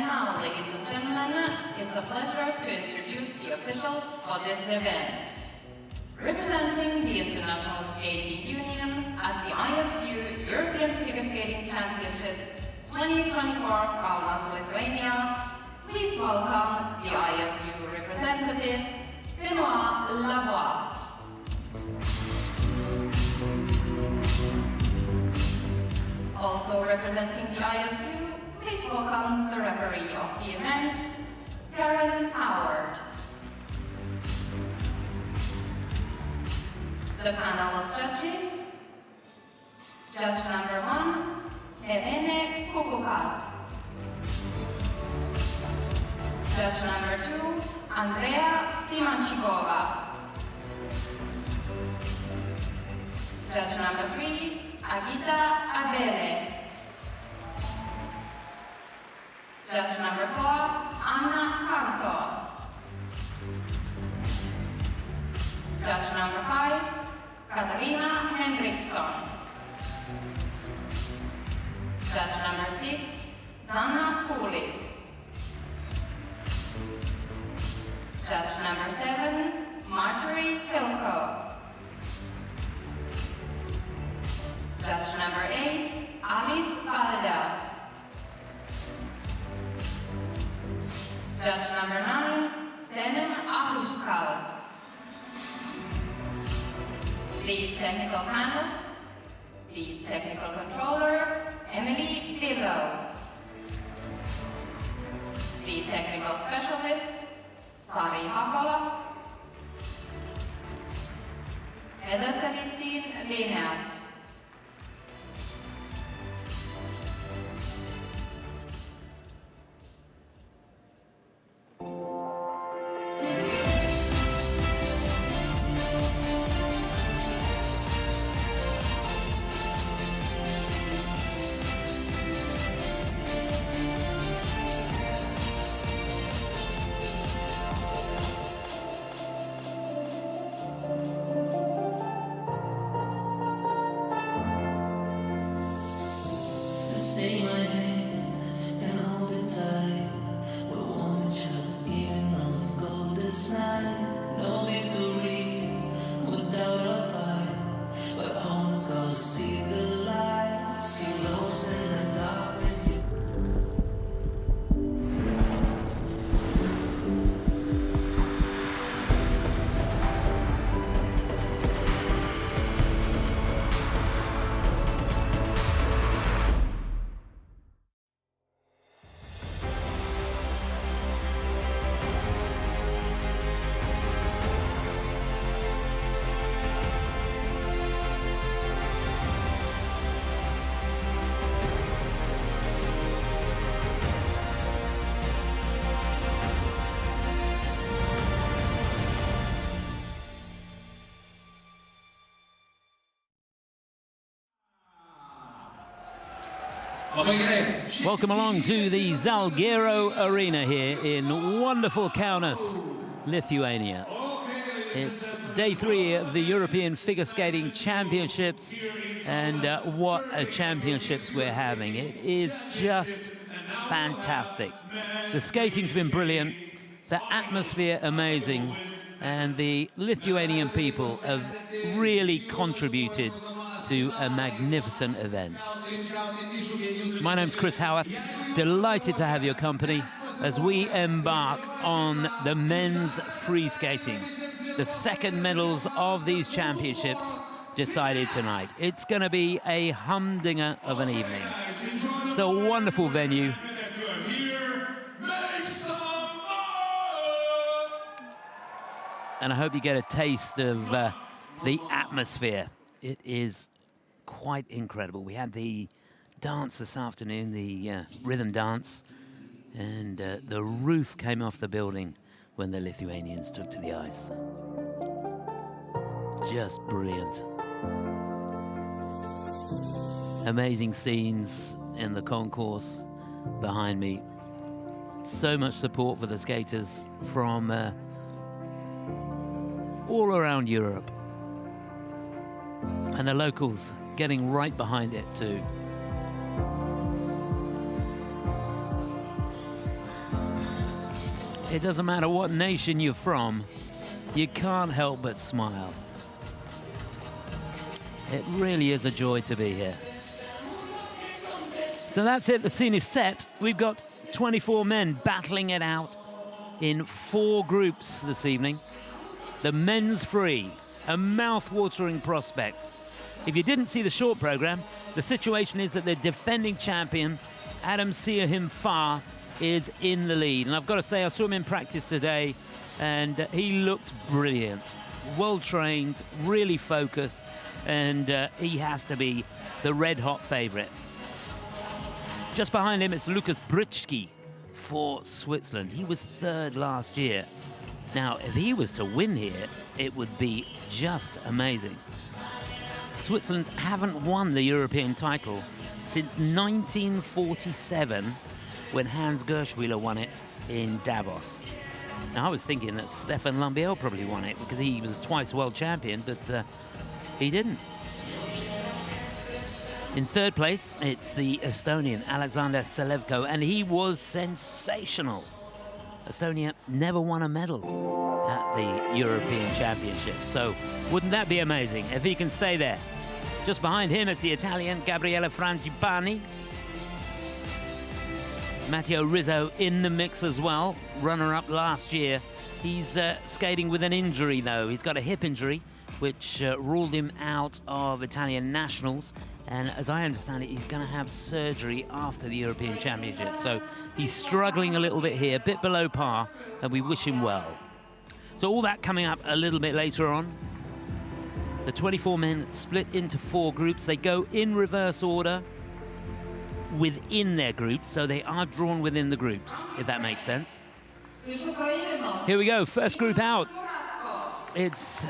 now, ladies and gentlemen, it's a pleasure to introduce the officials for this event. Representing the International Skating Union at the ISU European Figure Skating Championships 2024 Kaunas, Lithuania, please welcome the ISU representative, Benoit Lavoie. Also representing the ISU, please welcome the referee of the event, Karen Howard. The panel of judges: Judge number 1, Helene Kukukat. Judge number 2, Andrea Simanchikova. Judge number 3, Agita Abele. Judge number 4, Anna Kanto. Judge number 5, Katarina Henriksson. Judge number 6, Zanna Kulik. Judge number 7, Marjorie Hilko. Judge number 8, Alice Valda. Judge number 9, Senem Ahishkal. Lead technical panel, lead technical controller, Emily Lillo. Lead technical specialist, Sari Hakala. Heather Celestine Leinert. Stay my hand and hold it tight. We're warm each other even on the coldest night. No victory without a fight, but I wanna go see the light. See lost in the dark when you. Welcome along to the Zalgiero Arena here in wonderful Kaunas, Lithuania. It's day 3 of the European Figure Skating Championships, and what a championships we're having. It is just fantastic. The skating's been brilliant, the atmosphere amazing, and the Lithuanian people have really contributed to a magnificent event. My name's Chris Howarth, delighted to have your company as we embark on the men's free skating. The second medals of these championships decided tonight. It's going to be a humdinger of an evening. It's a wonderful venue. And I hope you get a taste of the atmosphere. It is quite incredible. We had the dance this afternoon, the rhythm dance, and the roof came off the building when the Lithuanians took to the ice. Just brilliant. Amazing scenes in the concourse behind me. So much support for the skaters from all around Europe. And the locals getting right behind it too. It doesn't matter what nation you're from, you can't help but smile. It really is a joy to be here. So that's it, the scene is set. We've got 24 men battling it out in 4 groups this evening. The men's free, a mouth-watering prospect. If you didn't see the short program, the situation is that the defending champion, Adam Siyahim-Fa, is in the lead. And I've got to say, I saw him in practice today, and he looked brilliant. Well-trained, really focused, and he has to be the red-hot favourite. Just behind him, it's Lukas Britschke for Switzerland. He was 3rd last year. Now, if he was to win here, it would be just amazing. Switzerland haven't won the European title since 1947, when Hans Gerschwiler won it in Davos. Now, I was thinking that Stefan Lambiel probably won it because he was twice world champion, but he didn't. In 3rd place, it's the Estonian Alexander Selevko, and he was sensational. Estonia never won a medal at the European Championships, so wouldn't that be amazing if he can stay there? Just behind him is the Italian Gabriele Frangipani. Matteo Rizzo in the mix as well, runner-up last year. He's skating with an injury, though. He's got a hip injury, which ruled him out of Italian nationals. And as I understand it, he's going to have surgery after the European Championship. So he's struggling a little bit here, a bit below par, and we wish him well. So all that coming up a little bit later on. The 24 men split into 4 groups. They go in reverse order within their groups, so they are drawn within the groups, if that makes sense. Here we go, first group out. It's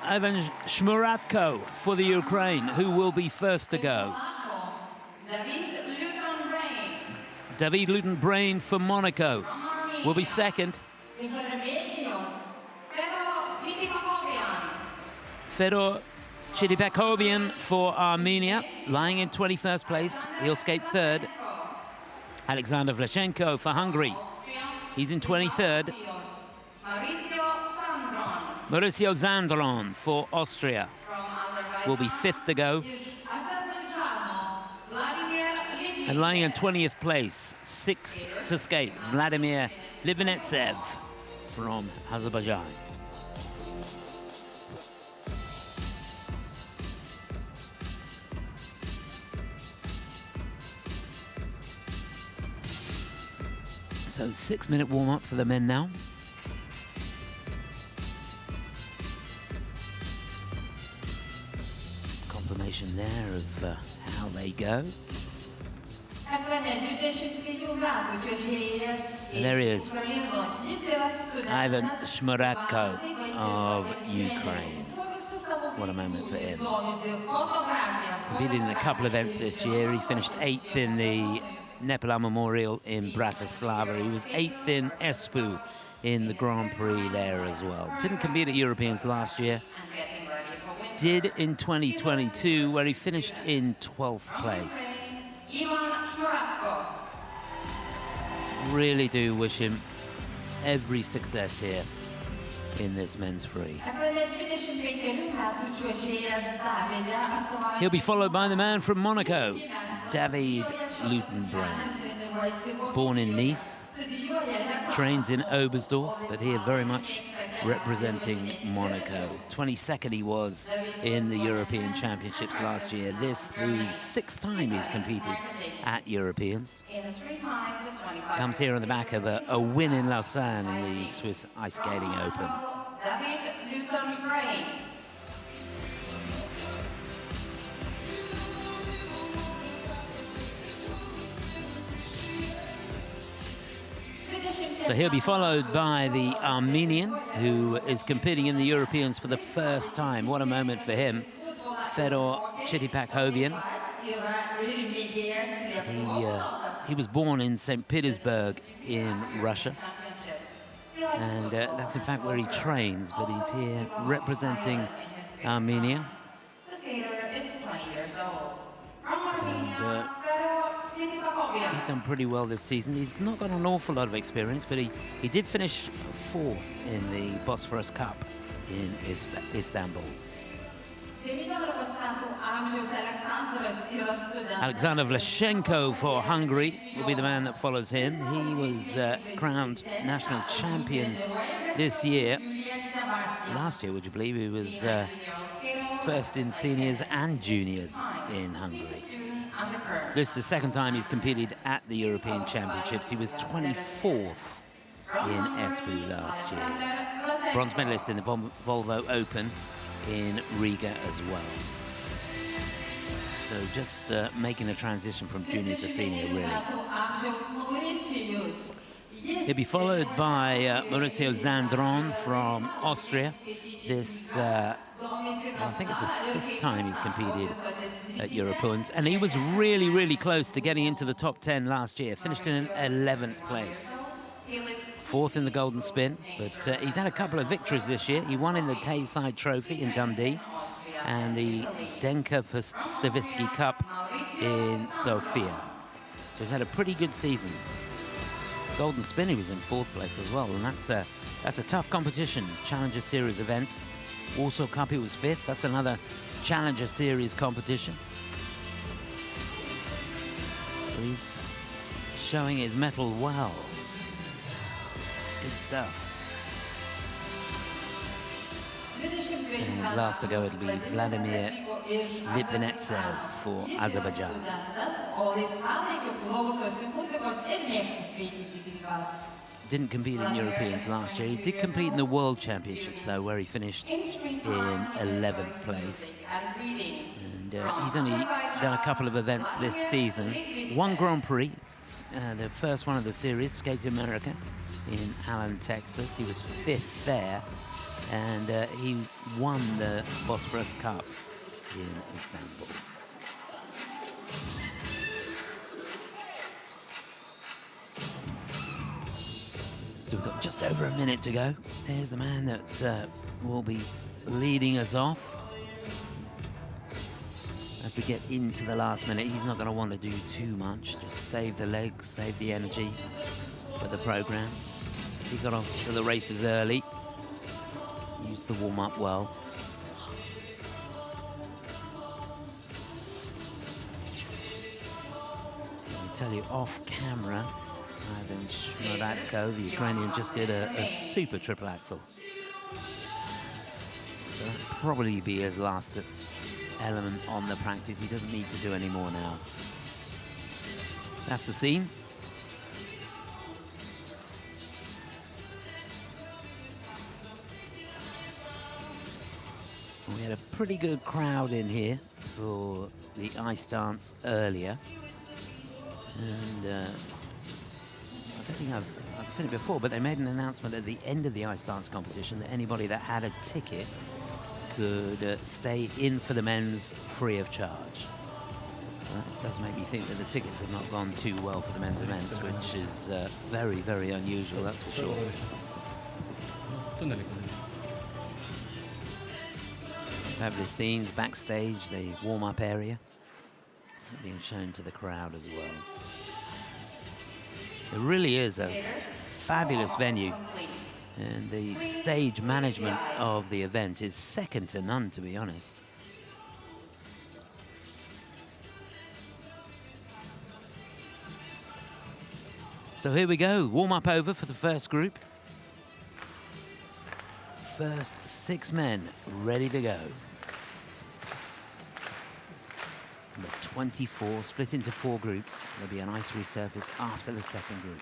Ivan Shmuratko for the Ukraine, who will be first to go. David Luton-Brain for Monaco will be second. Fedor Chidipakovian for Armenia, lying in 21st place. He'll skate 3rd. Alexander Vlashenko for Hungary. He's in 23rd. Mauricio Zandron for Austria will be 5th to go. And lying in 20th place, 6th to skate, Vladimir Libanetsev from Azerbaijan. So 6-minute warm-up for the men now. Confirmation there of how they go. And there he is, Ivan Shmuratko of Ukraine. What a moment for him. Competed in a couple of events this year. He finished 8th in the Nepal Memorial in Bratislava. He was 8th in Espoo in the Grand Prix there as well. Didn't compete at Europeans last year. Did in 2022, where he finished in 12th place. Really do wish him every success here in this men's free. He'll be followed by the man from Monaco, David Luton-Brain. Born in Nice, trains in Oberstdorf, but here very much representing Monaco. 22nd he was in the European Championships last year. This the 6th time he's competed at Europeans. Comes here on the back of a win in Lausanne in the Swiss Ice Skating Open. David Luton-Brain. So he'll be followed by the Armenian, who is competing in the Europeans for the first time. What a moment for him. Fedor Chidipakovian. He was born in St. Petersburg in Russia. And that's in fact where he trains, but he's here representing Armenia. The skater is 20 years old. And He's done pretty well this season. He's not got an awful lot of experience, but he did finish 4th in the Bosphorus Cup in Istanbul. Alexander Vlashenko for Hungary will be the man that follows him. He was crowned national champion this year. Last year, would you believe, he was first in seniors and juniors in Hungary. This is the second time he's competed at the European Championships. He was 24th in Espoo last year. Bronze medalist in the Volvo Open in Riga as well. So just making a transition from junior to senior, really. He'll be followed by Maurizio Zandron from Austria. This, I think it's the 5th time he's competed at Europeans, and he was really, really close to getting into the top 10 last year. Finished in 11th place. 4th in the Golden Spin, but he's had a couple of victories this year. He won in the Tayside Trophy in Dundee and the Denka Stavisky Cup in Sofia. So he's had a pretty good season. Golden Spin, he was in 4th place as well, and that's a tough competition. Challenger Series event. Warsaw Cup, he was 5th. That's another Challenger Series competition. So he's showing his mettle well. Good stuff. And last to go, it'll be Vladimir Litvinetsev for Azerbaijan. Didn't compete in Europeans last year. He did compete in the World Championships, though, where he finished in 11th place. And he's only done a couple of events this season. One Grand Prix, the first one of the series, Skate America, in Allen, Texas. He was 5th there, and he won the Bosphorus Cup in Istanbul. So we've got just over a minute to go. There's the man that will be leading us off. As we get into the last minute, he's not going to want to do too much. Just save the legs, save the energy for the program. He got off to the races early. Used the warm-up well. I'll tell you off camera, Ivan Shmuratko, the Ukrainian, just did a super triple axel. So that'll probably be his last element on the practice. He doesn't need to do any more now. That's the scene. We had a pretty good crowd in here for the ice dance earlier. And I don't think I've seen it before, but they made an announcement at the end of the ice dance competition that anybody that had a ticket could stay in for the men's free of charge. So that does make me think that the tickets have not gone too well for the men's events, which is very, very unusual, that's for sure. Fabulous scenes backstage, the warm-up area being shown to the crowd as well. It really is a fabulous venue, and the stage management of the event is second to none, to be honest. So here we go, warm-up over for the first group. First 6 men ready to go. Number 24, split into 4 groups. There'll be an ice resurface after the second group.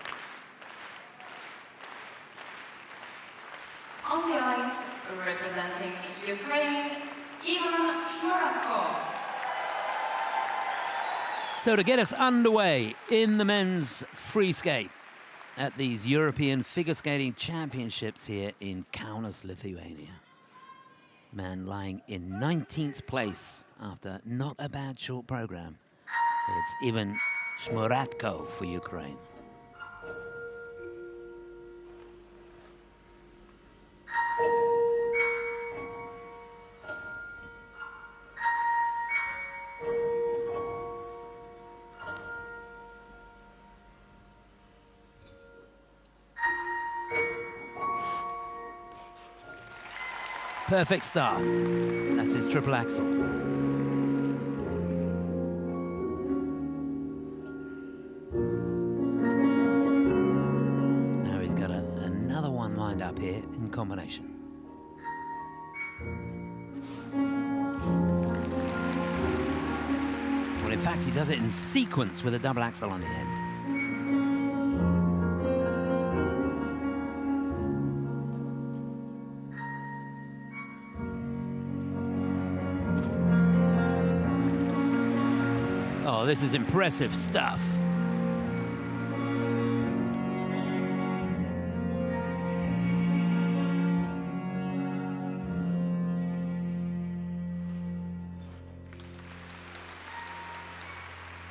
On the ice, representing Ukraine, Shmuratko. So to get us underway in the men's free skate at these European Figure Skating Championships here in Kaunas, Lithuania. Man lying in 19th place after not a bad short program. It's Ivan Shmuratko for Ukraine. perfect start. That's his triple axel. Now he's got another one lined up here in combination. Well, in fact, he does it in sequence with a double axel on the end. Oh, this is impressive stuff.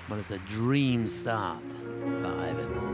Well, it's a dream start for Ivan.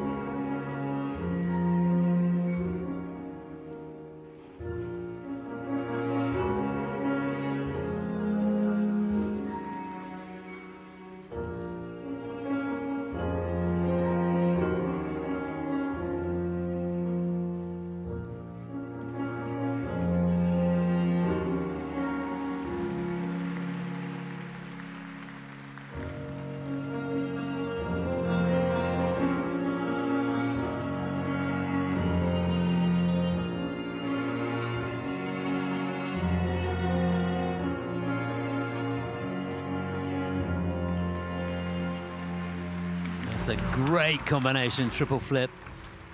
It's a great combination, triple flip,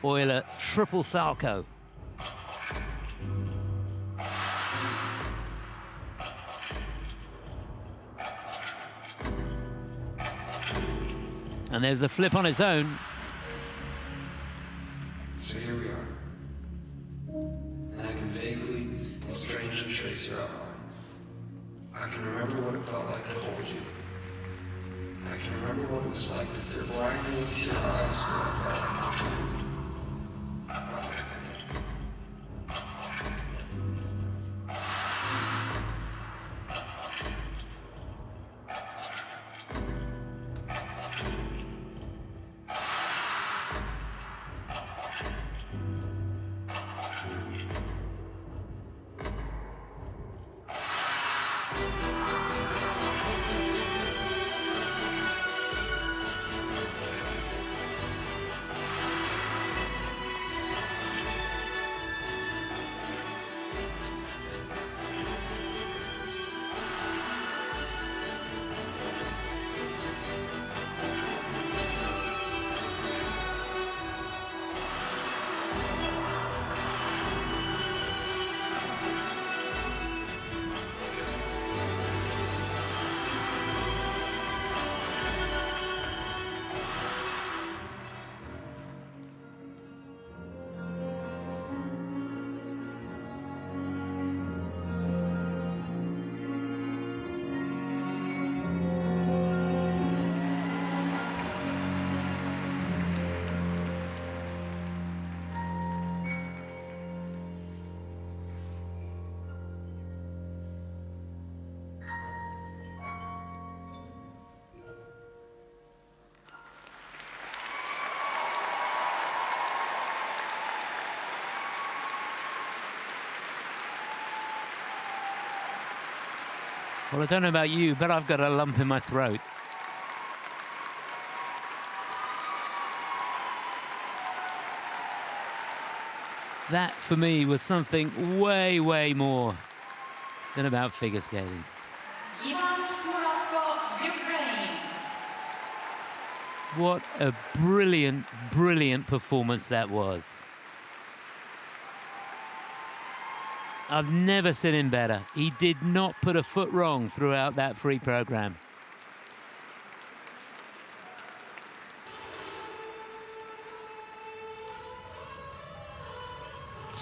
Euler, triple salcho. And there's the flip on its own. So here we are. And I can vaguely and strangely trace your outline. I can remember what it felt like to hold you. I can remember what it was like to stare blindly into your eyes when I felt like I was you. Well, I don't know about you, but I've got a lump in my throat. That, for me, was something way, way more than about figure skating. Shmuratko, Ukraine. What a brilliant, brilliant performance that was. I've never seen him better. He did not put a foot wrong throughout that free program.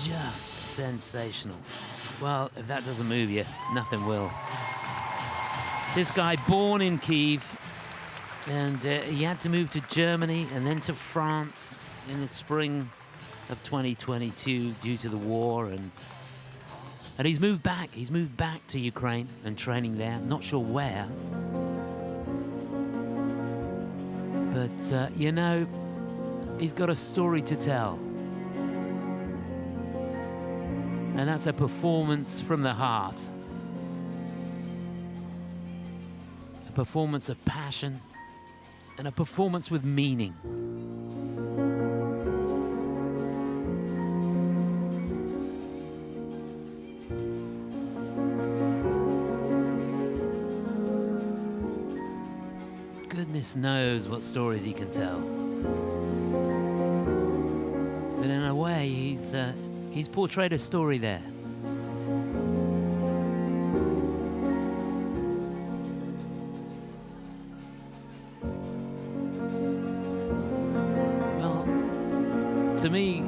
Just sensational. Well, if that doesn't move you, nothing will. This guy, born in Kyiv, and he had to move to Germany and then to France in the spring of 2022 due to the war, and he's moved back. He's moved back to Ukraine and training there. Not sure where. But, you know, he's got a story to tell. And that's a performance from the heart. A performance of passion and a performance with meaning. Goodness knows what stories he can tell. But in a way, he's portrayed a story there. Well, to me,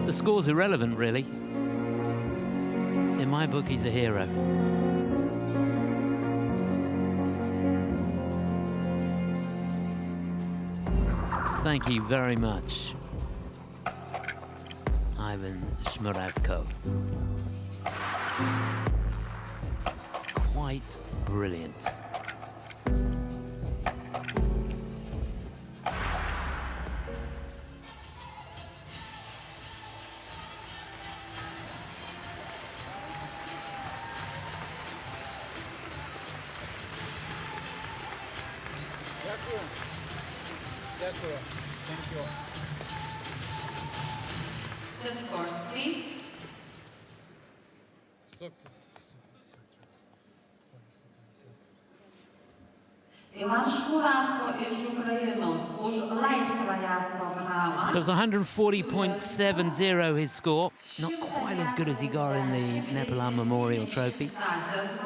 the score's irrelevant, really. In my book, he's a hero. Thank you very much, Ivan Shmuratko. Quite brilliant. Thank you. The scores, please. Іван Шмуратко із України уж лайсвая програма. So it's 140.70 his score. Not quite as good as he got in the Nepalan Memorial Trophy,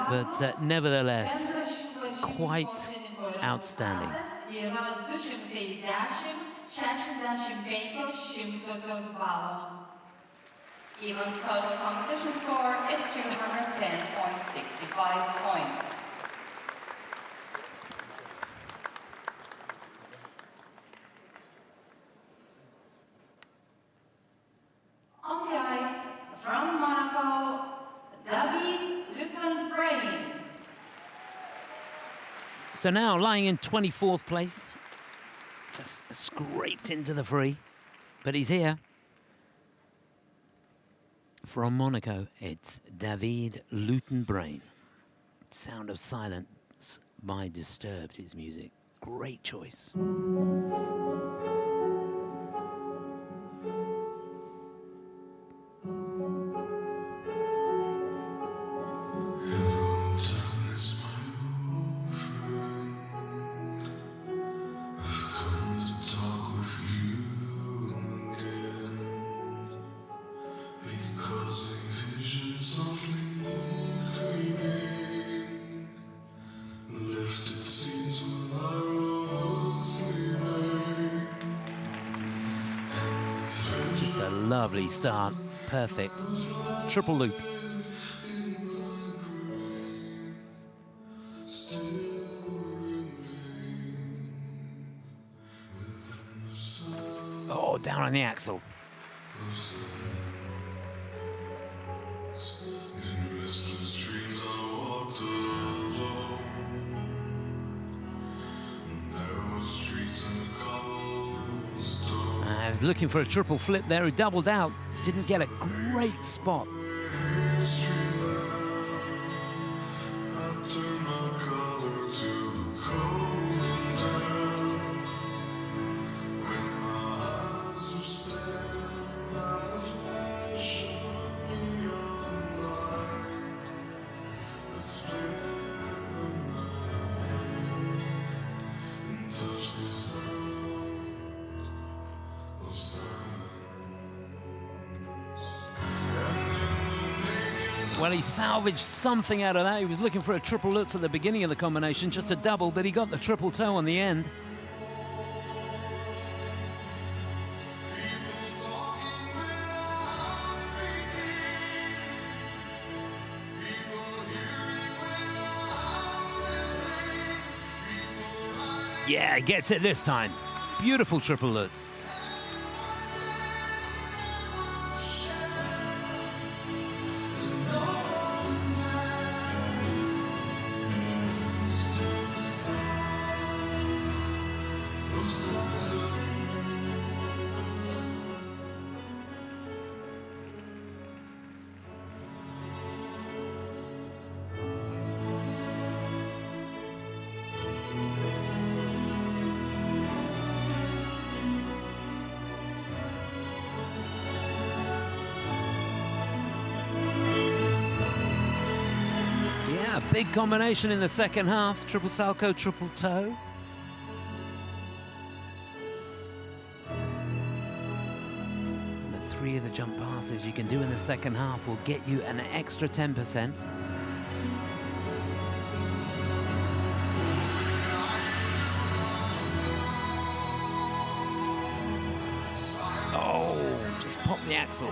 but nevertheless, quite outstanding. Ivan's total competition score is 210.65 points. On the ice, from Monaco, David Brain. So now lying in 24th place, just scraped into the free, but he's here. From Monaco, it's David Lutenbrain. Sound of Silence by Disturbed, his music. Great choice. Lovely start, perfect. Triple loop. Oh, down on the axle. I was looking for a triple flip there, who doubled out. Didn't get a great spot. Well, he salvaged something out of that. He was looking for a triple lutz at the beginning of the combination, just a double, but he got the triple toe on the end. Yeah, he gets it this time. Beautiful triple lutz. big combination in the second half. Triple salto, triple toe. And the 3 of the jump passes you can do in the second half will get you an extra 10%. Oh, just pop the axle.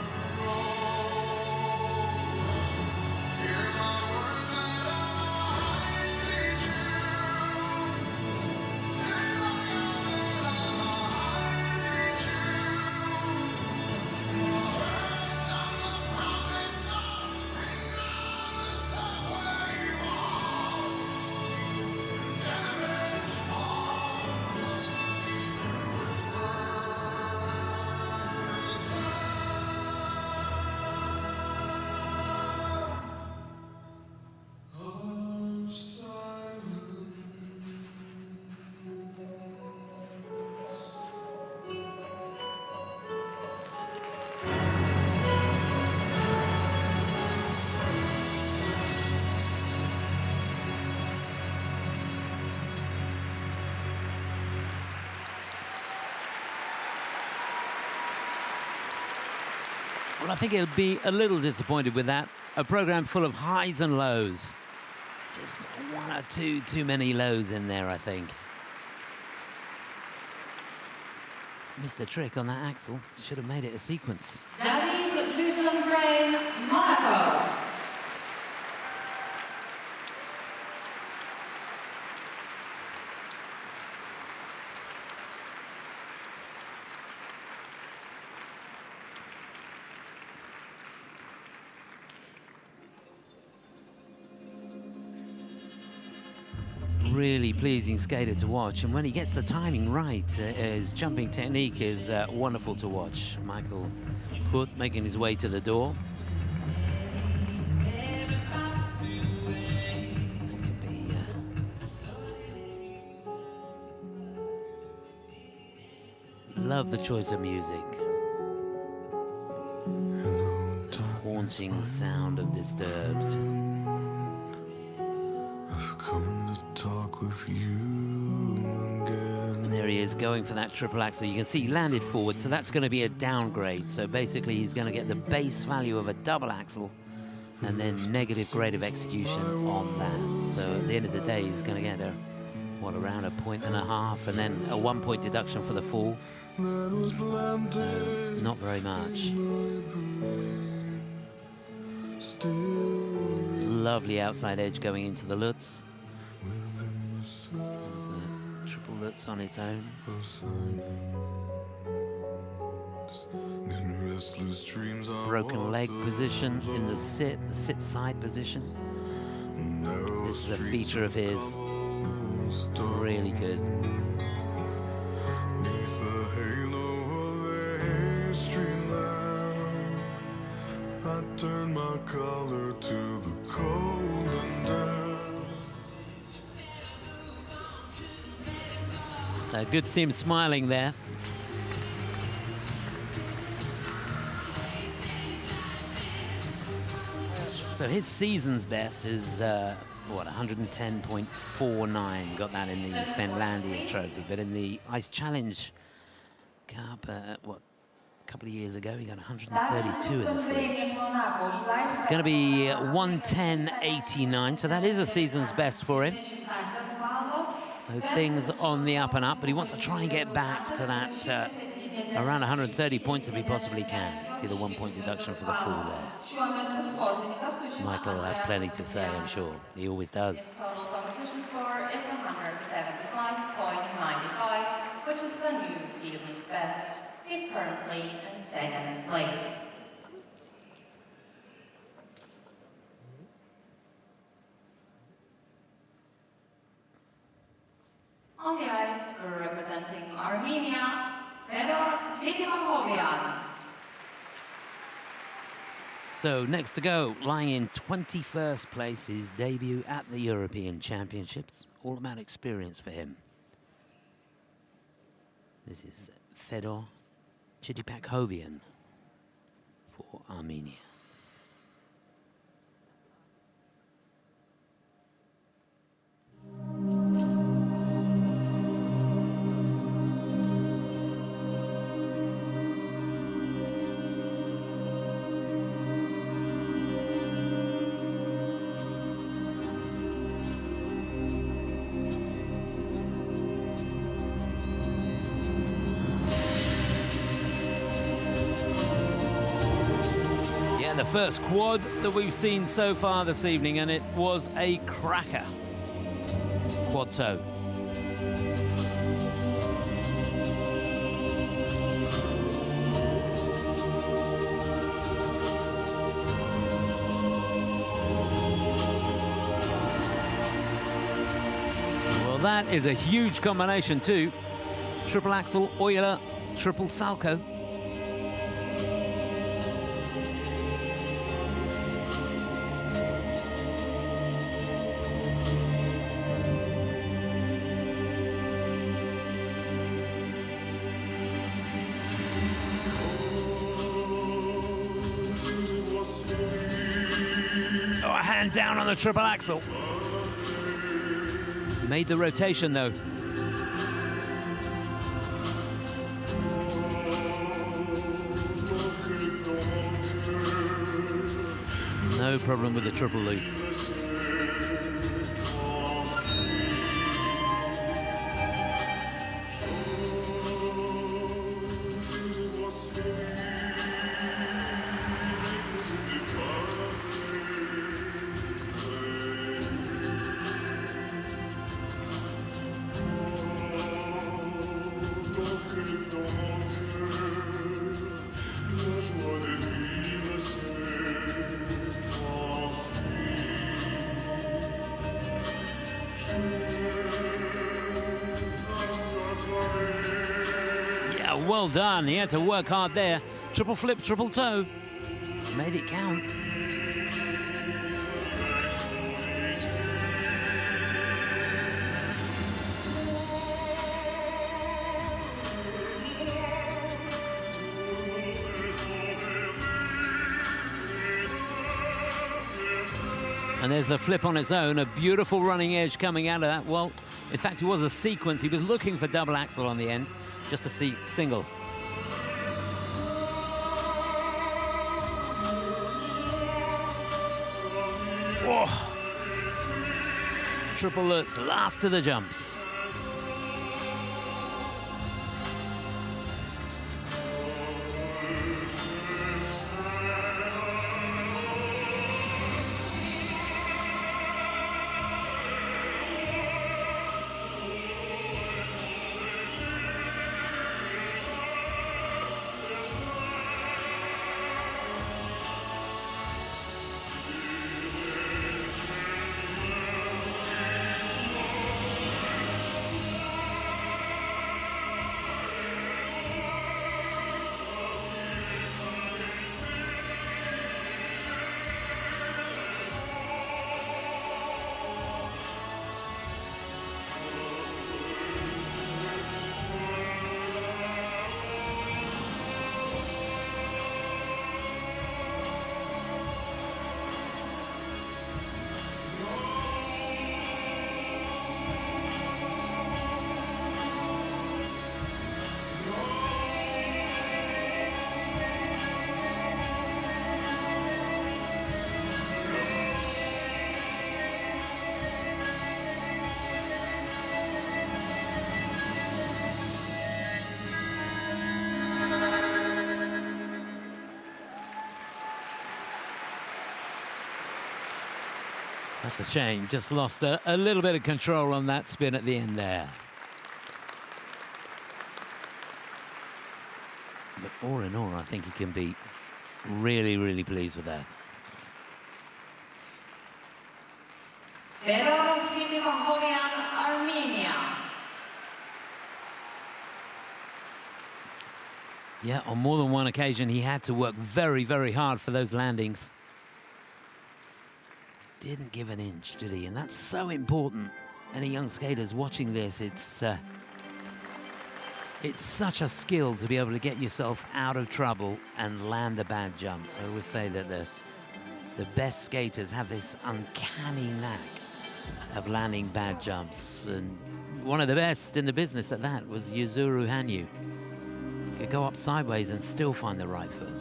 Well, I think he'll be a little disappointed with that. A program full of highs and lows. Just 1 or 2 too many lows in there, I think. Missed a trick on that axle. Should have made it a sequence. David Luton-Brain, Monaco. Really pleasing skater to watch, and when he gets the timing right, his jumping technique is wonderful to watch. Michael Hood making his way to the door. Could be, love the choice of music. Haunting sound of Disturbed. Talk with you again. And there he is going for that triple axel. You can see he landed forward, so that's going to be a downgrade. So basically he's going to get the base value of a double axel and then negative grade of execution on that. So at the end of the day he's going to get around 1.5 points and then a 1 point deduction for the fall. So not very much. Lovely outside edge going into the Lutz. There's the triple Lutz on its own. Broken leg position in the sit side position. This is a feature of his. Really good. I turn my collar to the cold and dead. So good to see him smiling there. So his season's best is, what, 110.49. Got that in the Finlandia trophy. But in the Ice Challenge Cup, what, a couple of years ago, he got 132 in the free. It's going to be 110.89. So that is a season's best for him. So things on the up and up, but he wants to try and get back to that around 130 points if he possibly can. See the 1 point deduction for the fall there. Michael will have plenty to say, I'm sure. He always does. His total competition score is 175.95, which is the new season's best. He's currently in 2nd place. On the ice, representing Armenia, Fedor Zhityahovian. So next to go, lying in 21st place, his debut at the European Championships. All about experience for him. This is Fedor Zhityahovian for Armenia. the first quad that we've seen so far this evening, and it was a cracker. Quad toe. Well, that is a huge combination too. Triple axel, Euler, triple salco. Oh, a hand down on the triple axel. Made the rotation though. No problem with the triple loop. Well done. He had to work hard there. Triple flip, triple toe. Made it count. And there's the flip on its own. A beautiful running edge coming out of that. Well, in fact, it was a sequence. He was looking for double axel on the end. Just a single. Whoa. Triple Lutz, last of the jumps. That's a shame. Just lost a little bit of control on that spin at the end there. But all in all, I think he can be really, really pleased with that. Armenia. Yeah, on more than one occasion, he had to work very, very hard for those landings. Didn't give an inch, did he? And that's so important. Any young skaters watching this, it's such a skill to be able to get yourself out of trouble and land the bad jumps. I always say that the best skaters have this uncanny knack of landing bad jumps. And one of the best in the business at that was Yuzuru Hanyu. Could go up sideways and still find the right foot.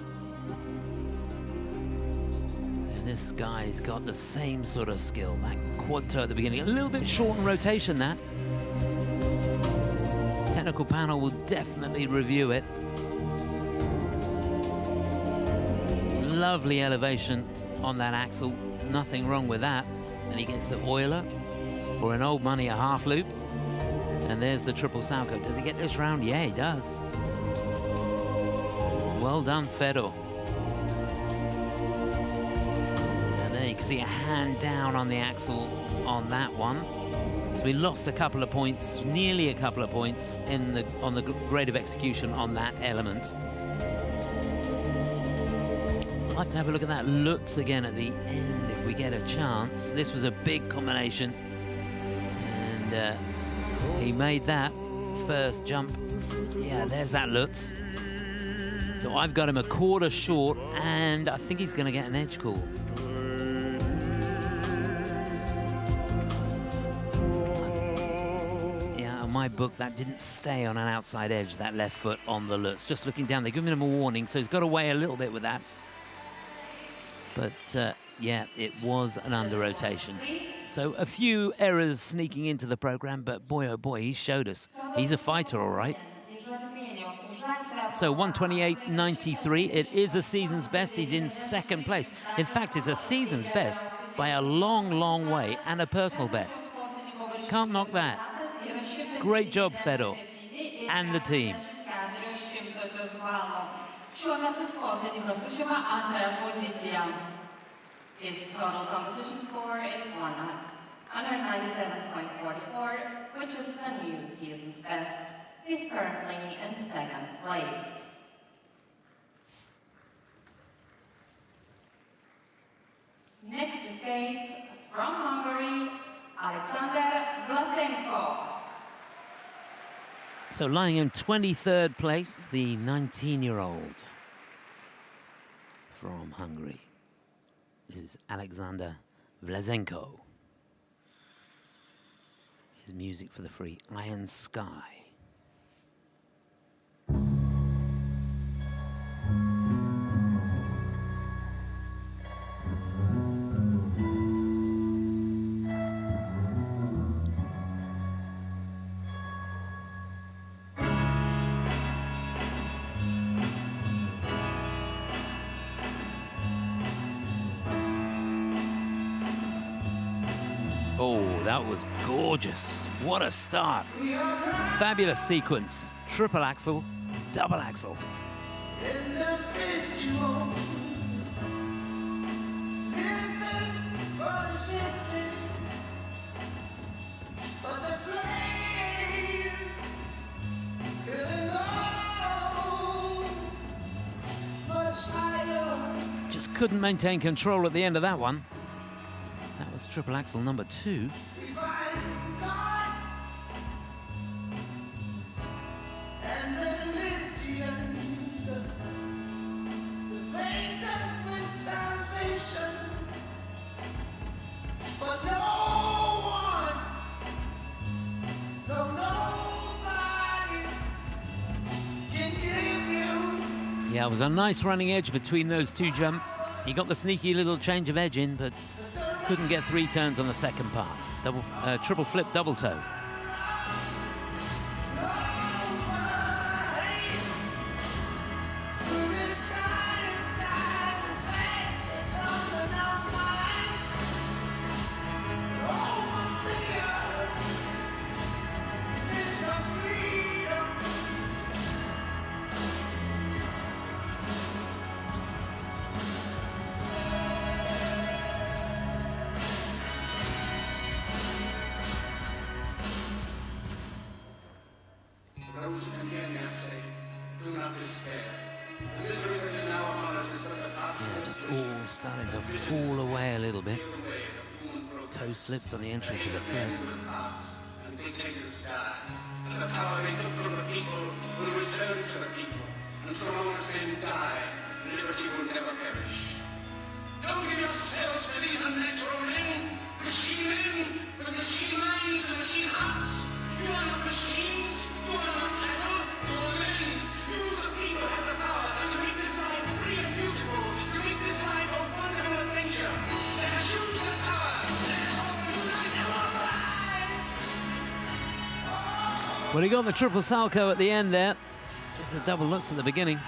This guy's got the same sort of skill. That quad toe at the beginning, a little bit short in rotation, that. Technical panel will definitely review it. Lovely elevation on that axle. Nothing wrong with that. And he gets the oiler, or an old money, a half loop. And there's the triple Salchow. Does he get this round? Yeah, he does. Well done, Fedor. And there you can see a hand down on the axle on that one. So we lost a couple of points, nearly a couple of points on the grade of execution on that element. I'd like to have a look at that Lutz again at the end if we get a chance. This was a big combination. And he made that first jump. Yeah, there's that Lutz. So I've got him a quarter short, and I think he's going to get an edge call. Yeah, on my book, that didn't stay on an outside edge, that left foot on the Lutz. Just looking down, they give him a warning, so he's got to weigh a little bit with that. But, yeah, it was an under-rotation. So a few errors sneaking into the program, but boy, oh boy, he showed us. He's a fighter, all right. So 128.93, it is a season's best. He's in second place. In fact, it's a season's best by a long, long way, and a personal best. Can't knock that. Great job, Fedor, and the team. His total competition score is 197.44, which is a new season's best. He's currently in second place. Next to skate from Hungary, Alexander Blasenko. So lying in 23rd place, the 19-year-old from Hungary. This is Alexander Blasenko. His music for the free Iron Sky. Oh, that was gorgeous. What a start. Fabulous sequence. Triple axel, double axel. Individual, living for the city, but the flames couldn't go much higher. Just couldn't maintain control at the end of that one. That was triple axel number 2. We find God and religions to paint us with salvation, but nobody can give you. Yeah, it was a nice running edge between those two jumps. He got the sneaky little change of edge in, but couldn't get 3 turns on the second part. Triple flip, double toe. All starting to fall away a little bit. Toe slipped on the entry to the flip. And the power they took from the people will return to the people. And so long as men die, liberty will never perish. Don't give yourselves to these unnatural men, machine men, with machine minds and machine hearts. You are not machines, you are not cattle, you are men. You, the people, have the power to make this life free and beautiful, to make this life a wonderful adventure. Let us use the power. Let us all unite our lives. Well, he got the triple Salchow at the end there. Just a double Lutz at the beginning.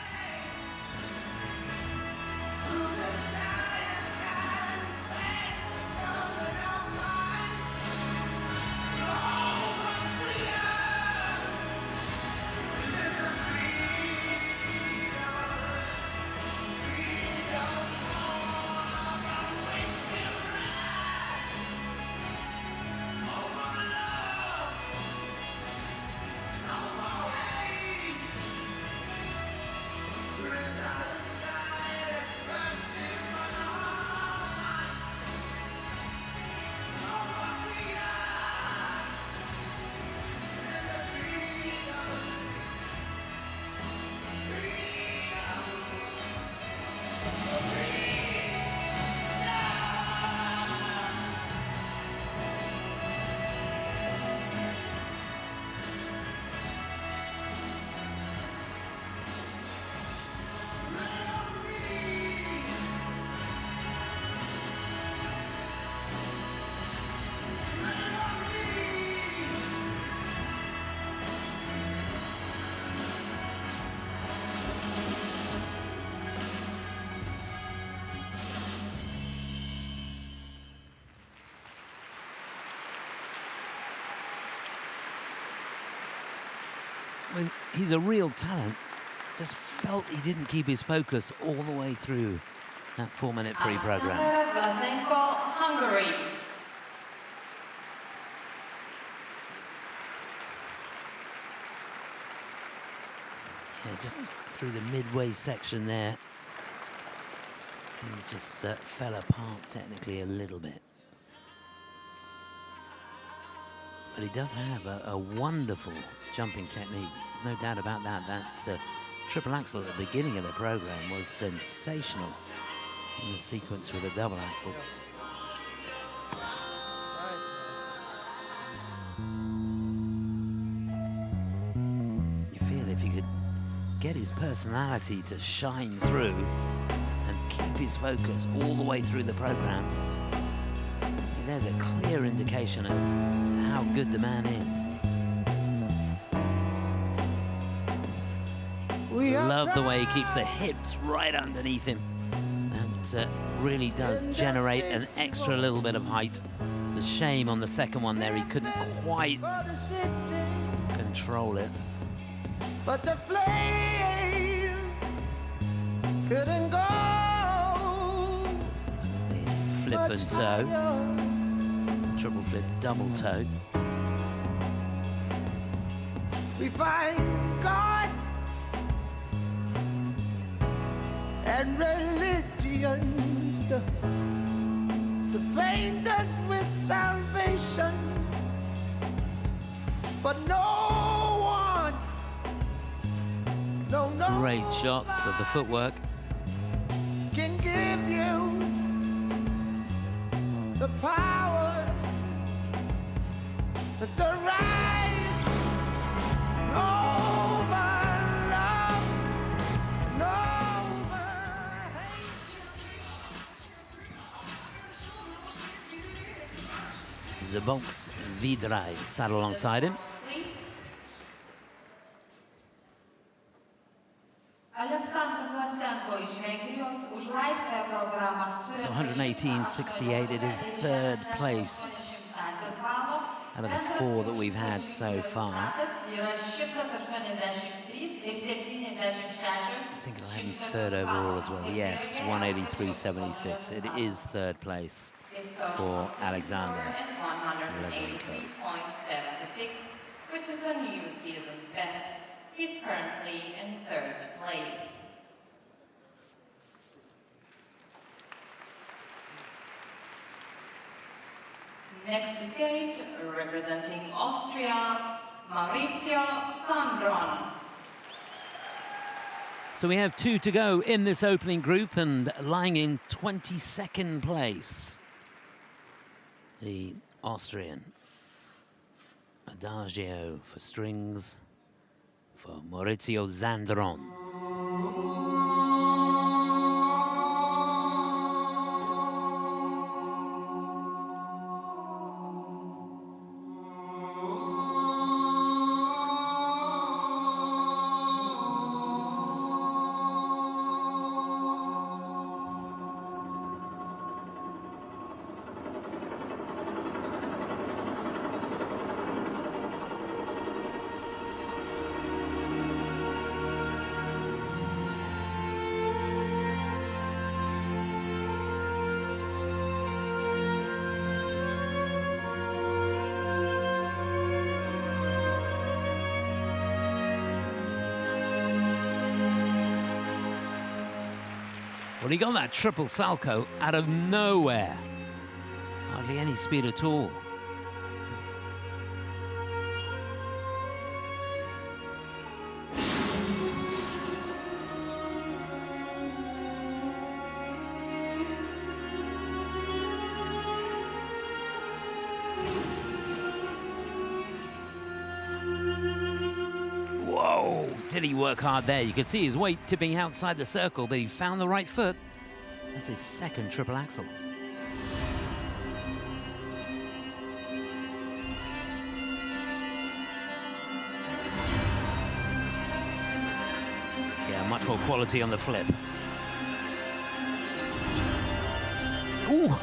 mean, he's a real talent. Just felt he didn't keep his focus all the way through that 4-minute free program. Hungary. Yeah, just through the midway section there, things just fell apart technically a little bit. But he does have a wonderful jumping technique. There's no doubt about that. That triple axel at the beginning of the program was sensational in the sequence with a double axel. You feel if you could get his personality to shine through and keep his focus all the way through the program, see, there's a clear indication of how good the man is. Love the way he keeps the hips right underneath him. That really does generate an extra little bit of height. It's a shame on the second one there, he couldn't quite control it. But the flame couldn't go. There's the flip and toe. Triple flip, double toe. We find God and religions to paint us with salvation, but no one, no Great shots of the footwork. can give you the power, the right over love, over The box Vidrai sat alongside him. So 118.68, it is third place out of the 4 that we've had so far. I think I'll have him third overall as well. Yes, 183.76. It is third place for Alexander Blazhenko. Which is a new season's best. He's currently in third place. Next to skate, representing Austria, Maurizio Sandron. So we have 2 to go in this opening group, and lying in 22nd place, the Austrian. Adagio for strings for Maurizio Sandron. Well, he got that triple salcho out of nowhere. Hardly any speed at all. Whoa, did he work hard there? You could see his weight tipping outside the circle, but he found the right foot. That's his second triple axel. Yeah, much more quality on the flip. Ooh.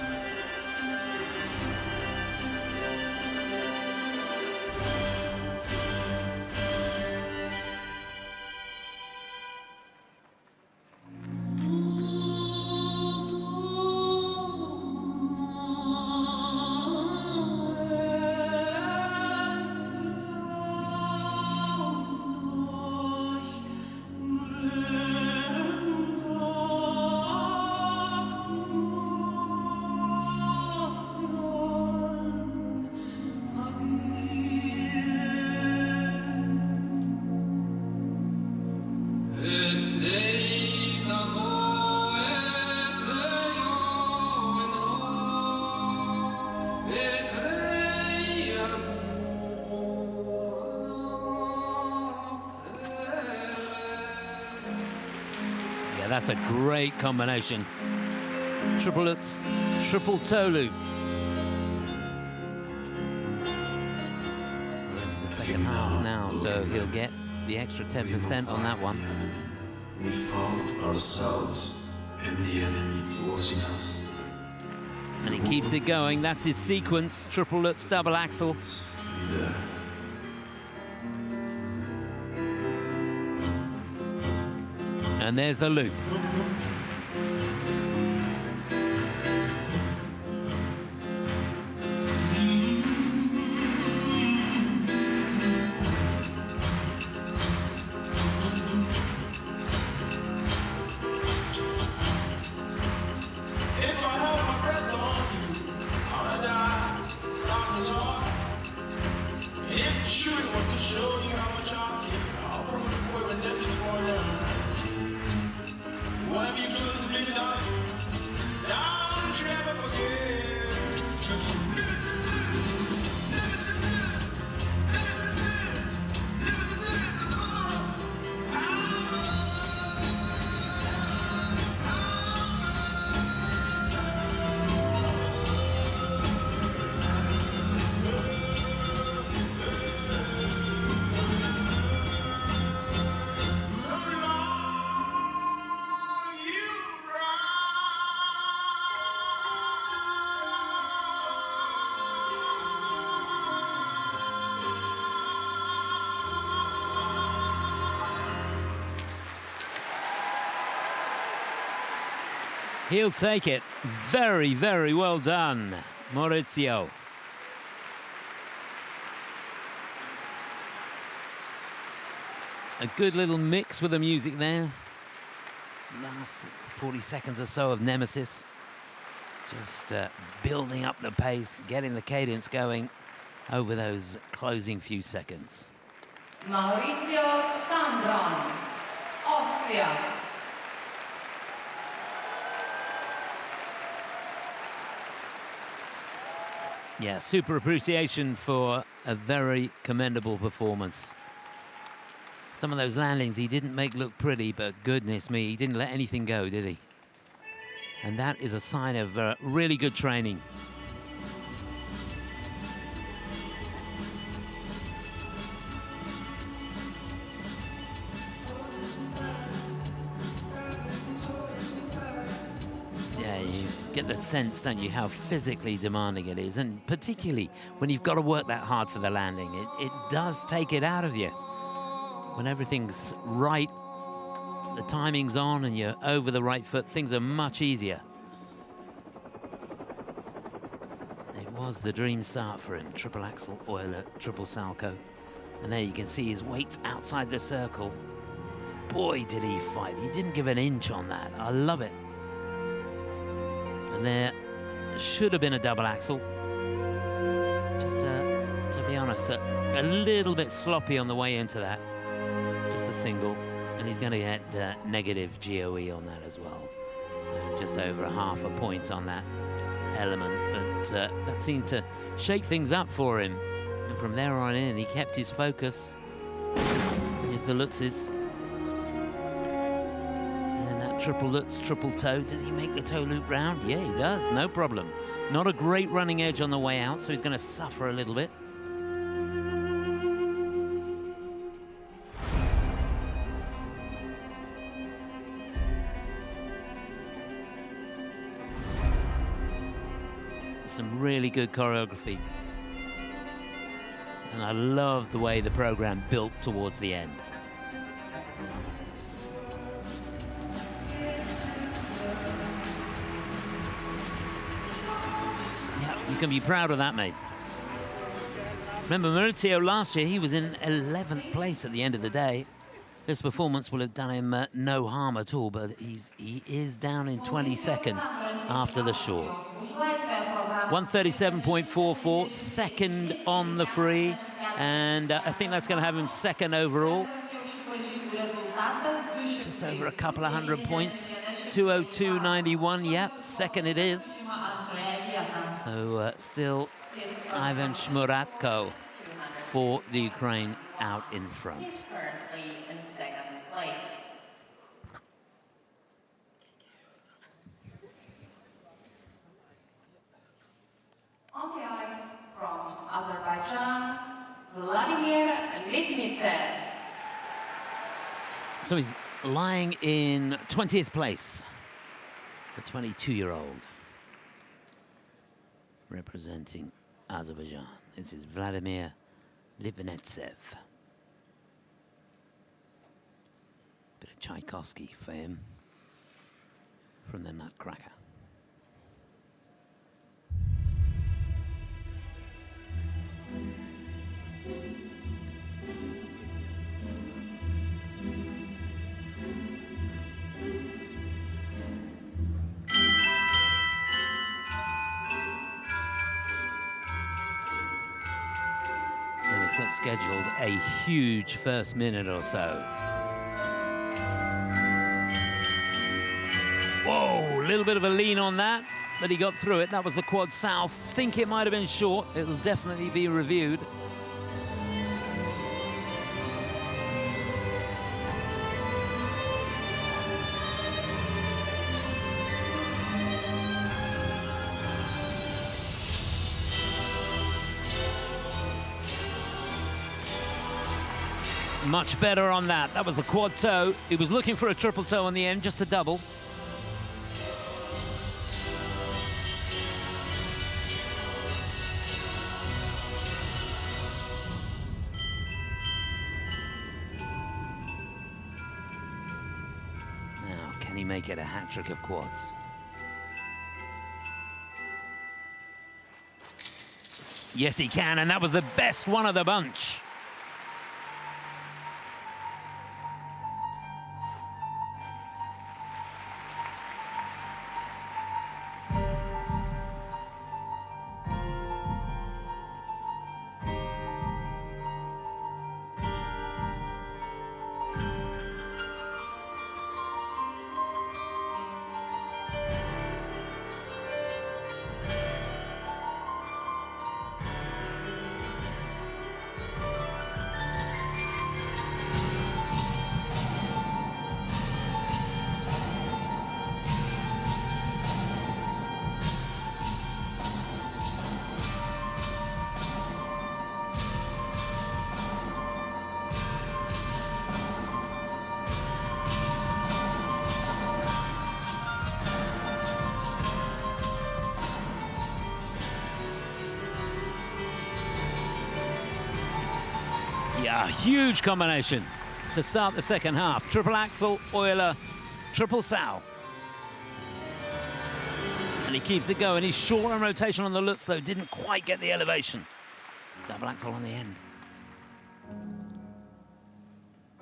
Yeah, that's a great combination. Triple Lutz, triple toe loop. We're into the second half now, so he'll get the extra 10% on that one. We found ourselves, and the enemy was in us. And he keeps it going. That's his sequence. Triple Lutz, double axel. Be there. And there's the loop. He'll take it. Very, very well done, Maurizio. A good little mix with the music there. Last 40 seconds or so of Nemesis. Just building up the pace, getting the cadence going over those closing few seconds. Maurizio Sandron, Austria. Yeah, super appreciation for a very commendable performance. Some of those landings he didn't make look pretty, but goodness me, he didn't let anything go, did he? And that is a sign of really good training. Yeah, you get the sense, don't you, how physically demanding it is, and particularly when you've got to work that hard for the landing. It does take it out of you. When everything's right, the timing's on, and you're over the right foot, things are much easier. It was the dream start for him. Triple axel, Euler, triple salco. And there you can see his weight's outside the circle. Boy, did he fight. He didn't give an inch on that. I love it. And there should have been a double axel. Just to be honest, a little bit sloppy on the way into that. Just a single. And he's going to get negative GOE on that as well. So just over half a point on that element. But that seemed to shake things up for him. And from there on in, he kept his focus. Here's the Lutzes. And that triple Lutz, triple toe. Does he make the toe loop round? Yeah, he does. No problem. Not a great running edge on the way out, so he's going to suffer a little bit. Some really good choreography. And I love the way the program built towards the end. Yeah, you can be proud of that, mate. Remember, Maurizio last year, he was in 11th place at the end of the day. This performance will have done him no harm at all, but he is down in 22nd after the short. 137.44, second on the free, and I think that's going to have him second overall. Just over a couple of 100 points. 202.91, yep, second it is. So still Ivan Shmuratko for the Ukraine out in front. He's currently in second place. Litvinitsev. So he's lying in 20th place, the 22-year-old representing Azerbaijan. This is Vladimir Litvinitsev. Bit of Tchaikovsky for him from the Nutcracker. He's got scheduled a huge first minute or so. Whoa, a little bit of a lean on that, but he got through it. That was the quad sow. Think it might have been short. It will definitely be reviewed. Much better on that. That was the quad toe. He was looking for a triple toe on the end, just a double. Now, can he make it a hat trick of quads? Yes, he can, and that was the best one of the bunch. Yeah, huge combination to start the second half. Triple axel, Euler, triple sow. And he keeps it going. He's short on rotation on the Lutz, though. Didn't quite get the elevation. Double axel on the end.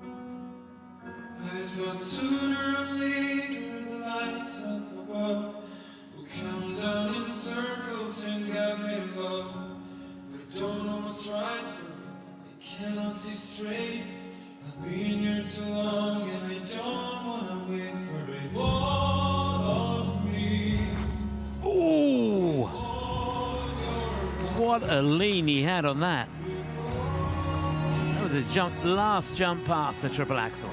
I thought sooner or later the lights up above will come down in circles and guide me low. But I don't know what's right for me. Cannot see straight. I've been here too long and I don't wanna wait for it. Fall on me. Ooh! What a lean he had on that. That was his last jump past the triple axel.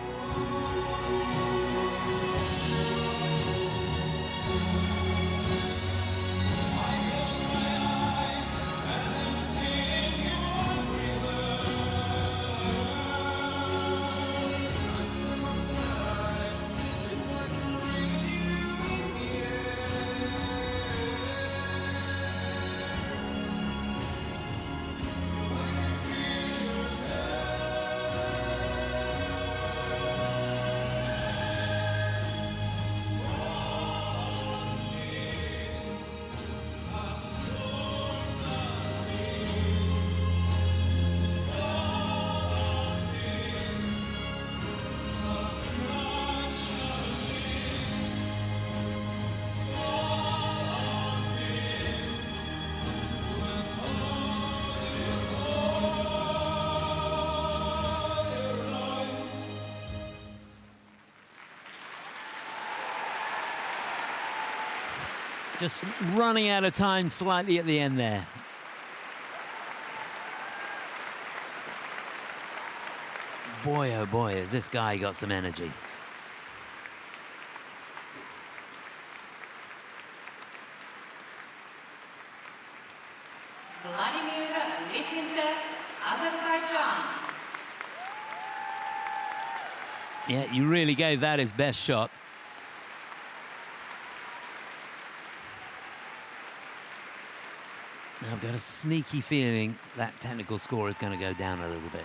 Just running out of time slightly at the end there. Boy, oh boy, has this guy got some energy. Vladimir Litvinitsev, Azerbaijan. Yeah, you really gave that his best shot. Now I've got a sneaky feeling that technical score is going to go down a little bit.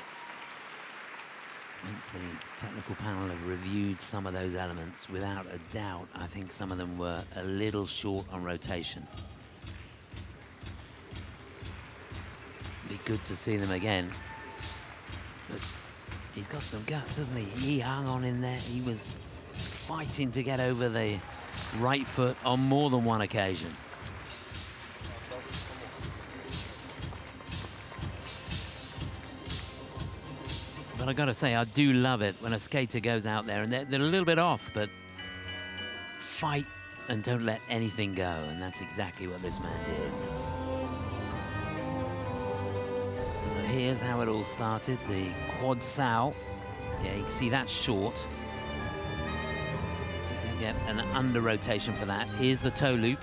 Once the technical panel have reviewed some of those elements, without a doubt, I think some of them were a little short on rotation. Be good to see them again. But he's got some guts, hasn't he? He hung on in there. He was fighting to get over the right foot on more than one occasion. But I gotta say, I do love it when a skater goes out there and they're a little bit off, but fight and don't let anything go. And that's exactly what this man did. So here's how it all started. The quad sow. Yeah, you can see that's short. So he's gonna get an under rotation for that. Here's the toe loop.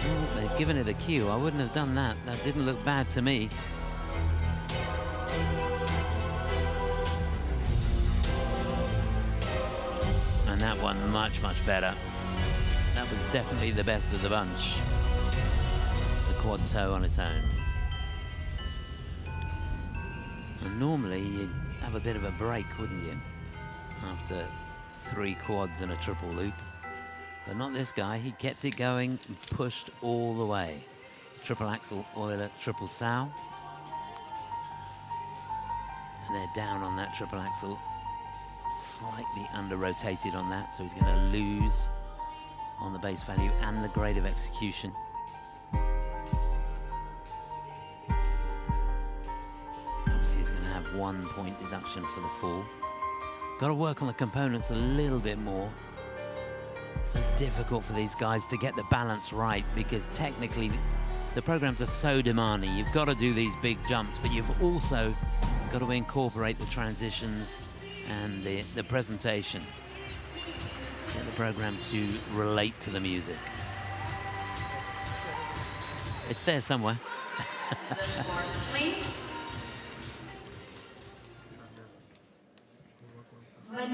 Oh, they've given it a cue. I wouldn't have done that. That didn't look bad to me. And that one much, much better. That was definitely the best of the bunch. The quad toe on its own. And normally you'd have a bit of a break, wouldn't you? After 3 quads and a triple loop. But not this guy. He kept it going and pushed all the way. Triple axel Euler, triple sow. And they're down on that triple axel. Slightly under-rotated on that, so he's going to lose on the base value and the grade of execution. Obviously, he's going to have 1 point deduction for the fall. Got to work on the components a little bit more. So difficult for these guys to get the balance right, because technically the programs are so demanding. You've got to do these big jumps, but you've also got to incorporate the transitions and the presentation. Get the program to relate to the music. It's there somewhere. The scores, please.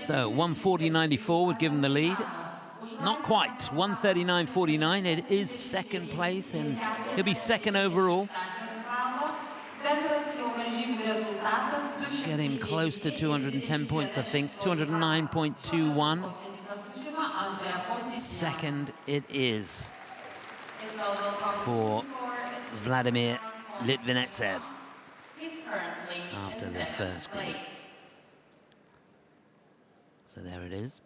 So 140.94 would give him the lead. Not quite. 139.49. It is second place, and he'll be second overall. Get him close to 210 points, I think. 209.21. Second it is for Vladimir Litvinetsev after the first group. So there it is.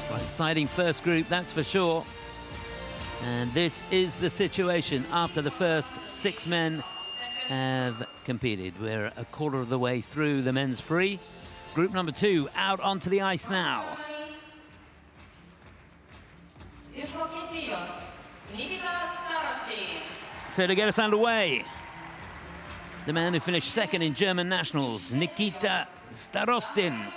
Quite exciting first group, that's for sure. And this is the situation after the first 6 men have competed. We're a quarter of the way through the men's free. Group number 2 out onto the ice now. So to get us underway, the man who finished second in German nationals, Nikita Starostin.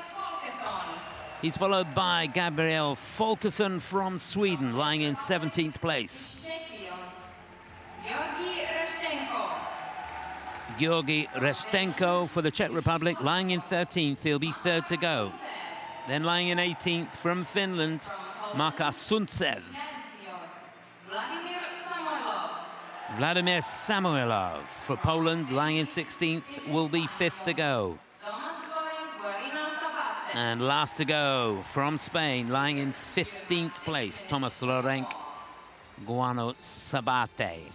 He's followed by Gabriel Folkesson from Sweden, lying in 17th place. Georgi Reshtenko for the Czech Republic, lying in 13th. He'll be third to go. Then lying in 18th from Finland, Marka Suntsev. Vladimir Samoilov for Poland, lying in 16th, will be 5th to go. And last to go from Spain, lying in 15th place, Thomas Lorenk Guano Sabate.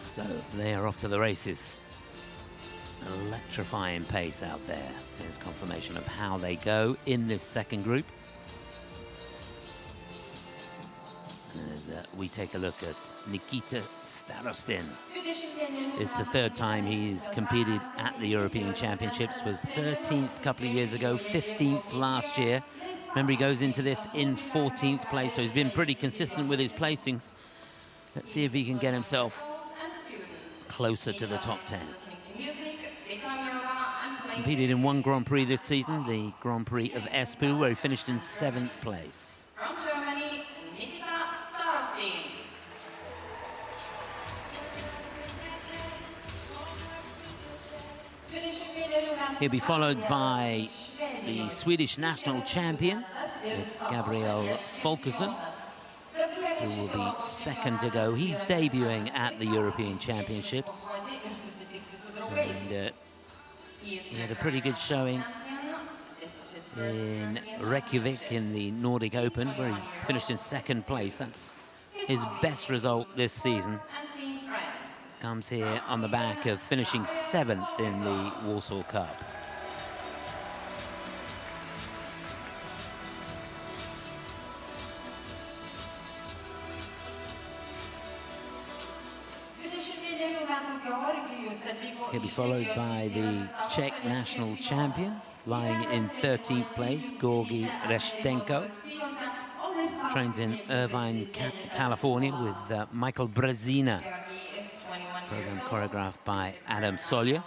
So they are off to the races. Electrifying pace out there. There's confirmation of how they go in this second group. As we take a look at Nikita Starostin. It's the third time he's competed at the European Championships. Was 13th a couple of years ago, 15th last year. Remember, he goes into this in 14th place, so he's been pretty consistent with his placings. Let's see if he can get himself closer to the top 10. Competed in one Grand Prix this season, the Grand Prix of Espoo, where he finished in 7th place. From Germany, Nikita Starostin. He'll be followed by the Swedish national champion. It's Gabriel Folkesson, who will be second to go. He's debuting at the European Championships. And he had a pretty good showing in Reykjavik in the Nordic Open, where he finished in 2nd place. That's his best result this season. Comes here on the back of finishing 7th in the Warsaw Cup. He'll be followed by the Czech national champion, lying in 13th place, Georgi Reshtenko. Trains in Irvine, California with Michael Brezina. Program choreographed by Adam Solja.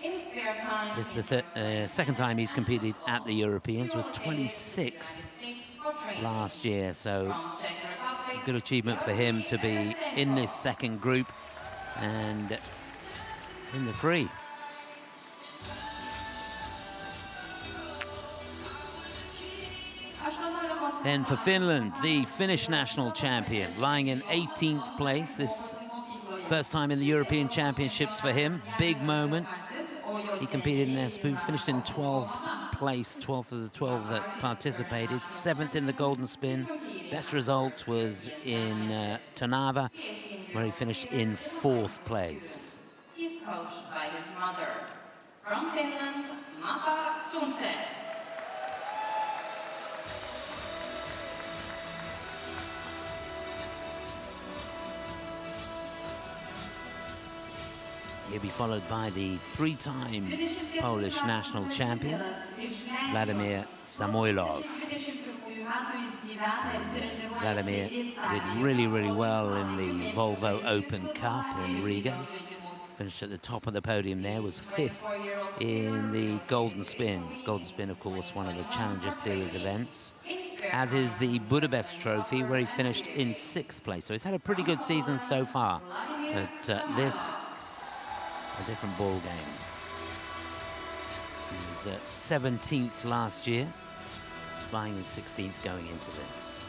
This is the second time he's competed at the Europeans, was 26th last year, so a good achievement for him to be in this second group and in the free. Then for Finland, the Finnish national champion, lying in 18th place. This first time in the European Championships for him. Big moment. He competed in Espoo, finished in 12th place, 12th of the 12 that participated, 7th in the golden spin. Best result was in Tonava, where he finished in 4th place. He's coached by his mother. From Finland, Maka Sunse. He'll be followed by the 3-time Polish national champion, Vladimir Samoilov. Vladimir did really, really well in the Volvo Open Cup in Riga. Finished at the top of the podium there, was 5th in the Golden Spin. Golden Spin, of course, one of the Challenger Series events, as is the Budapest Trophy, where he finished in 6th place. So he's had a pretty good season so far, but this, a different ball game. He was 17th last year, flying in 16th going into this.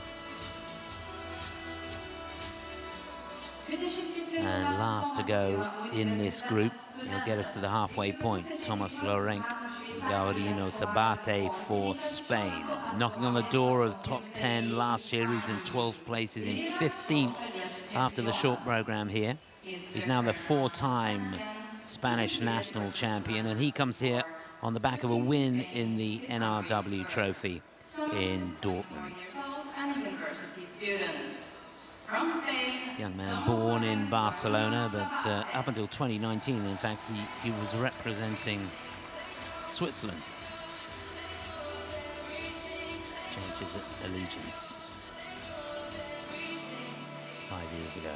And last to go in this group, he'll get us to the halfway point, Thomas Lorenc Gaudino Sabate for Spain. Knocking on the door of top 10 last year, he was in 12th place, he's in 15th after the short program here. He's now the 4-time Spanish national champion, and he comes here on the back of a win in the NRW Trophy in Dortmund. Young man born in Barcelona, but up until 2019, in fact, he was representing Switzerland. Changed his allegiance 5 years ago.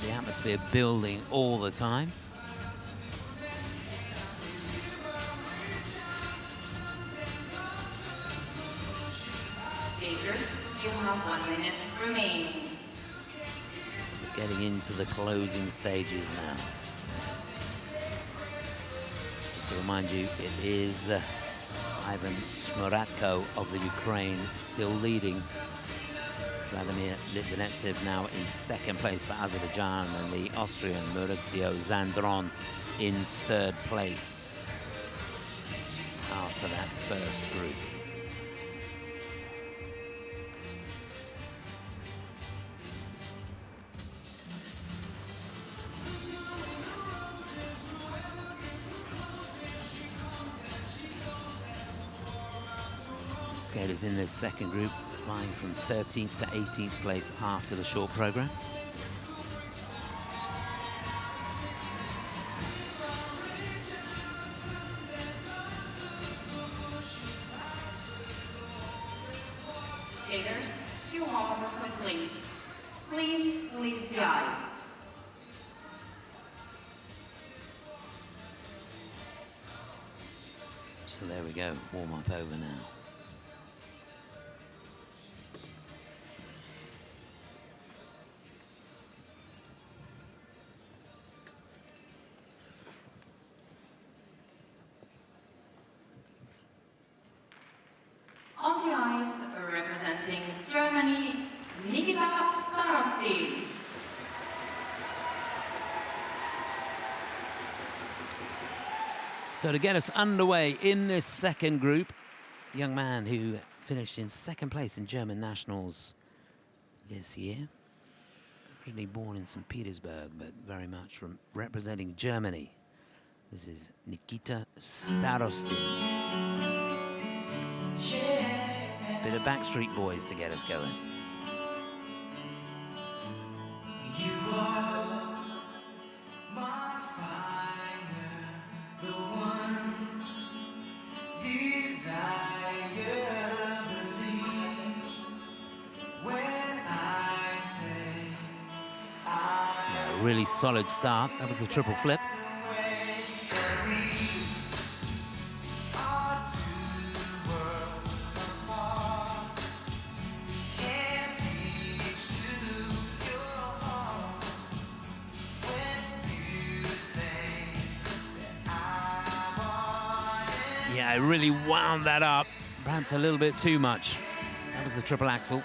The atmosphere building all the time. Skaters, you have 1 minute remaining. We're getting into the closing stages now. Just to remind you, it is Ivan Shmuratko of the Ukraine still leading. Vladimir Litvinetsev now in 2nd place for Azerbaijan, and the Austrian Maurizio Zandron in 3rd place after that first group. Skaters in this second group, flying from 13th to 18th place after the short program. So there we go, warm up over now. On the ice, representing Germany, Nikita Starostin. So to get us underway in this second group, a young man who finished in second place in German Nationals this year. Originally born in St. Petersburg, but very much representing Germany. This is Nikita Starostin. Bit of Backstreet Boys to get us going. You are my fire, the one desire, believe when I say Yeah, really solid start. That was the triple flip. Yeah, I really wound that up, perhaps a little bit too much. That was the triple axel.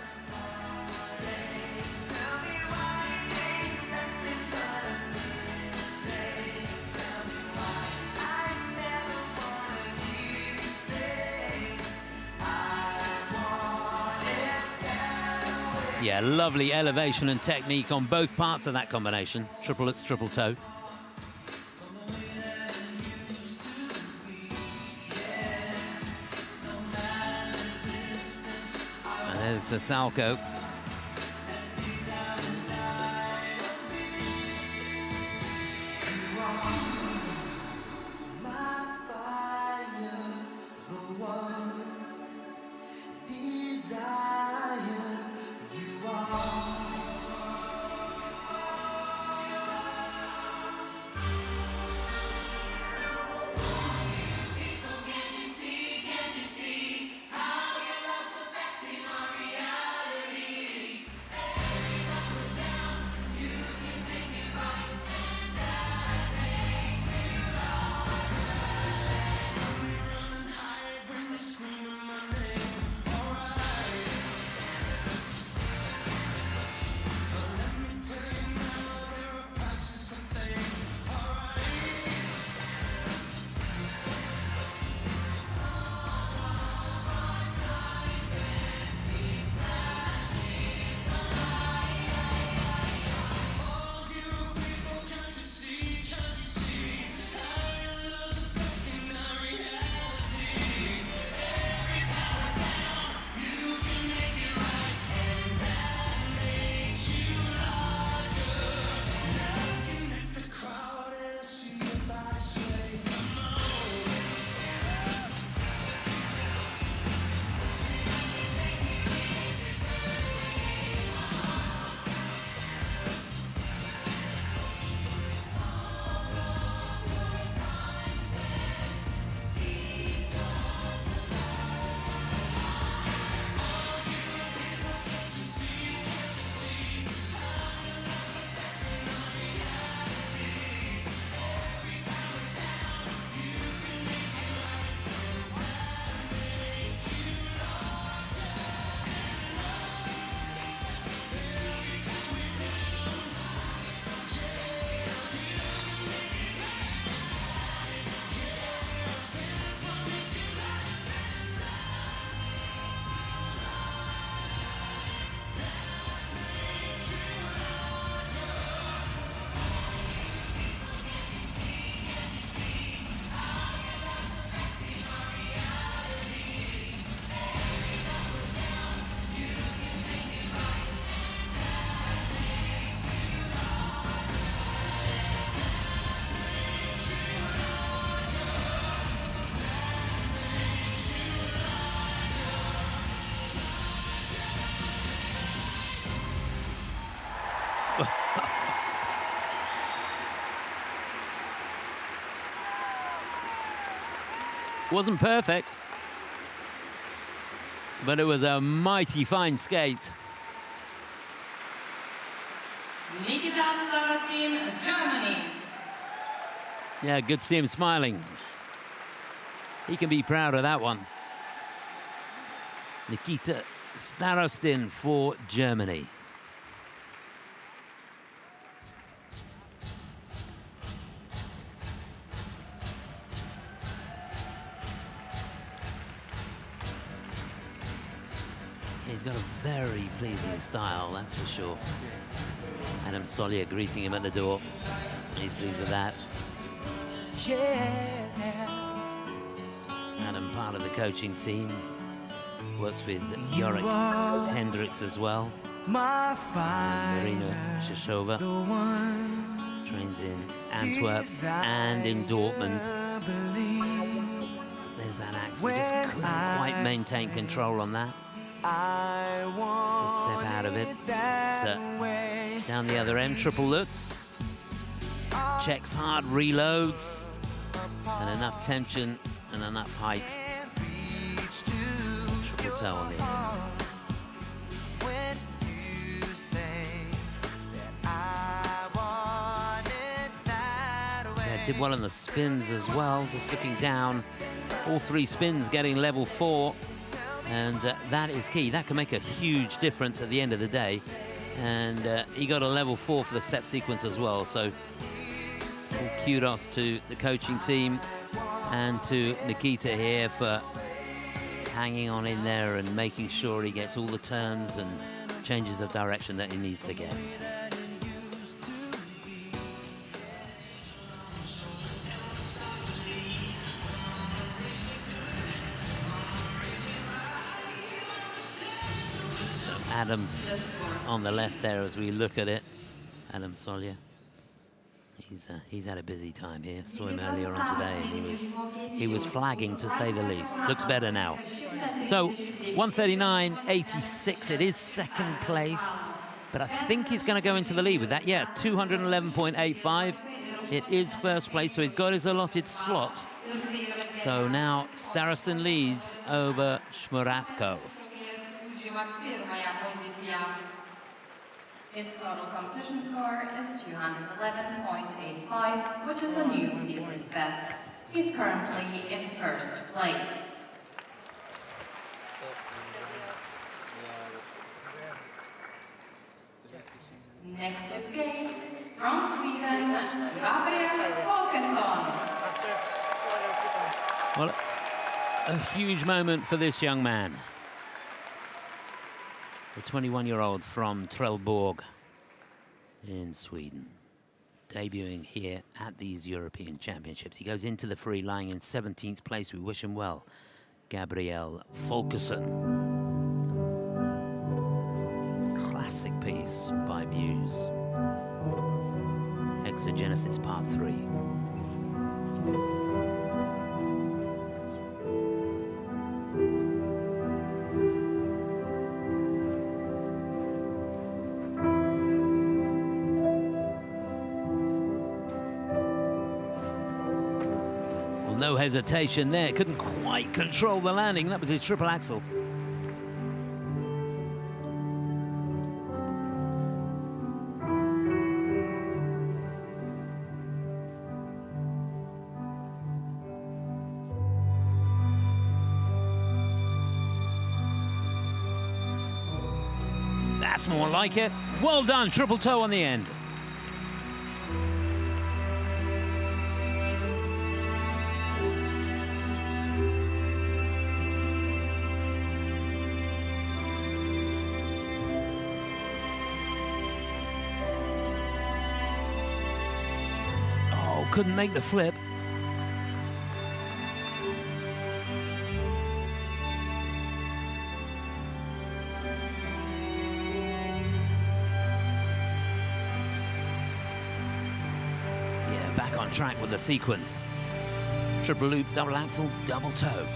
Yeah, lovely elevation and technique on both parts of that combination. Triplets, triple toe. And there's the Salco. Wasn't perfect, but it was a mighty fine skate. Nikita Starostin, Germany. Yeah, good to see him smiling. He can be proud of that one. Nikita Starostin for Germany. He's got a very pleasing style, that's for sure. Adam Sollier greeting him at the door. He's pleased with that. Adam, part of the coaching team, works with Yorick Hendricks as well. Marina Shashova trains in Antwerp and in Dortmund. There's that axel, just couldn't quite maintain control on that. To step out of it. So, down the other end, triple Lutz. Checks hard, reloads. And enough tension and enough height. Triple toe on the end. Yeah, did well on the spins as well. Just looking down, all three spins getting level 4. And that is key. That can make a huge difference at the end of the day. And he got a level 4 for the step sequence as well. So kudos to the coaching team and to Nikita here for hanging on in there and making sure he gets all the turns and changes of direction that he needs to get. Adam on the left there as we look at it. Adam Sollier. He's had a busy time here. Saw him earlier on today and he was flagging, to say the least. Looks better now. So 139.86. It is second place, but I think he's going to go into the lead with that. Yeah, 211.85. It is first place, so he's got his allotted slot. So now Starostin leads over Shmuratko. His total competition score is 211.85, which is a new season's best. He's currently in first place. Next to skate, from Sweden, Gabriel Folkesson. Well, a huge moment for this young man. The 21-year-old from Trelleborg in Sweden, debuting here at these European Championships. He goes into the free lying in 17th place. We wish him well. Gabriel Folkesson. Classic piece by Muse. Exogenesis Part 3. No hesitation there, couldn't quite control the landing. That was his triple axel. That's more like it. Well done, triple toe on the end. Couldn't make the flip. Yeah, back on track with the sequence. Triple loop, double axel, double toe.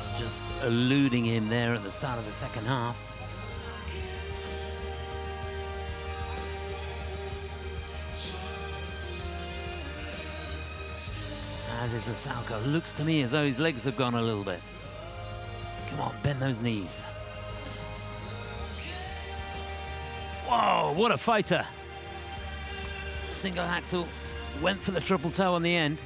Shots just eluding him there at the start of the second half. As is Asauka, looks to me as though his legs have gone a little bit. Come on, bend those knees. Whoa, what a fighter. Single axel, went for the triple toe on the end.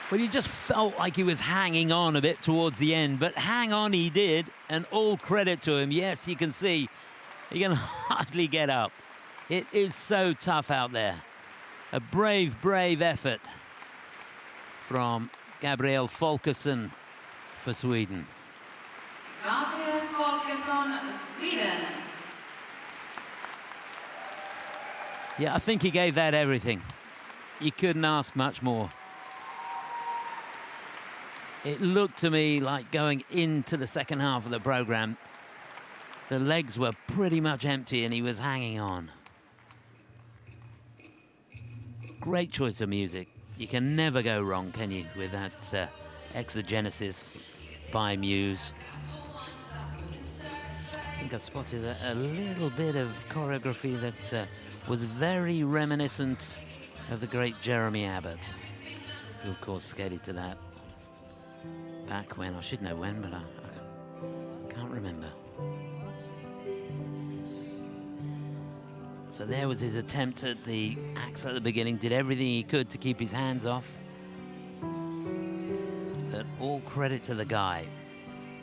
Well, he just felt like he was hanging on a bit towards the end, but hang on he did, and all credit to him. Yes, you can see he can hardly get up. It is so tough out there. A brave, brave effort from Gabriel Folkesson for Sweden. Gabriel Folkesson, Sweden. Yeah, I think he gave that everything. You couldn't ask much more. It looked to me like going into the second half of the program, the legs were pretty much empty and he was hanging on. Great choice of music. You can never go wrong, can you, with that Exogenesis by Muse. I think I spotted a little bit of choreography that was very reminiscent of the great Jeremy Abbott, who of course skated to that back when, I should know when, but I can't remember. So there was his attempt at the axel at the beginning, did everything he could to keep his hands off. But all credit to the guy.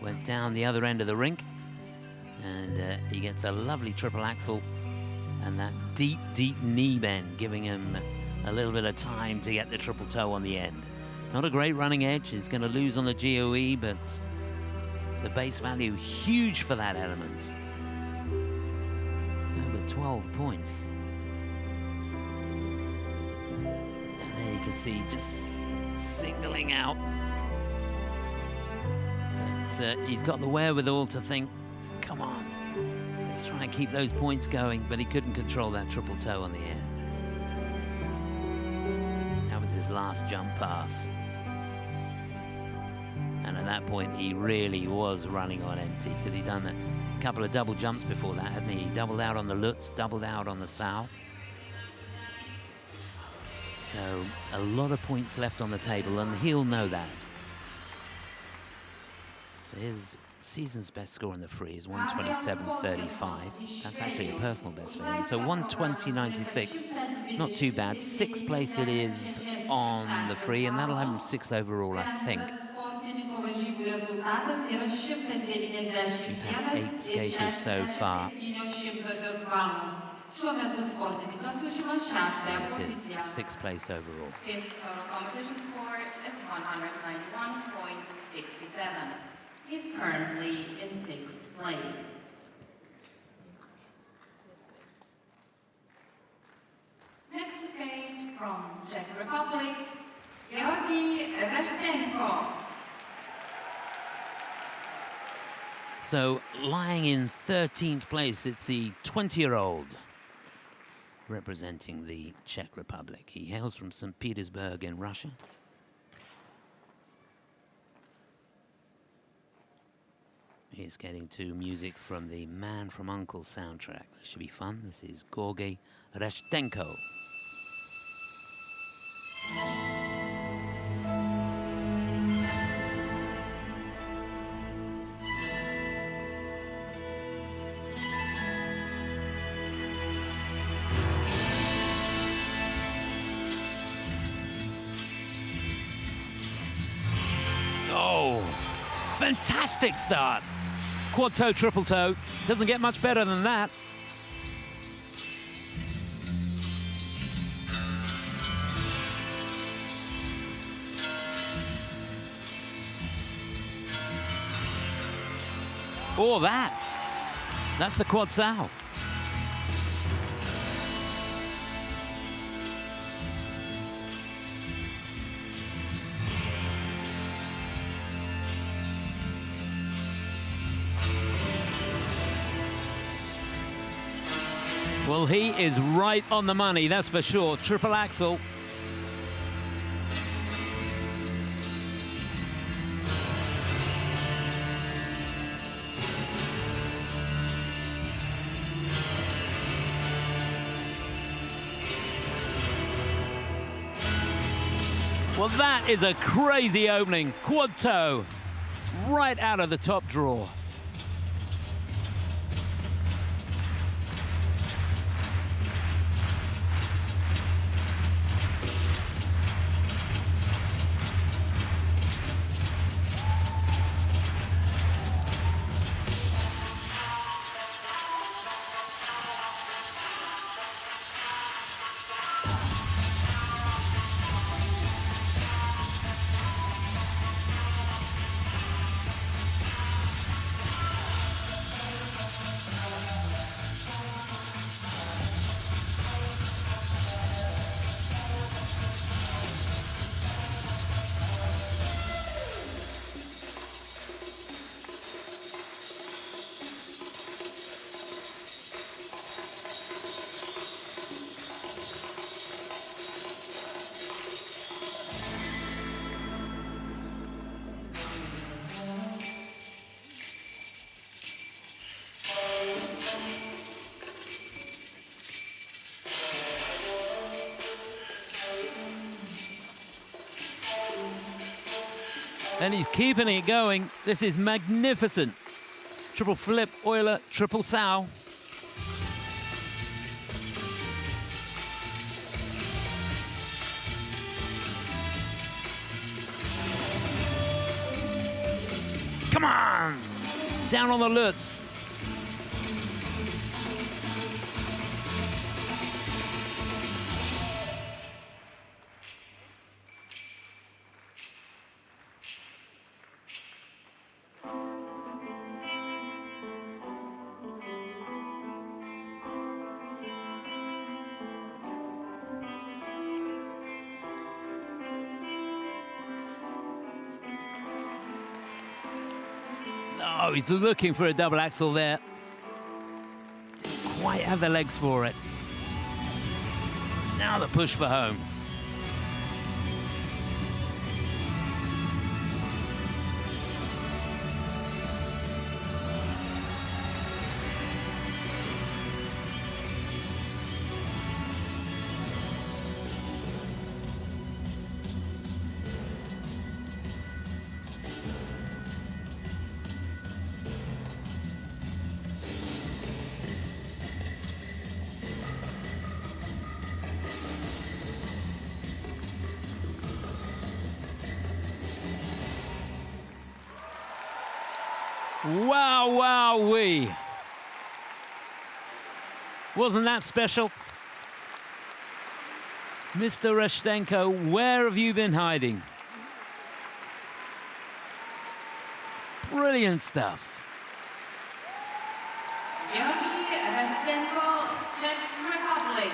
Went down the other end of the rink, and he gets a lovely triple axel and that deep, deep knee bend, giving him a little bit of time to get the triple toe on the end. Not a great running edge, he's going to lose on the GOE, but the base value huge for that element. Over 12 points. And there you can see just singling out. But he's got the wherewithal to think, come on, let's try and keep those points going, but he couldn't control that triple toe on the air. That was his last jump pass. And at that point, he really was running on empty, because he'd done a couple of double jumps before that, hadn't he? He doubled out on the Lutz, doubled out on the Sau. So a lot of points left on the table, and he'll know that. So his season's best score in the free is 127.35. That's actually a personal best for him. So 120.96, not too bad. Sixth place it is on the free, and that'll have him sixth overall, I think. We've had 8 skaters so far. It is 6th place overall. His total competition score is 191.67. He's currently in 6th place. Next to skate from Czech Republic, Georgi Reshtenko. So lying in 13th place, it's the 20-year-old representing the Czech Republic. He hails from St. Petersburg in Russia. He's getting to music from the Man from U.N.C.L.E. soundtrack. This should be fun. This is Georgy Reshtenko. Oh, fantastic start. Quad toe, triple toe. Doesn't get much better than that. Oh, that's the quad sow. Well, he is right on the money, that's for sure. Triple axel. Well, that is a crazy opening. Quad toe, right out of the top drawer. And he's keeping it going. This is magnificent. Triple flip, Euler, triple sow. Come on! Down on the Lutz. Oh, he's looking for a double axel there. Didn't quite have the legs for it. Now the push for home. Wow, wow-wee. Wasn't that special? Mr. Reshtenko, where have you been hiding? Brilliant stuff. Georgy Reshtenko, Czech Republic.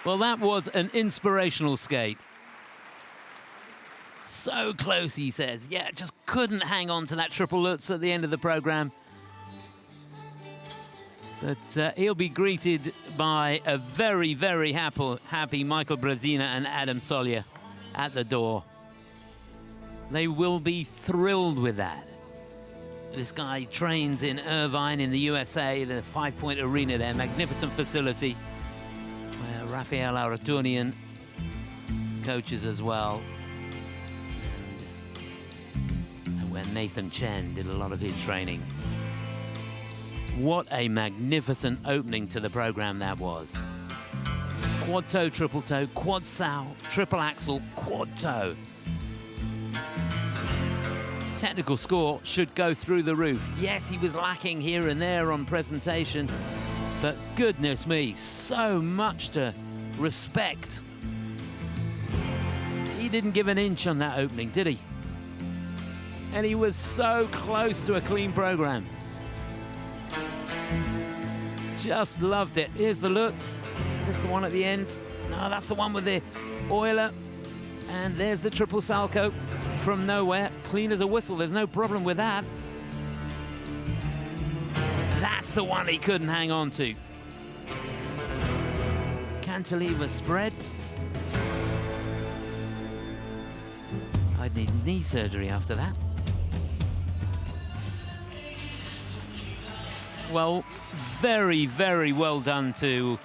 Well, that was an inspirational skate. so close, he says. Yeah, just couldn't hang on to that triple Lutz at the end of the program. But he'll be greeted by a very, very happy Michael Brezina and Adam Solja at the door. They will be thrilled with that. This guy trains in Irvine in the USA, the 5 Point Arena there, magnificent facility where Rafael Aratunian coaches as well. And where Nathan Chen did a lot of his training. What a magnificent opening to the program that was. Quad toe, triple toe, quad sow, triple axel, quad toe. Technical score should go through the roof. Yes, he was lacking here and there on presentation, but goodness me, so much to respect. He didn't give an inch on that opening, did he? And he was so close to a clean program. Just loved it. Here's the Lutz. Is this the one at the end? No, that's the one with the Euler. And there's the triple salto from nowhere. Clean as a whistle. There's no problem with that. That's the one he couldn't hang on to. Cantilever spread. I'd need knee surgery after that. Well, very, very well done to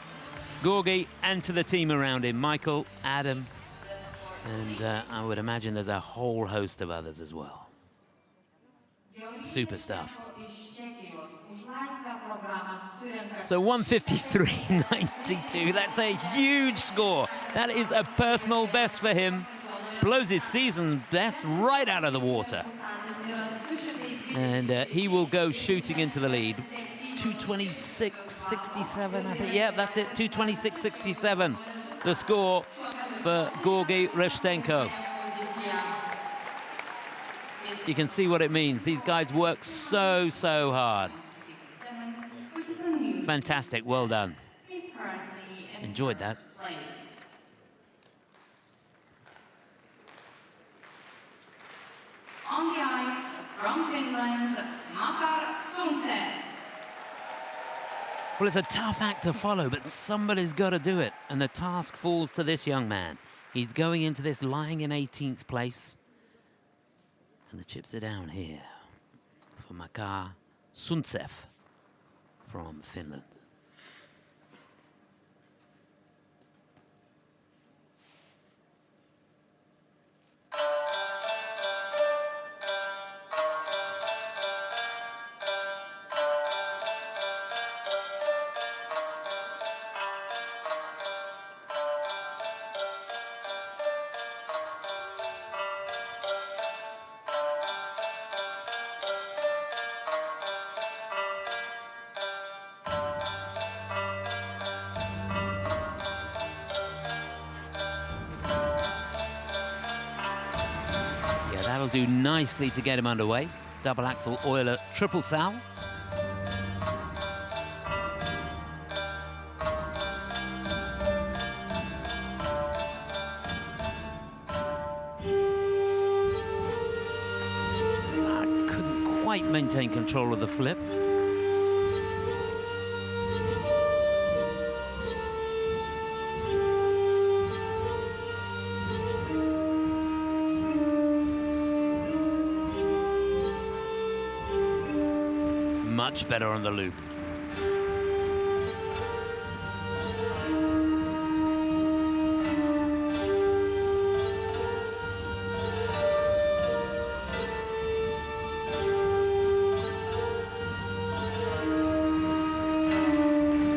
Gorgi and to the team around him. Michael, Adam, and I would imagine there's a whole host of others as well. Super stuff. So 153.92, that's a huge score. That is a personal best for him. Blows his season best right out of the water. And he will go shooting into the lead. 226.67, I think. Yeah, that's it, 226.67. The score for Gorgi Reshtenko. You can see what it means. These guys work so, so hard. Fantastic, well done. Enjoyed that. On the ice from Finland, Makar Sundsen. Well, it's a tough act to follow, but somebody's got to do it. And the task falls to this young man. He's going into this lying in 18th place. And the chips are down here for Makar Sundsen from Finland. That'll do nicely to get him underway. Double axel Euler, triple sal. Couldn't quite maintain control of the flip. Much better on the loop.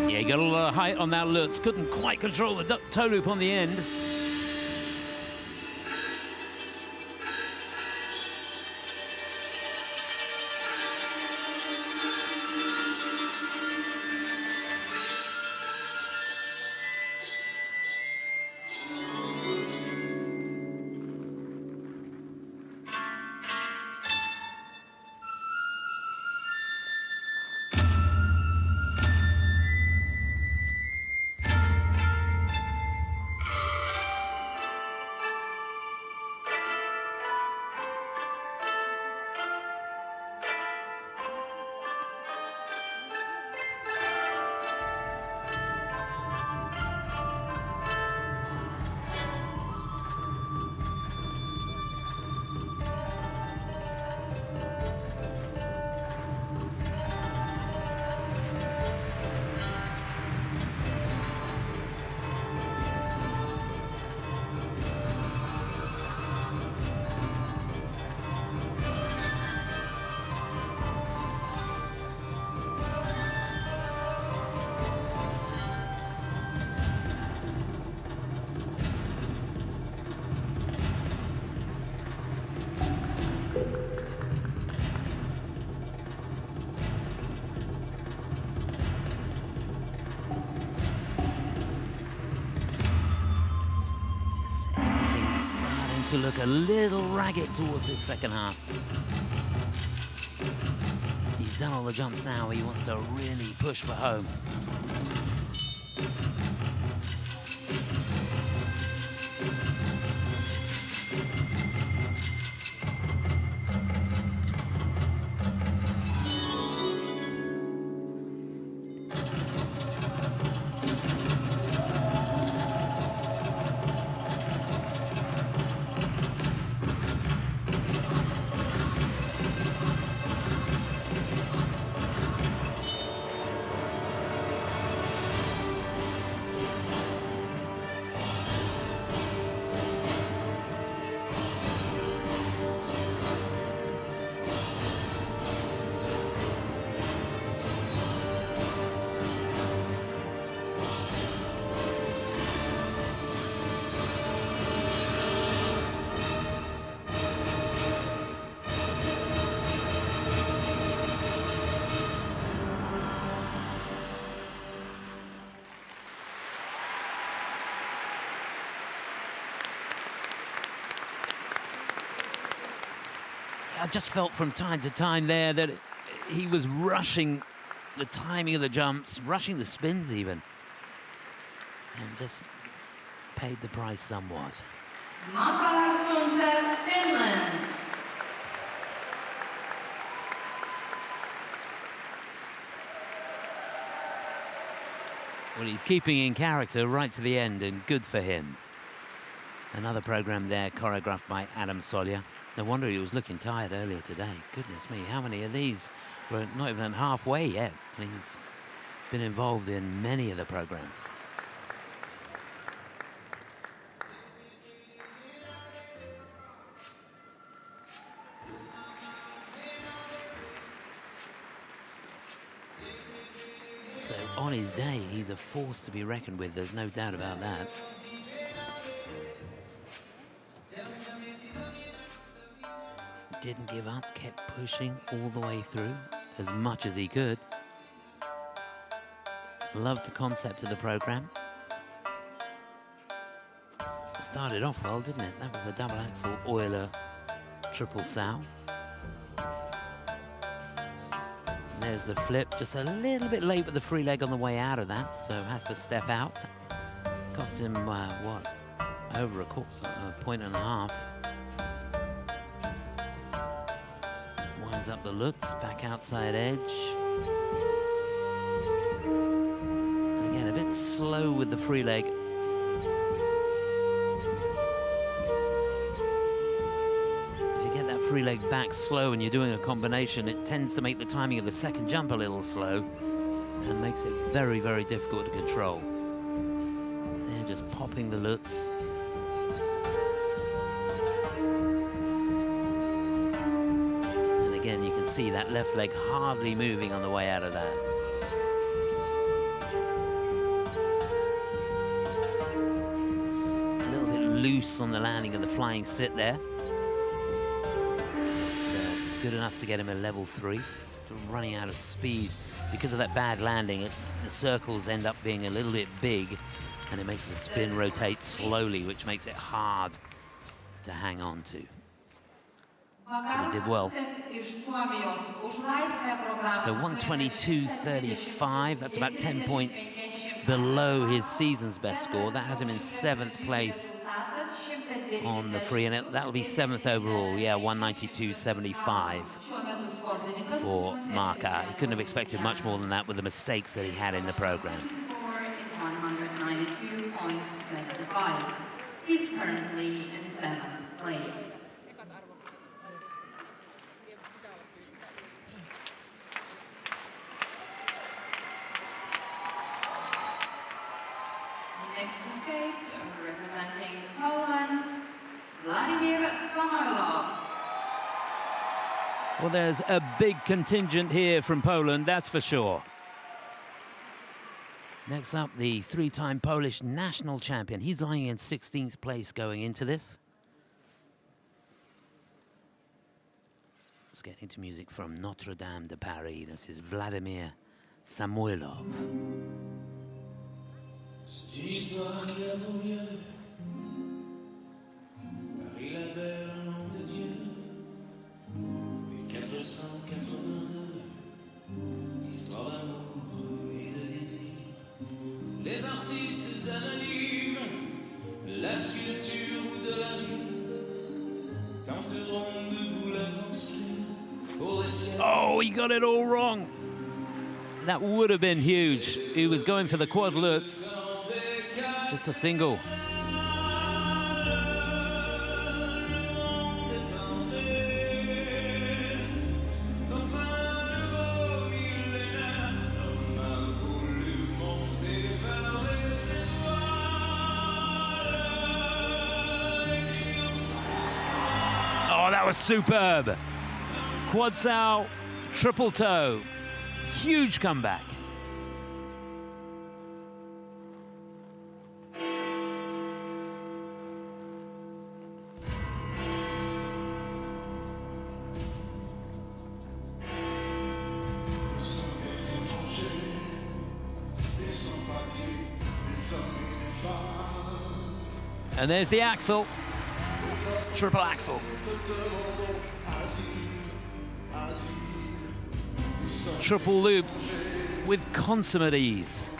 Yeah, he got a lot of height on that Lutz. Couldn't quite control the toe loop on the end. to look a little ragged towards this second half. He's done all the jumps now. He wants to really push for home. I just felt from time to time there that he was rushing the timing of the jumps, rushing the spins even, and just paid the price somewhat. Finland. Well, he's keeping in character right to the end, and good for him. Another program there choreographed by Adam Solya. No wonder he was looking tired earlier today. Goodness me, how many of these? We're not even halfway yet. He's been involved in many of the programs. So on his day, he's a force to be reckoned with. There's no doubt about that. Didn't give up, kept pushing all the way through as much as he could. Loved the concept of the program. Started off well, didn't it? That was the double axel Euler triple sow. And there's the flip, just a little bit late with the free leg on the way out of that, so has to step out. Cost him, what, over a point and a half. Winds up the looks, back outside edge. And again, a bit slow with the free leg. If you get that free leg back slow and you're doing a combination, it tends to make the timing of the second jump a little slow and makes it very, very difficult to control. They're just popping the lutz. Again, you can see that left leg hardly moving on the way out of that. A little bit loose on the landing of the flying sit there. It's good enough to get him a level 3. Running out of speed because of that bad landing. The circles end up being a little bit big, and it makes the spin rotate slowly, which makes it hard to hang on to. But he did well. So 122.35, that's about 10 points below his season's best score. That has him in 7th place on the free, and that'll be 7th overall. Yeah, 192.75 for Marka. He couldn't have expected much more than that with the mistakes that he had in the program. His score is 192.75. He's currently in 7th place. Next to skate, representing Poland, Vladimir Samoylov. Well, there's a big contingent here from Poland, that's for sure. Next up, the 3-time Polish national champion. He's lying in 16th place going into this. Let's get into music from Notre Dame de Paris. This is Vladimir Samoylov. Cette histoire qui a ton lieu, Paris la belle nom de Dieu. 482, histoire d'amour et de désir. Les artistes anonymes, la sculpture de la rime, tenteront de vous la transcrire pour les siècles. Oh, he got it all wrong. That would have been huge. He was going for the quad lutz. Just a single. Oh, that was superb. Quad sow, triple toe. Huge comeback. And there's the axel. Triple axel. Triple loop with consummate ease.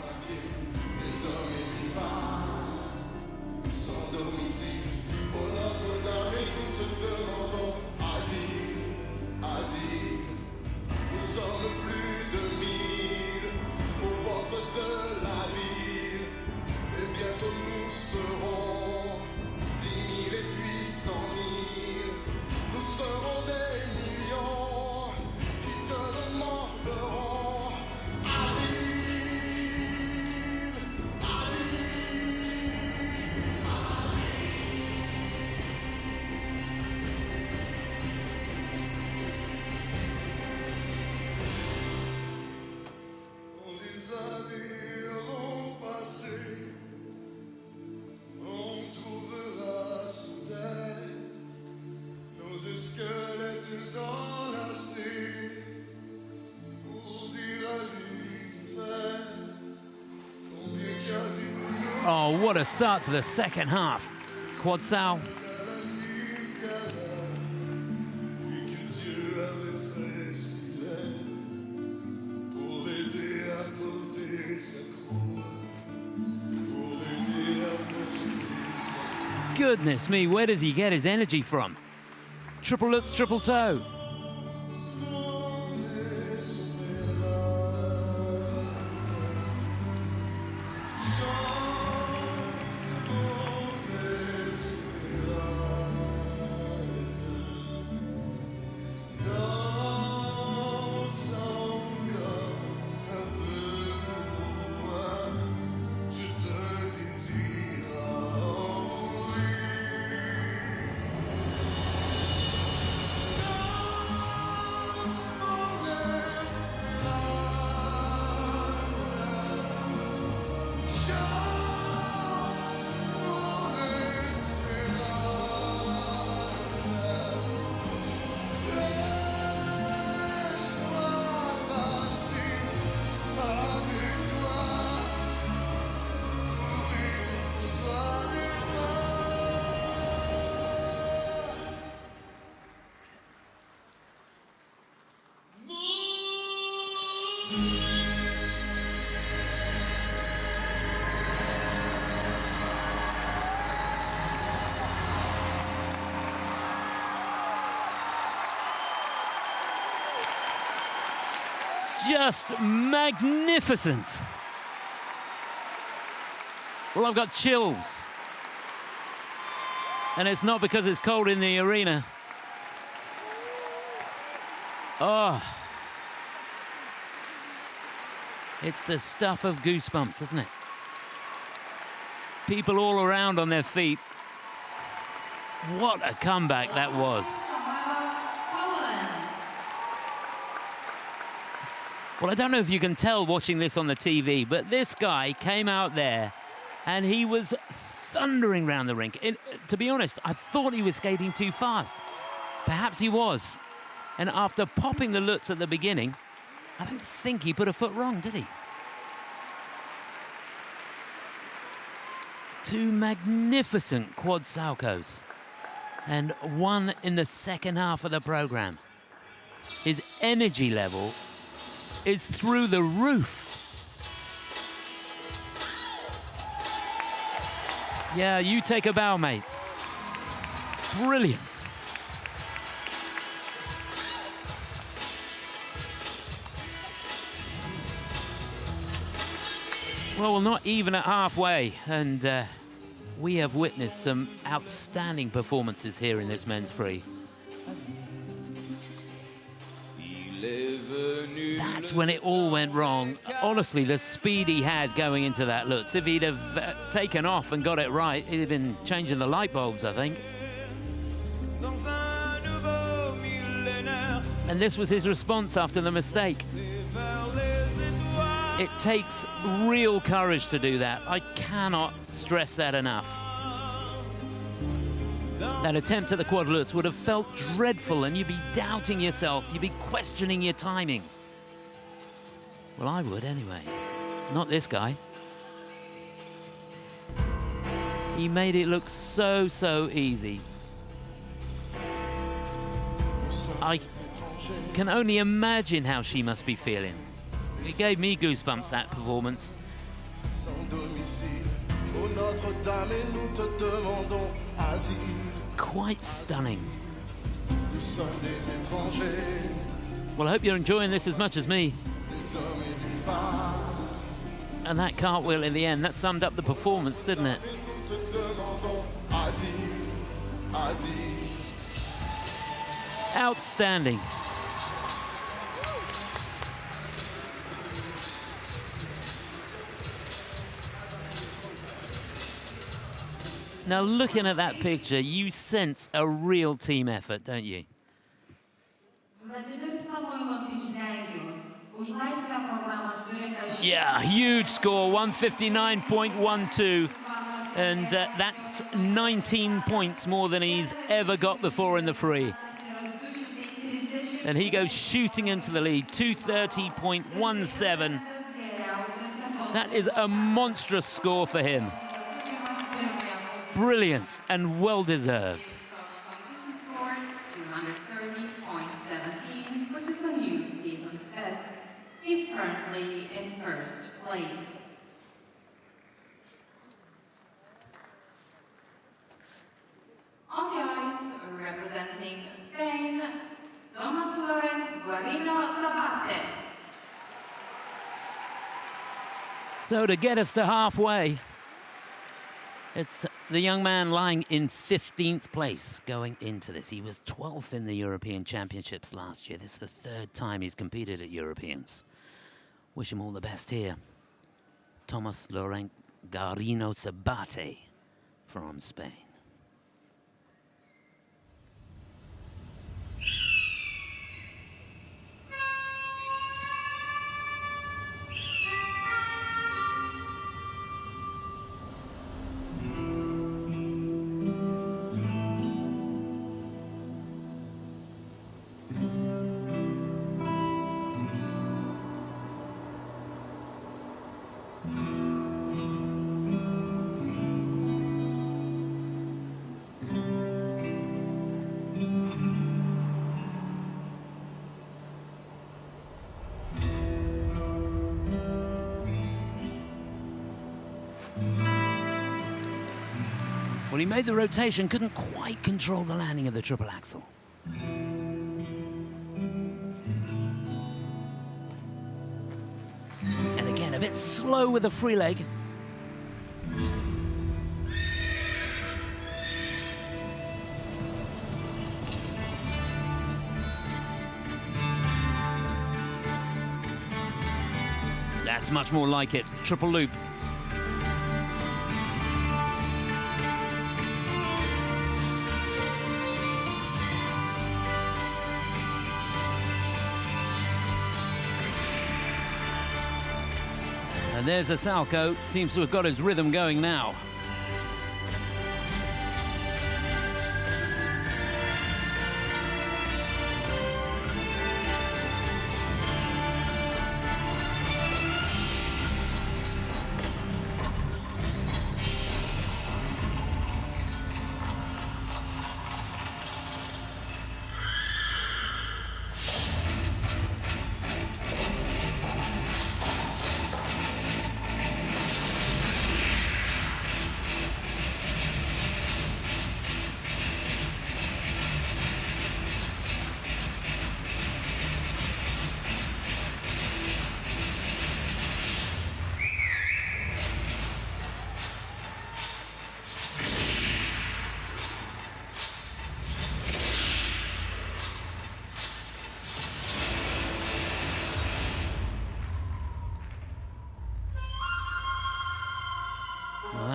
Oh, what a start to the second half. Quad sow. Goodness me, where does he get his energy from? Triple lutz, triple toe. Just magnificent. Well, I've got chills. And it's not because it's cold in the arena. Oh. It's the stuff of goosebumps, isn't it? People all around on their feet. What a comeback that was. Well, I don't know if you can tell watching this on the TV, but this guy came out there and he was thundering around the rink. To be honest, I thought he was skating too fast. Perhaps he was. And after popping the lutz at the beginning, I don't think he put a foot wrong, did he? Two magnificent quad salcho's. and won in the second half of the program. His energy level is through the roof. Yeah, you take a bow, mate. Brilliant. Well, we're not even at halfway, and we have witnessed some outstanding performances here in this men's free. That's when it all went wrong. Honestly, the speed he had going into that Lutz, if he'd have taken off and got it right, he'd have been changing the light bulbs, I think. And this was his response after the mistake. It takes real courage to do that. I cannot stress that enough. That attempt at the quad Lutz would have felt dreadful, and you'd be doubting yourself, you'd be questioning your timing. Well, I would anyway. Not this guy. He made it look so, so easy. I can only imagine how she must be feeling. It gave me goosebumps, that performance. Quite stunning. Well, I hope you're enjoying this as much as me. And that cartwheel in the end, that summed up the performance, didn't it? Outstanding. Now, looking at that picture, you sense a real team effort, don't you? Yeah, huge score, 159.12. And that's 19 points more than he's ever got before in the free. And he goes shooting into the lead, 230.17. That is a monstrous score for him. Brilliant and well-deserved. Scores 230.17, which is a new season's best. He's currently in first place. On the ice, representing Spain, Thomas Guarino Sabate. So to get us to halfway, it's the young man lying in 15th place going into this. He was 12th in the European Championships last year. This is the third time he's competed at Europeans. Wish him all the best here. Thomas Guarino Sabate from Spain. Well, he made the rotation, couldn't quite control the landing of the triple axel. And again, a bit slow with the free leg. That's much more like it. Triple loop. And there's Asalko, seems to have got his rhythm going now.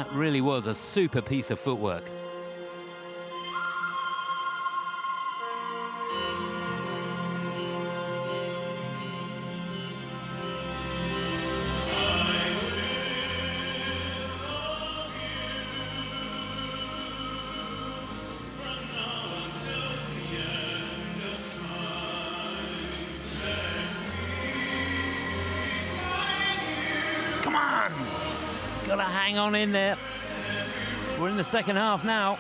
That really was a super piece of footwork. Come on! Gotta hang on in there. We're in the second half now.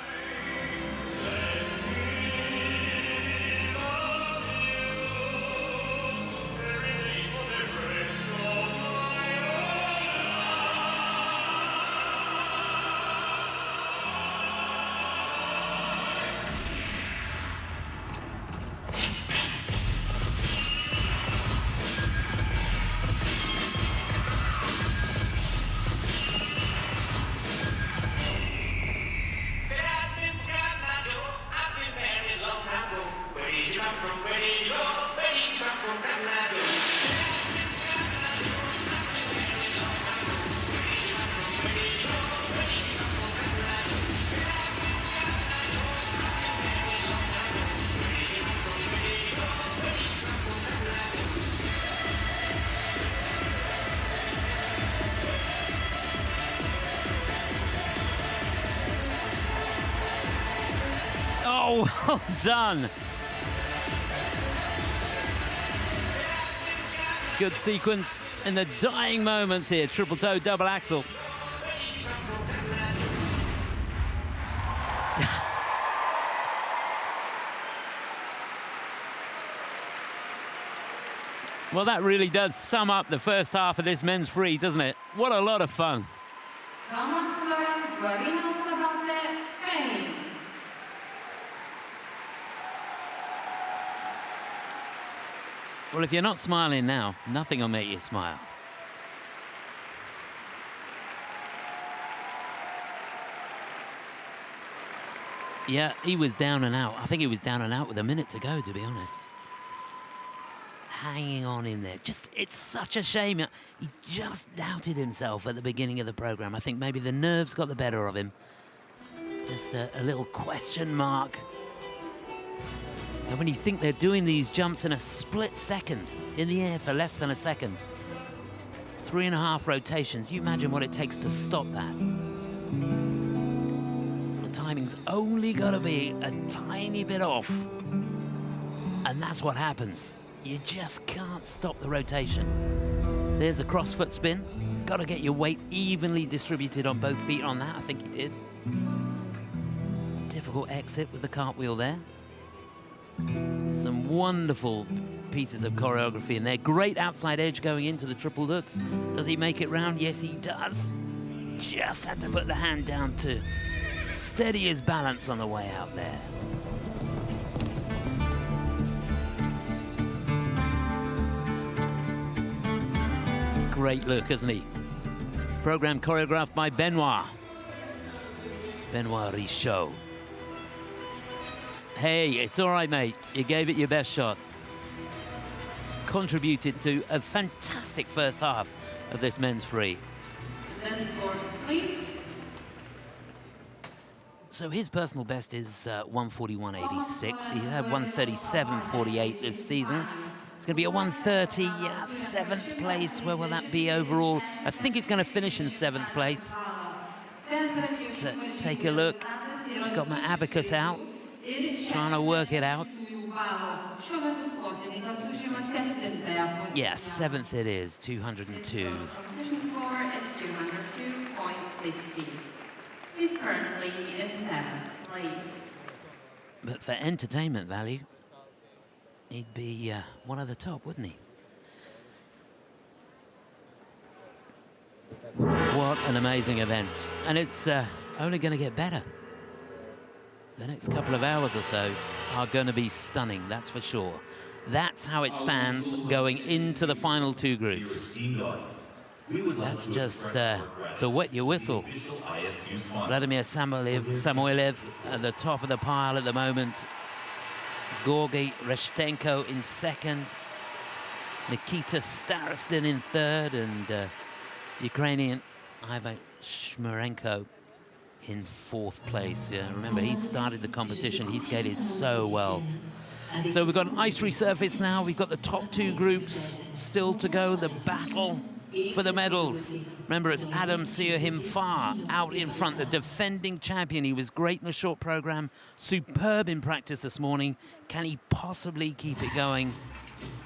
Oh, well done. Good sequence in the dying moments here. Triple toe, double axel. Well, that really does sum up the first half of this men's free, doesn't it? What a lot of fun. Spain. Well, if you're not smiling now, nothing will make you smile. Yeah, he was down and out. I think he was down and out with a minute to go, to be honest. Hanging on in there. It's such a shame. He just doubted himself at the beginning of the program. I think maybe the nerves got the better of him. Just a little question mark. And when you think they're doing these jumps in a split second, in the air for less than a second, 3.5 rotations, you imagine what it takes to stop that. The timing's only got to be a tiny bit off. And that's what happens. You just can't stop the rotation. There's the cross-foot spin. Got to get your weight evenly distributed on both feet on that. I think he did. Difficult exit with the cartwheel there. Some wonderful pieces of choreography in there. Great outside edge going into the triple lutz. Does he make it round? Yes, he does. Just had to put the hand down to steady his balance on the way out there. Great look, isn't he? Program choreographed by Benoit Richaud. Hey, it's all right, mate. You gave it your best shot. Contributed to a fantastic first half of this men's free. Next course, please. So his personal best is 141.86. He's had 137.48 this season. It's going to be a 130, yeah, 7th place. Where will that be overall? I think he's going to finish in 7th place. Let's take a look. Got my abacus out, trying to work it out. Yeah, 7th it is, 202. Competition score is 202.60. He's currently in 7th place. But for entertainment value, he'd be one of the top, wouldn't he? What an amazing event. And it's only going to get better. The next couple of hours or so are going to be stunning, that's for sure. That's how it stands going into the final two groups. That's just to wet your whistle. Vladimir Samoilev at the top of the pile at the moment. Georgy Reshtenko in 2nd. Nikita Starostin in 3rd. And Ukrainian Ivan Shmuratko in 4th place. Yeah, remember, he started the competition. He skated so well. So we've got an ice resurface now. We've got the top 2 groups still to go. The battle for the medals. Remember, it's Adam Him-Fa out in front, the defending champion. He was great in the short program, superb in practice this morning. Can he possibly keep it going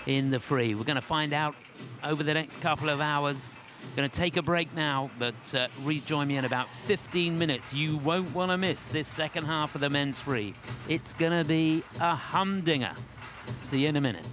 in the free? We're going to find out over the next couple of hours. Going to take a break now, but rejoin me in about 15 minutes. You won't want to miss this second half of the men's free. It's going to be a humdinger. See you in a minute.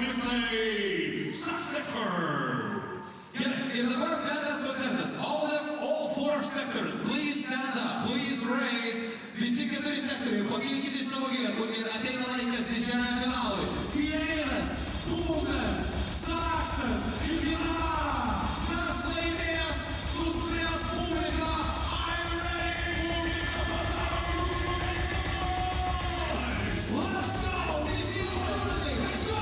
Kaunistai sector. Gerai, ir dabar bendras koncertas. All four sectors, please stand up, please raise. Visi keturi sektoriai, pakilkite iš savo vietų ir ateina laikas didžiajam finalui. Pianinas, būgnas, saksas, gitara. Kas laimės, suspręs publika. I'm ready! Let's go! This is everything! Let's go!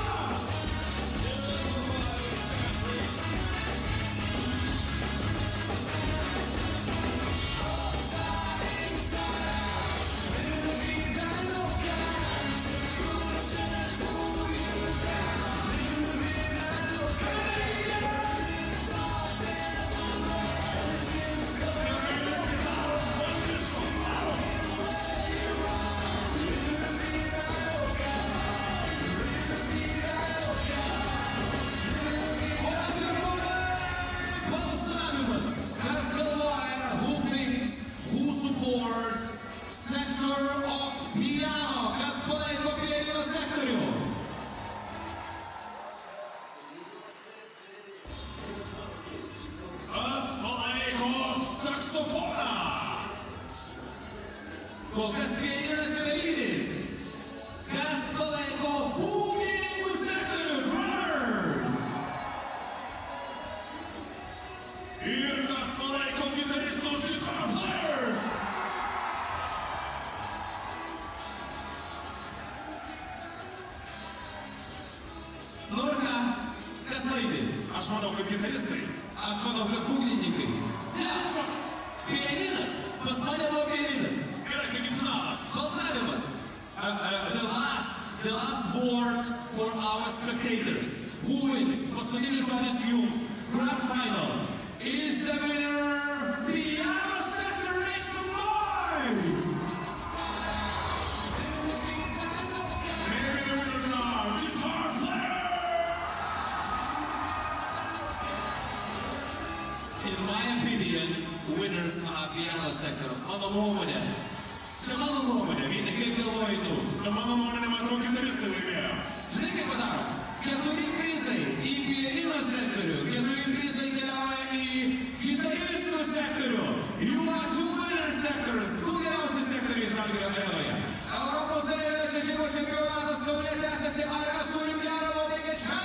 Sector of piano. Kas palaiko pianino sektorių? Kas palaiko saksofoną? Kol kas pianinas yra lyderis. Kas palaiko būgnininkų sektorių? Drummers. Ir kas palaiko gitaristus, guitar players? Nu ir ką? Kas laimi? Aš manau, kad gitaristai. Aš manau, kad būgnininkai. Ne, pianinas. Pas mane buvo pianinas. Gerai, taigi finalas. Balsavimas. The last word for our spectators. Who wins? Paskutinis žodis jums. Grand final. Is the winner piano sector? Make some noise! Maybe the winners are guitar player. In my opinion, winners are piano sector. Mano nuomonė. Čia mano nuomonė. Vytai, kaip galvoji tu? Na, mano nuomonė, matau, gitaristai laimėjo. Žinai, kaip padarom? 4 prizai į pianino sektorių, 4 prizai keliauja į gitaristų sektorių. You are 2 winner sectors. 2 geriausi sektoriai Žalgirio arenoje. Europos dailės čiuožimo čempionatas Kaune tęsiasi. Ar mes turim gerą nuotaiką čia?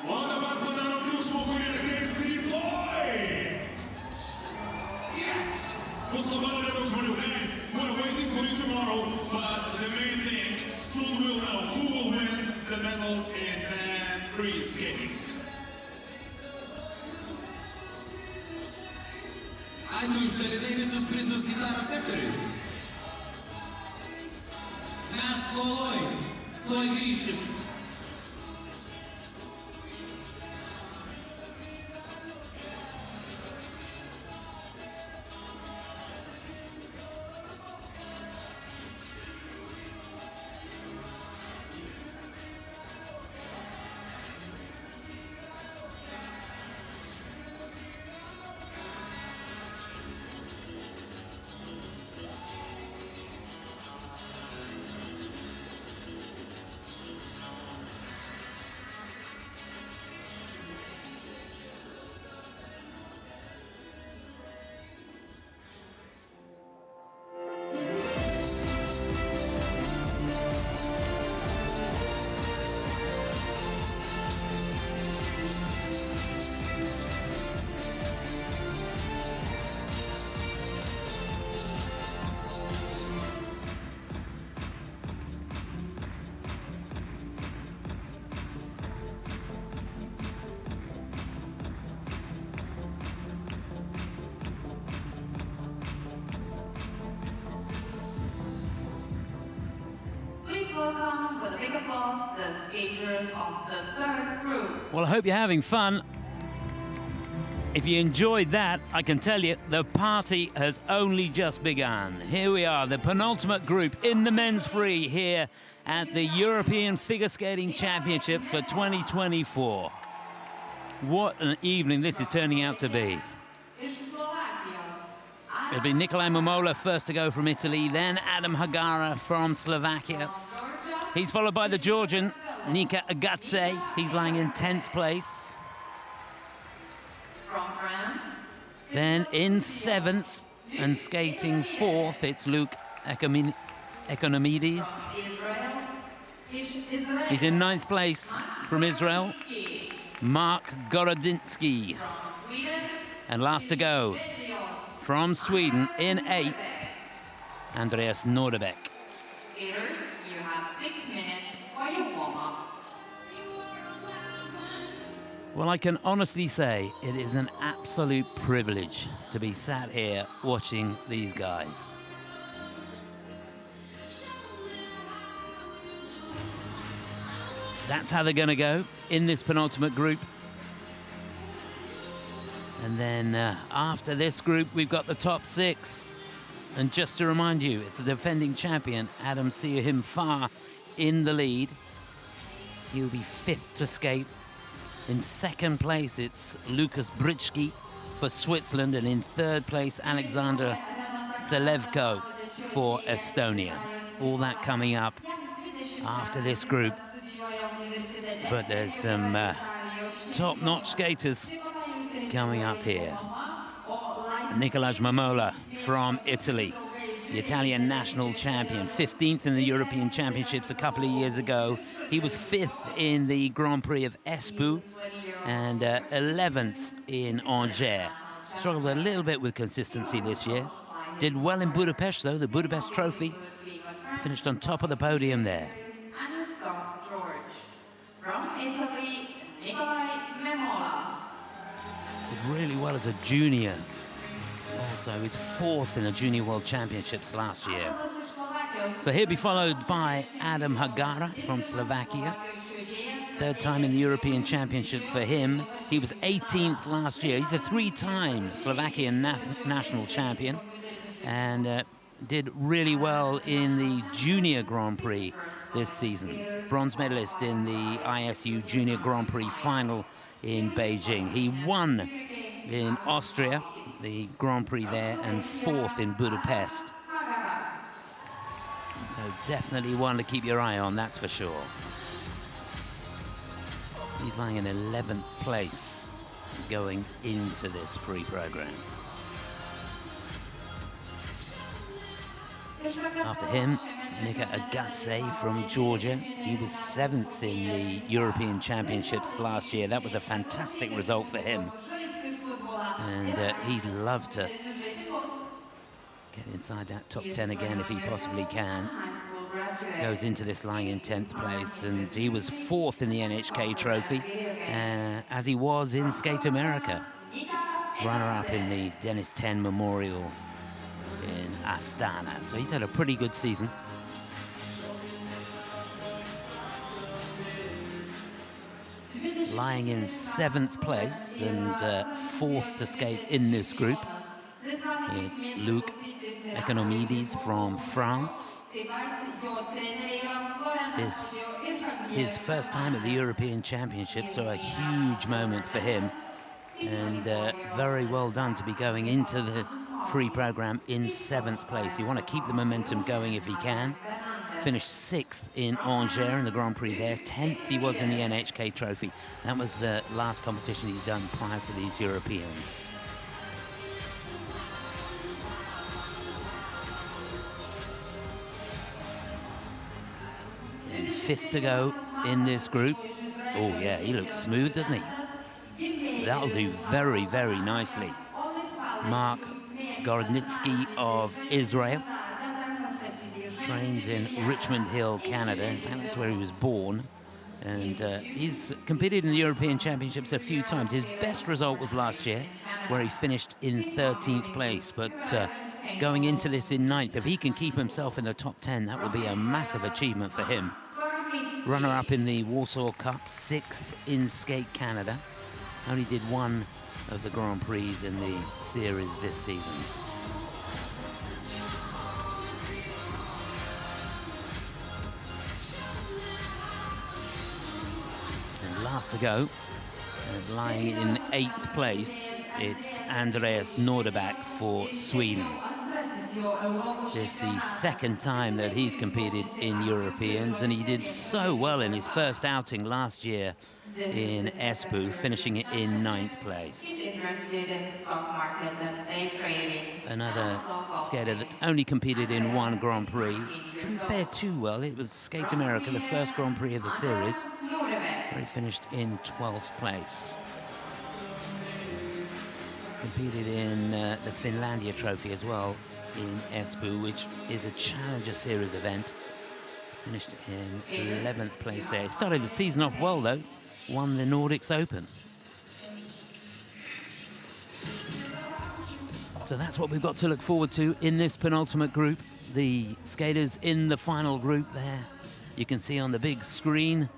O dabar padarom triukšmo, kurį ateis rytoj. Yes! Bus labai nedaug žmonių. Guys, we're waiting for you tomorrow, but the main thing, soon we'll know who will win the medals in man free skating. Ai, tu išdalinai visus prizus gitaros sektoriui? Mes koloj, tuoj grįšim. Welcome with a big applause the skaters of the third group. Well, I hope you're having fun. If you enjoyed that, I can tell you the party has only just begun. Here we are, the penultimate group in the men's free here at the European Figure Skating Championships for 2024. What an evening this is turning out to be. It'll be Nikolai Momola first to go from Italy, then Adam Hagara from Slovakia. He's followed by the Georgian Nika Agatze, he's lying in 10th place. From France. Then in 7th and skating 4th, it's Luke Economides. He's in 9th place from Israel. Mark Gorodinsky. And last to go from Sweden in 8th, Andreas Nordebeck. Skaters, you have 6 minutes for your warm-up. Well, I can honestly say it is an absolute privilege to be sat here watching these guys. That's how they're going to go in this penultimate group. And then after this group, we've got the top 6. And just to remind you, it's the defending champion, Adam Siyahim-Far, in the lead. He'll be 5th to skate. In 2nd place, it's Lukas Britschke for Switzerland. And in 3rd place, Alexander Selevko for Estonia. All that coming up after this group. But there's some top-notch skaters coming up here. Nicolaj Mamola from Italy, the Italian national champion, 15th in the European Championships a couple of years ago. He was 5th in the Grand Prix of Espoo and 11th in Angers. Struggled a little bit with consistency this year. Did well in Budapest, though, the Budapest Trophy. Finished on top of the podium there. From Italy, Nicolai Memola. Did really well as a junior. Also, he's 4th in the Junior World Championships last year. So he'll be followed by Adam Hagara from Slovakia. 3rd time in the European Championships for him. He was 18th last year. He's a 3-time Slovakian national champion and did really well in the Junior Grand Prix this season. Bronze medalist in the ISU Junior Grand Prix final in Beijing. He won in Austria, the Grand Prix there, and 4th in Budapest. So definitely one to keep your eye on, that's for sure. He's lying in 11th place going into this free program. After him, Nika Agatze from Georgia. He was 7th in the European Championships last year. That was a fantastic result for him. And he'd love to get inside that top 10 again if he possibly can. Goes into this lying in 10th place, and he was 4th in the NHK Trophy, as he was in Skate America. Runner-up in the Dennis 10 Memorial in Astana. So he's had a pretty good season. Lying in 7th place and 4th to skate in this group. It's Luke Economides from France. This his first time at the European Championship, so a huge moment for him. And very well done to be going into the free program in 7th place. You want to keep the momentum going if he can. Finished 6th in Angers in the Grand Prix there. 10th he was in the NHK Trophy. That was the last competition he'd done prior to these Europeans. And 5th to go in this group. Oh yeah, he looks smooth, doesn't he? That'll do very, very nicely. Mark Gorodnitsky of Israel. Trains in Richmond Hill, Canada. In fact, that's where he was born. And he's competed in the European Championships a few times. His best result was last year, where he finished in 13th place. But going into this in 9th, if he can keep himself in the top 10, that will be a massive achievement for him. Runner-up in the Warsaw Cup, 6th in Skate Canada. Only did one of the Grand Prix in the series this season. And last to go, lying in 8th place, it's Andreas Nordeback for Sweden. It's the second time that he's competed in Europeans, and he did so well in his first outing last year in Espoo, finishing it in 9th place. Interested in the stock market and day trading. Another skater that only competed in one Grand Prix. Didn't fare too well. It was Skate America, the first Grand Prix of the series, where he finished in 12th place. Competed in the Finlandia Trophy as well in Espoo, which is a Challenger Series event. Finished in 11th place there. He started the season off well, though. Won the Nordics Open. So that's what we've got to look forward to in this penultimate group. The skaters in the final group there. You can see on the big screen,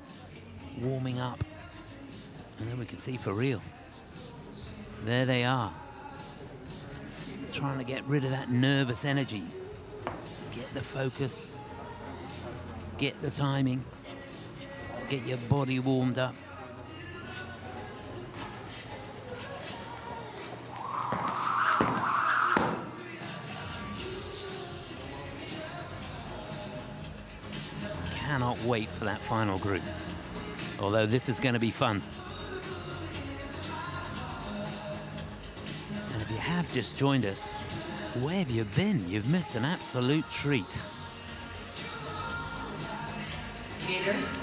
warming up. And then we can see for real. There they are. Trying to get rid of that nervous energy. Get the focus. Get the timing. Get your body warmed up. Cannot wait for that final group. Although this is going to be fun. And if you have just joined us, where have you been? You've missed an absolute treat.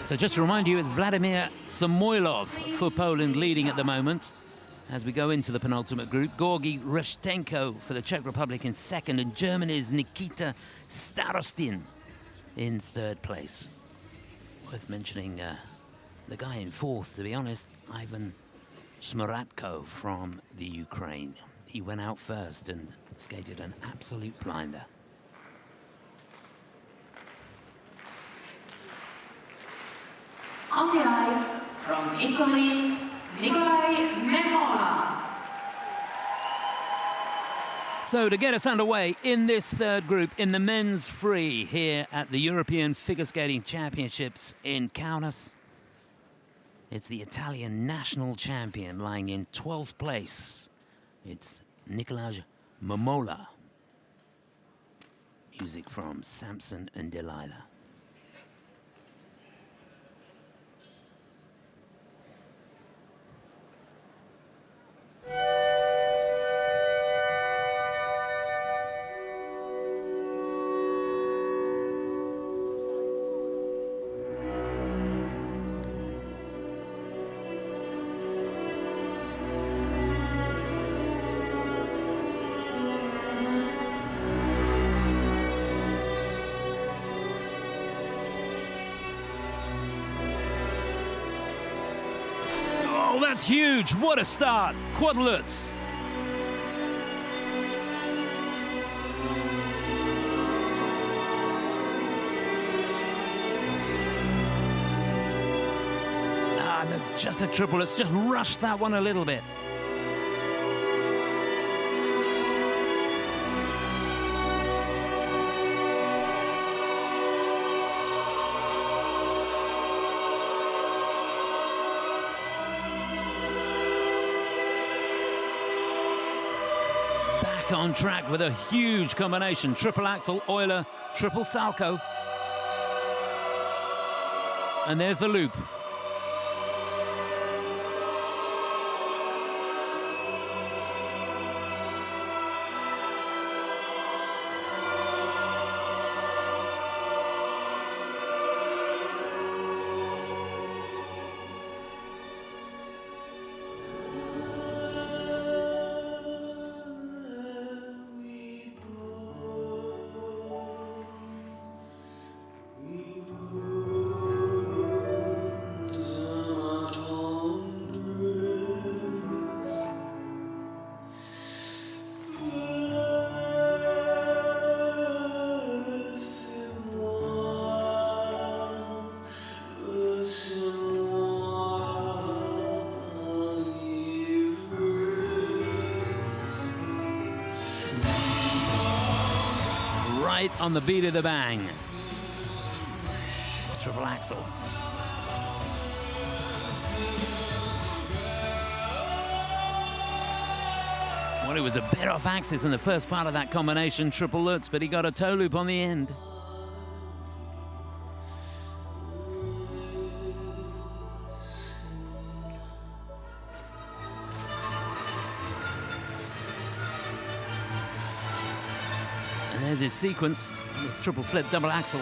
So just to remind you, it's Vladimir Samoylov for Poland leading at the moment. As we go into the penultimate group, Georgi Reshtenko for the Czech Republic in second, and Germany's Nikita Starostin in third place. Worth mentioning the guy in fourth, to be honest, Ivan Shmuratko from the Ukraine. He went out first and skated an absolute blinder. On the ice, from Italy, Nikolai Memola. So to get us underway in this third group in the men's free here at the European Figure Skating Championships in Kaunas, it's the Italian national champion lying in 12th place. It's Nikolai Memola. Music from Samson and Delilah. That's huge. What a start. Quad Lutz. No, just a triple. Let's just rush that one a little bit. On track with a huge combination. Triple axel, Euler, triple salco. And there's the loop. On the beat of the bang. Triple axel. Well, it was a bit off axis in the first part of that combination, triple Lutz, but he got a toe loop on the end. And there's his sequence, this triple flip double axel.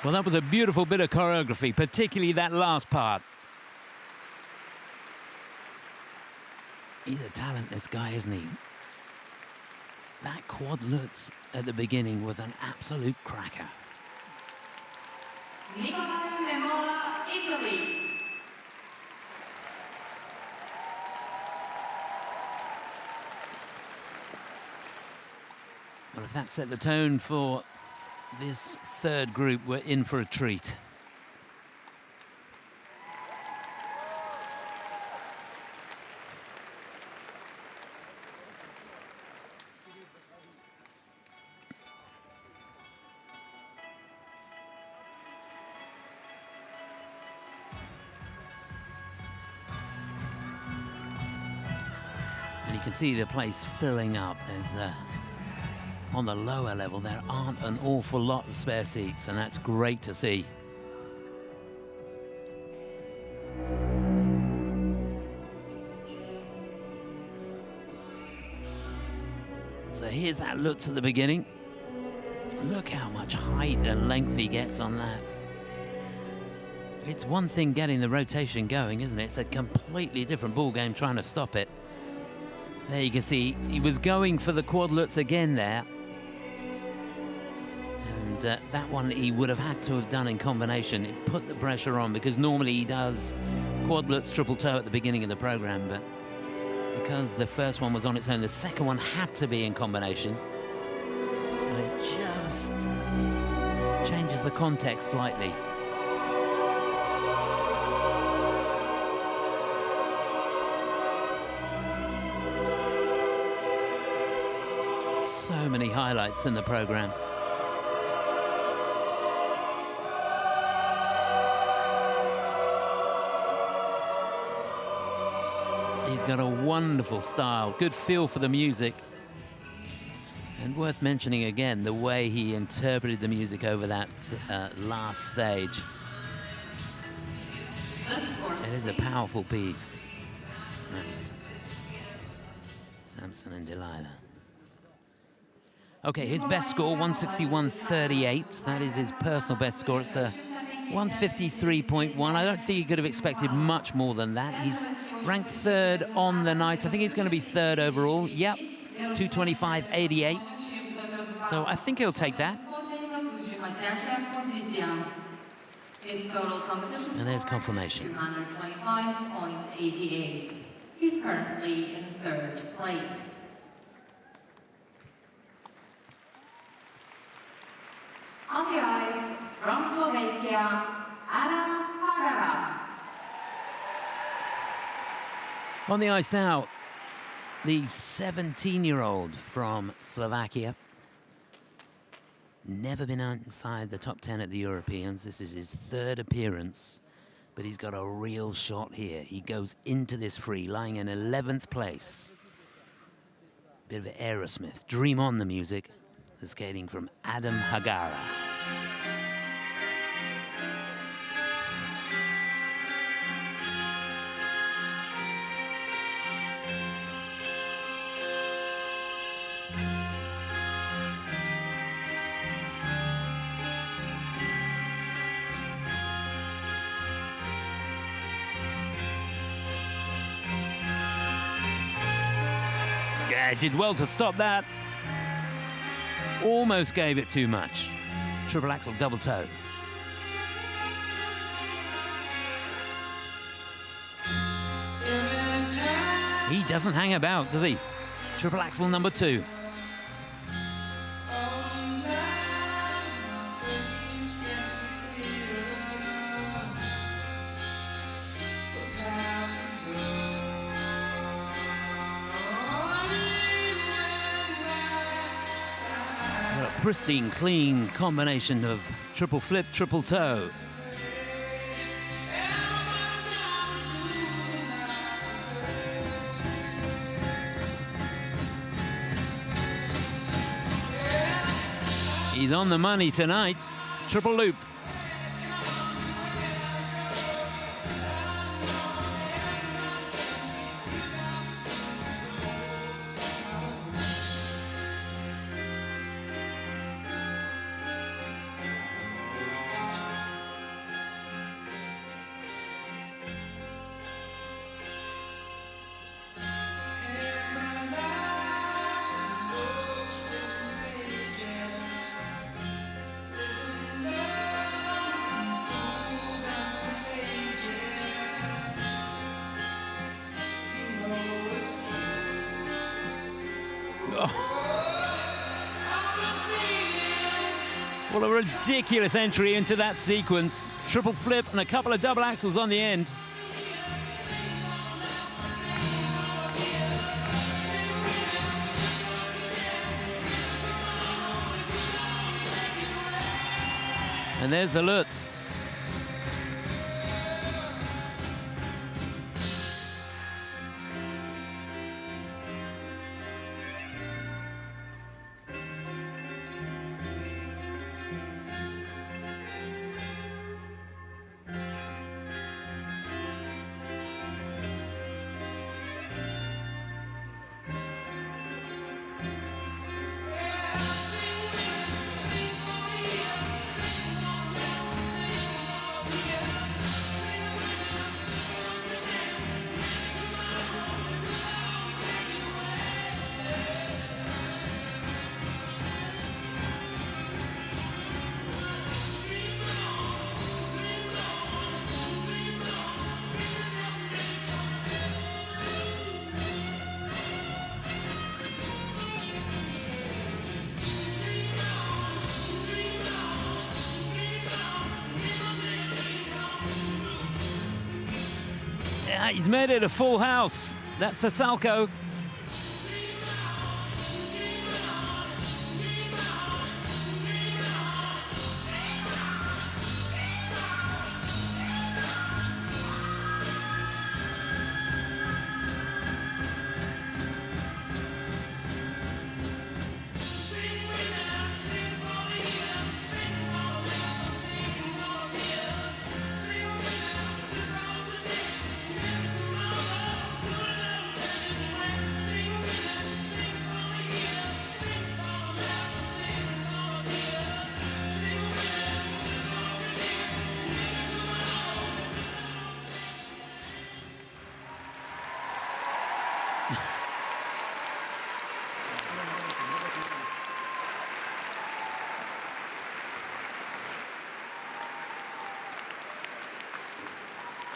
Well, that was a beautiful bit of choreography, particularly that last part. He's a talent, this guy, isn't he? That quad Lutz at the beginning was an absolute cracker. Nikolai Memola, Italy. Well, if that set the tone for this third group, we're in for a treat. And you can see the place filling up. There's on the lower level, there aren't an awful lot of spare seats, and that's great to see. So here's that Lutz at the beginning. Look how much height and length he gets on that. It's one thing getting the rotation going, isn't it? It's a completely different ball game trying to stop it. There you can see he was going for the quad Lutz again there. That one he would have had to have done in combination. It put the pressure on because normally he does quad Lutz triple toe at the beginning of the program, but because the first one was on its own, the second one had to be in combination. And it just changes the context slightly. So many highlights in the program. He's got a wonderful style, good feel for the music. And worth mentioning again, the way he interpreted the music over that last stage. It is a powerful piece. Right. Samson and Delilah. Okay, his best score, 161.38. That is his personal best score. It's a 153.1. I don't think he could have expected much more than that. He's ranked third on the night. I think he's going to be third overall. Yep, 225.88. So I think he'll take that. And there's confirmation. 225.88. He's currently in third place. On the ice, from Slovenia. On the ice now, the 17-year-old from Slovakia. Never been inside the top 10 at the Europeans. This is his third appearance, but he's got a real shot here. He goes into this free, lying in 11th place. Bit of Aerosmith. Dream On, the music. The skating from Adam Hagara. Yeah, did well to stop that. Almost gave it too much. Triple axel double toe. He doesn't hang about, does he? Triple axel number 2. Pristine, clean combination of triple flip, triple toe. He's on the money tonight. Triple loop. What a ridiculous entry into that sequence. Triple flip and a couple of double axels on the end. And there's the Lutz. Yeah, he's made it a full house. That's the Salco.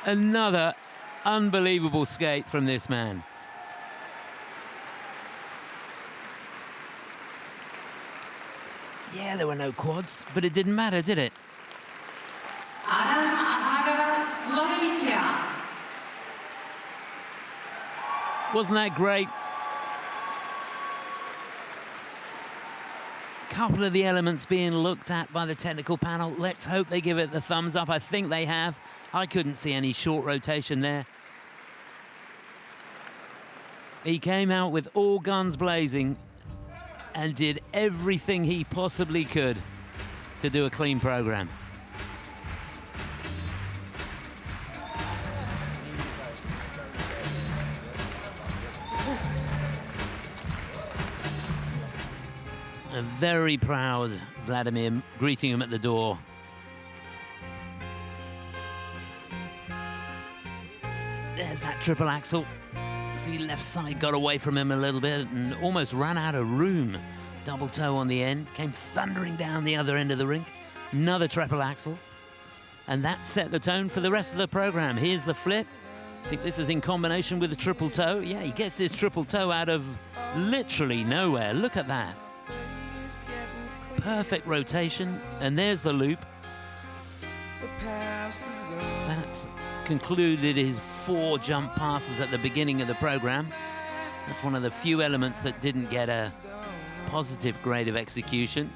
Another unbelievable skate from this man. Yeah, there were no quads, but it didn't matter, did it? Adam Hagara, Slovakia. Wasn't that great? Couple of the elements being looked at by the technical panel. Let's hope they give it the thumbs up. I think they have. I couldn't see any short rotation there. He came out with all guns blazing and did everything he possibly could to do a clean program. A very proud Vladimir greeting him at the door. There's that triple axel. See, left side got away from him a little bit and almost ran out of room. Double toe on the end, came thundering down the other end of the rink. Another triple axel. And that set the tone for the rest of the program. Here's the flip. I think this is in combination with the triple toe. Yeah, he gets this triple toe out of literally nowhere. Look at that. Perfect rotation, and there's the loop. That concluded his 4 jump passes at the beginning of the program. That's one of the few elements that didn't get a positive grade of execution.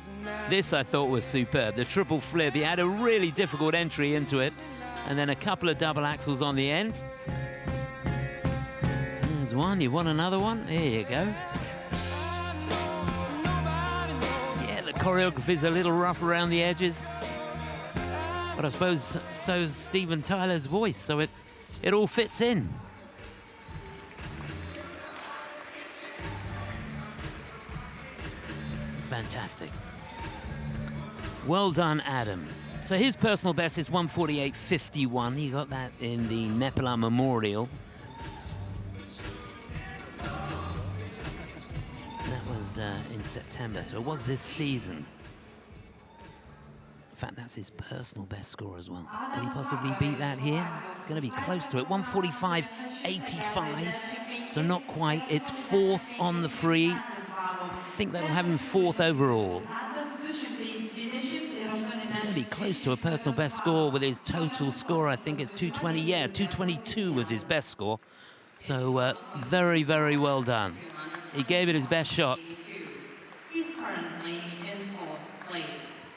This I thought was superb. The triple flip, he had a really difficult entry into it, and then a couple of double axels on the end. There's one, you want another one? There you go. Choreography's a little rough around the edges, but I suppose so's Steven Tyler's voice, so it all fits in. Fantastic. Well done, Adam. So his personal best is 148.51. He got that in the Nepala Memorial. In September, so it was this season. In fact, that's his personal best score as well. Can he possibly beat that here? It's going to be close to it. 145.85, so not quite. It's 4th on the free. I think that'll have him 4th overall. It's going to be close to a personal best score with his total score. I think it's 220. Yeah, 222 was his best score. So very, very well done. He gave it his best shot. He's currently in 4th place.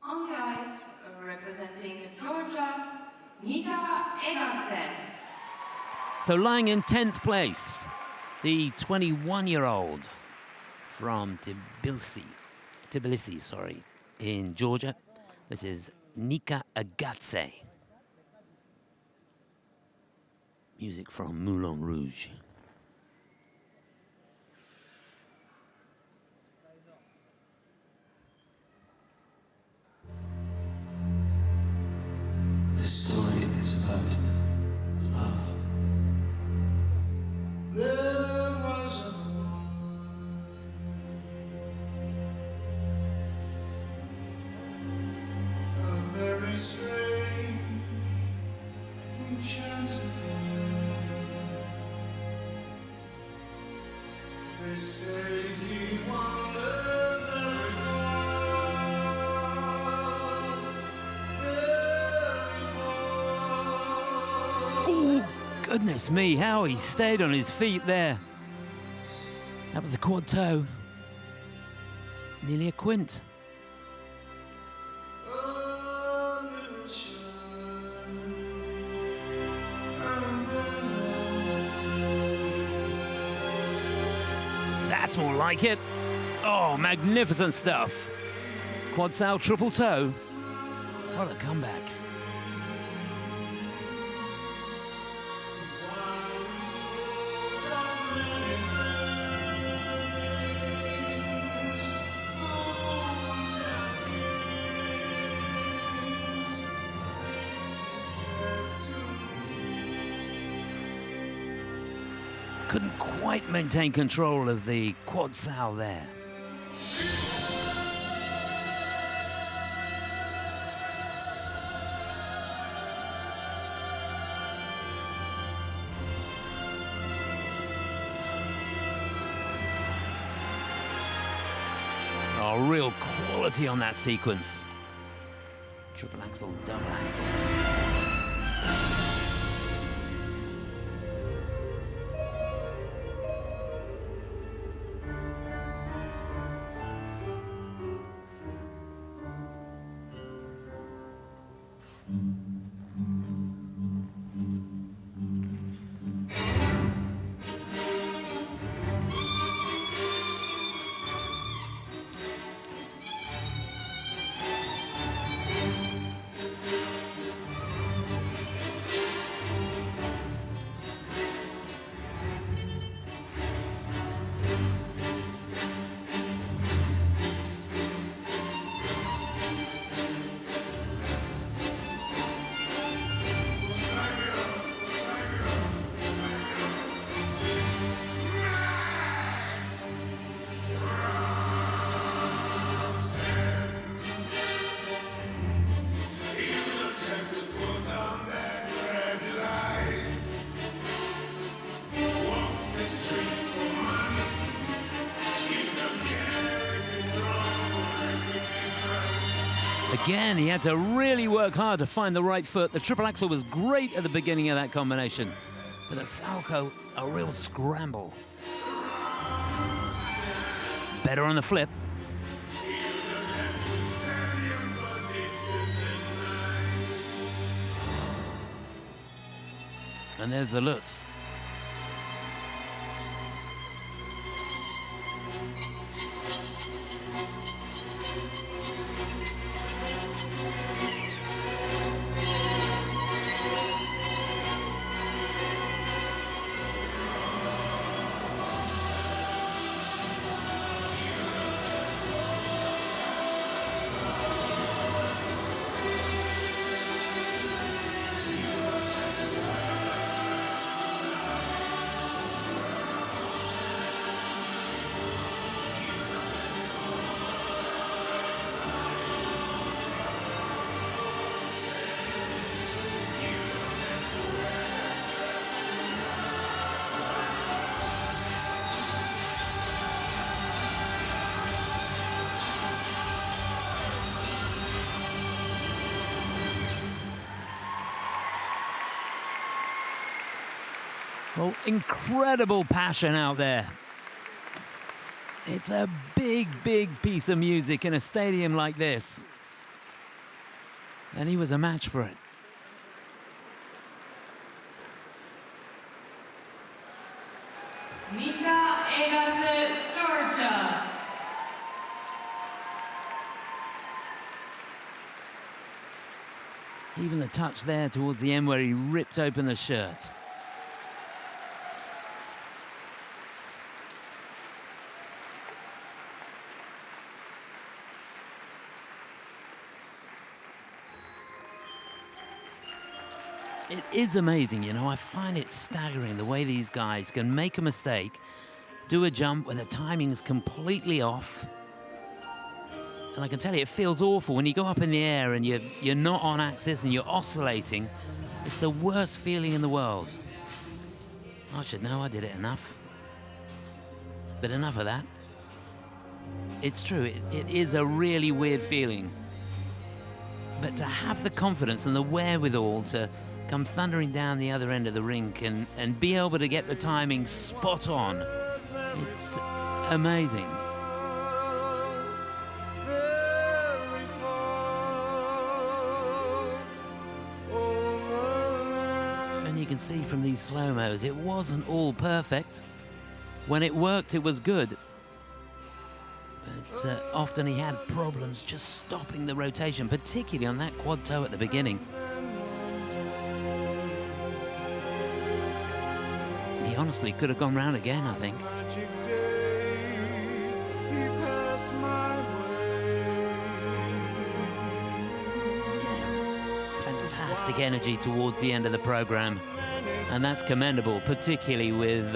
On the ice, representing Georgia, Nika Egansen. So lying in 10th place, the 21-year-old from Tbilisi, in Georgia. This is Nika Egansen. Music from Moulin Rouge. This story is about love. There was a very strange enchanted girl. They say he wandered very far, very far. Oh, goodness me, how he stayed on his feet there. That was the quad toe. Nearly a quint. That's more like it. Oh, magnificent stuff. Quad sal triple toe. What a comeback. Couldn't quite maintain control of the quad sal there. Oh, real quality on that sequence. Triple axel, double axel. Again, he had to really work hard to find the right foot. The triple axel was great at the beginning of that combination, but the salto, a real scramble. Better on the flip. And there's the Lutz. Oh, incredible passion out there. It's a big, big piece of music in a stadium like this. And he was a match for it. Nika Egatsu, Georgia. Even the touch there towards the end where he ripped open the shirt. It is amazing, you know, I find it staggering the way these guys can make a mistake, do a jump where the timing is completely off. And I can tell you, it feels awful when you go up in the air and you're not on axis and you're oscillating. It's the worst feeling in the world. I should know, I did it enough. But enough of that. It's true, it is a really weird feeling. But to have the confidence and the wherewithal to come thundering down the other end of the rink and be able to get the timing spot on, it's amazing. And you can see from these slow-mos, it wasn't all perfect. When it worked, it was good. But often he had problems just stopping the rotation, particularly on that quad toe at the beginning. He honestly could have gone round again, I think. Fantastic energy towards the end of the program, and that's commendable, particularly with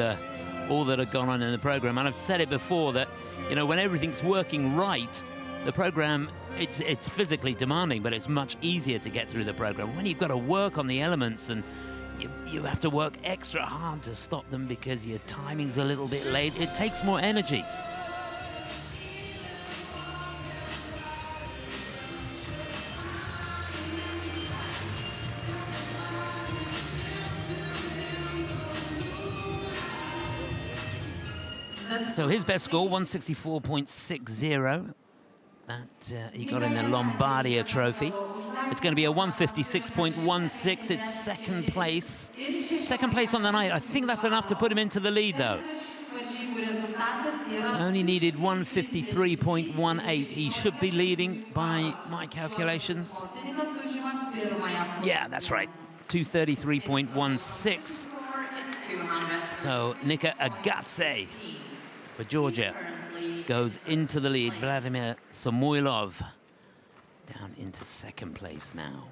all that had gone on in the program. And I've said it before that, you know, when everything's working right, the program, it's physically demanding, but it's much easier to get through the program. When you've got to work on the elements and you have to work extra hard to stop them because your timing's a little bit late, it takes more energy. So his best score, 164.60. That he got in the Lombardia Trophy. It's going to be a 156.16. It's second place. Second place on the night. I think that's enough to put him into the lead, though. Only needed 153.18. He should be leading by my calculations. Yeah, that's right. 233.16. So Nika Agatse for Georgia goes into the lead. Vladimir Samoylov down into second place now.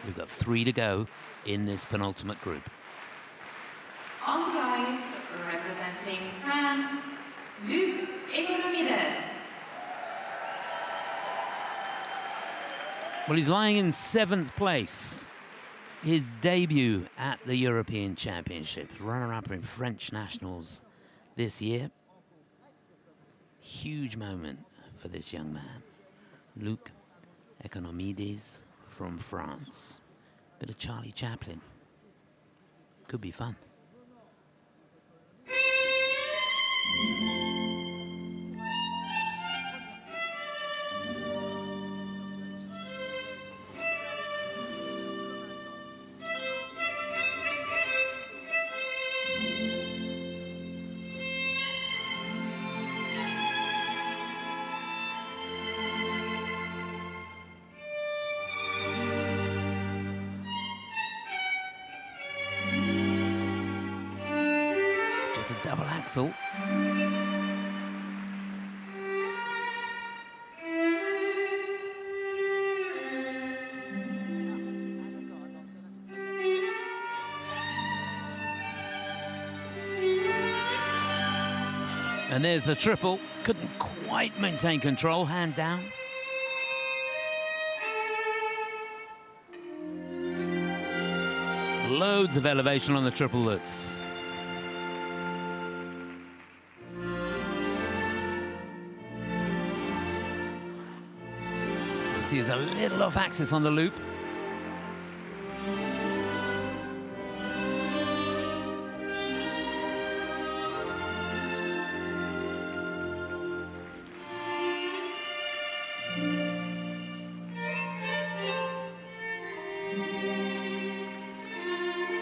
We've got 3 to go in this penultimate group. On the ice, representing France, Luc Economides. Well, he's lying in 7th place. His debut at the European Championships, runner-up in French Nationals this year. Huge moment for this young man. Luc Economides from France. Bit of Charlie Chaplin. Could be fun. Double axel. And there's the triple. Couldn't quite maintain control, hand down. Loads of elevation on the triplets. Is a little off axis on the loop.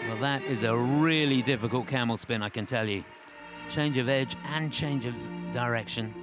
Well, that is a really difficult camel spin, I can tell you. Change of edge and change of direction.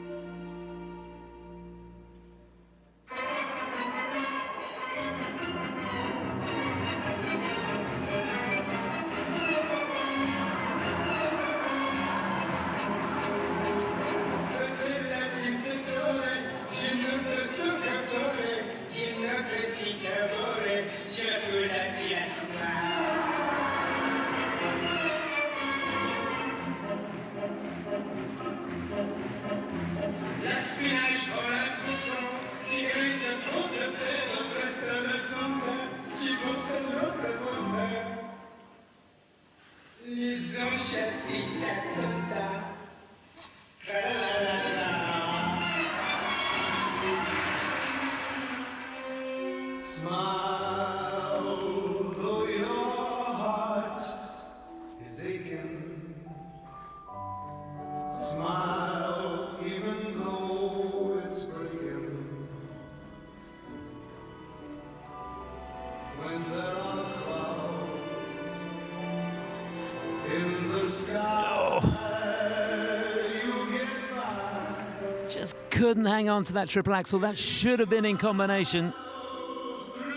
Couldn't hang on to that triple axel. That should have been in combination.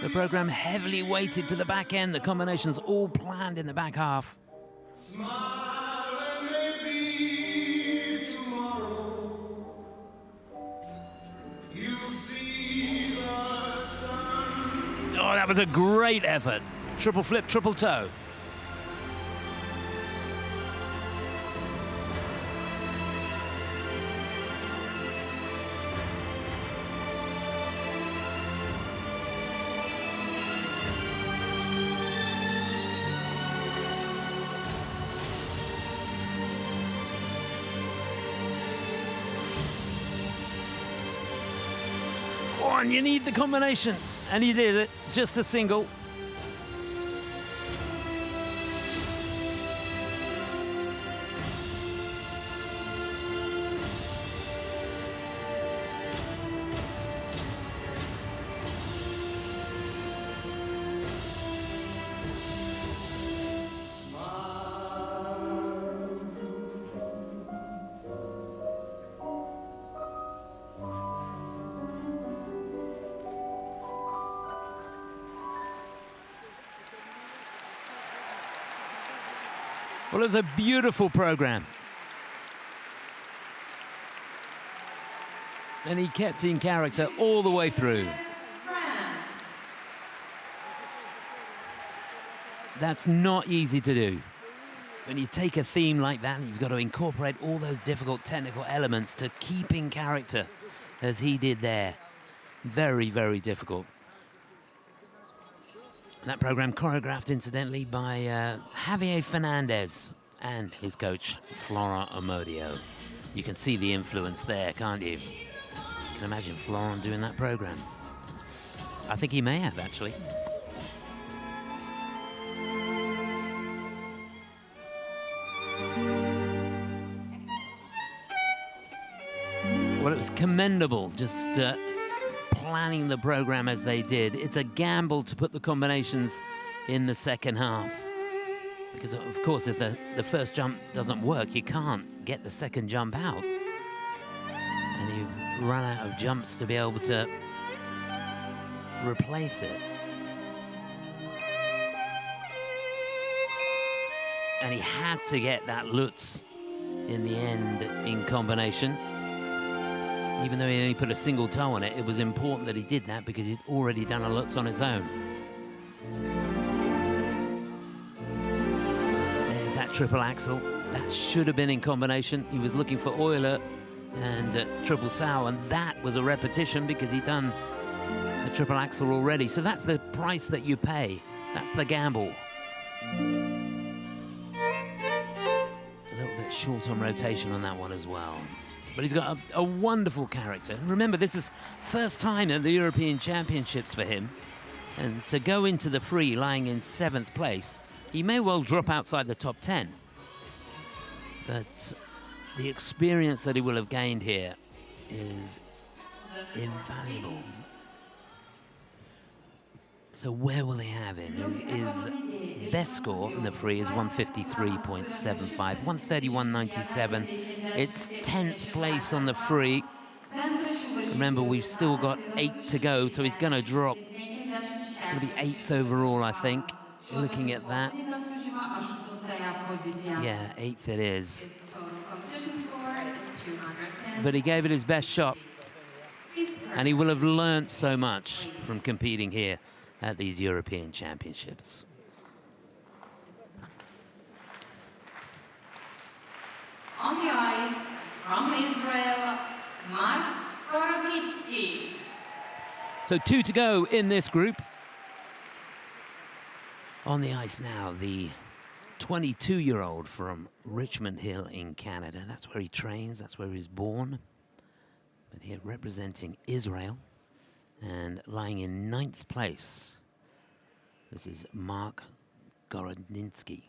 The program heavily weighted to the back end. The combinations all planned in the back half. Oh, that was a great effort. Triple flip, triple toe. You need the combination, and he did it. Just a single. Well, it's a beautiful program. And he kept in character all the way through. That's not easy to do. When you take a theme like that, you've got to incorporate all those difficult technical elements to keep in character, as he did there. Very, very difficult. That program choreographed, incidentally, by Javier Fernandez and his coach, Florent Amodio. You can see the influence there, can't you? You can imagine Florent doing that program. I think he may have, actually. Well, it was commendable, just planning the program as they did. It's a gamble to put the combinations in the second half. Because, of course, if the first jump doesn't work, you can't get the second jump out. And you run out of jumps to be able to replace it. And he had to get that Lutz in the end in combination. Even though he only put a single toe on it, it was important that he did that because he'd already done a Lutz on his own. There's that triple axel. That should have been in combination. He was looking for Euler and triple sow, and that was a repetition because he'd done the triple axel already. So that's the price that you pay. That's the gamble. A little bit short on rotation on that one as well. But he's got a wonderful character. Remember, this is first time at the European Championships for him. And to go into the free lying in 7th place, he may well drop outside the top 10. But the experience that he will have gained here is invaluable. So where will they have him? His best score in the free is 153.75, 131.97. It's 10th place on the free. Remember, we've still got 8 to go, so he's going to drop. It's going to be 8th overall, I think, looking at that. Yeah, 8th it is. But he gave it his best shot. And he will have learnt so much from competing here at these European Championships. On the ice, from Israel, Mark Koronitsky. So 2 to go in this group. On the ice now, the 22-year-old from Richmond Hill in Canada. That's where he trains, that's where he was born. But here representing Israel and lying in 9th place. This is Mark Gorodnitsky.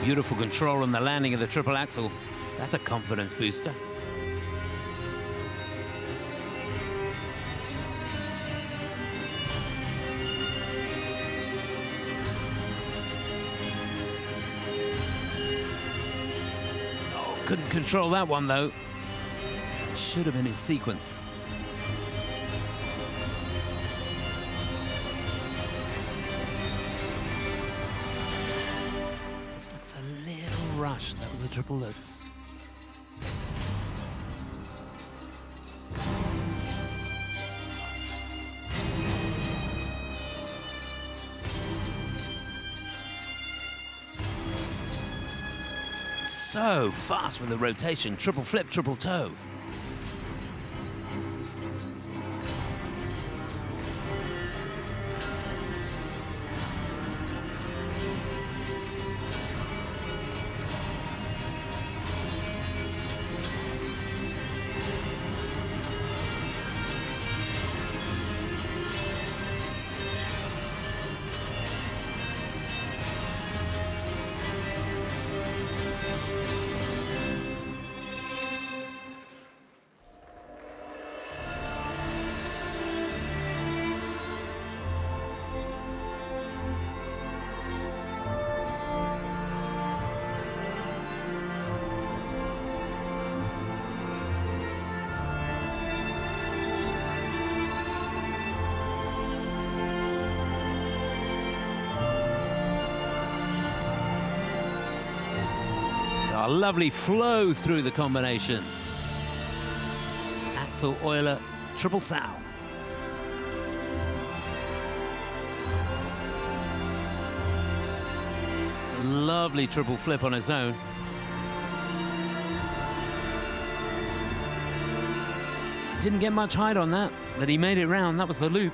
Beautiful control on the landing of the triple axel. That's a confidence booster. Oh, couldn't control that one though. Should have been his sequence. That was the triple Lutz. So fast with the rotation, triple flip, triple toe. A lovely flow through the combination. Axel Euler, triple sow. Lovely triple flip on his own. Didn't get much height on that, but he made it round. That was the loop.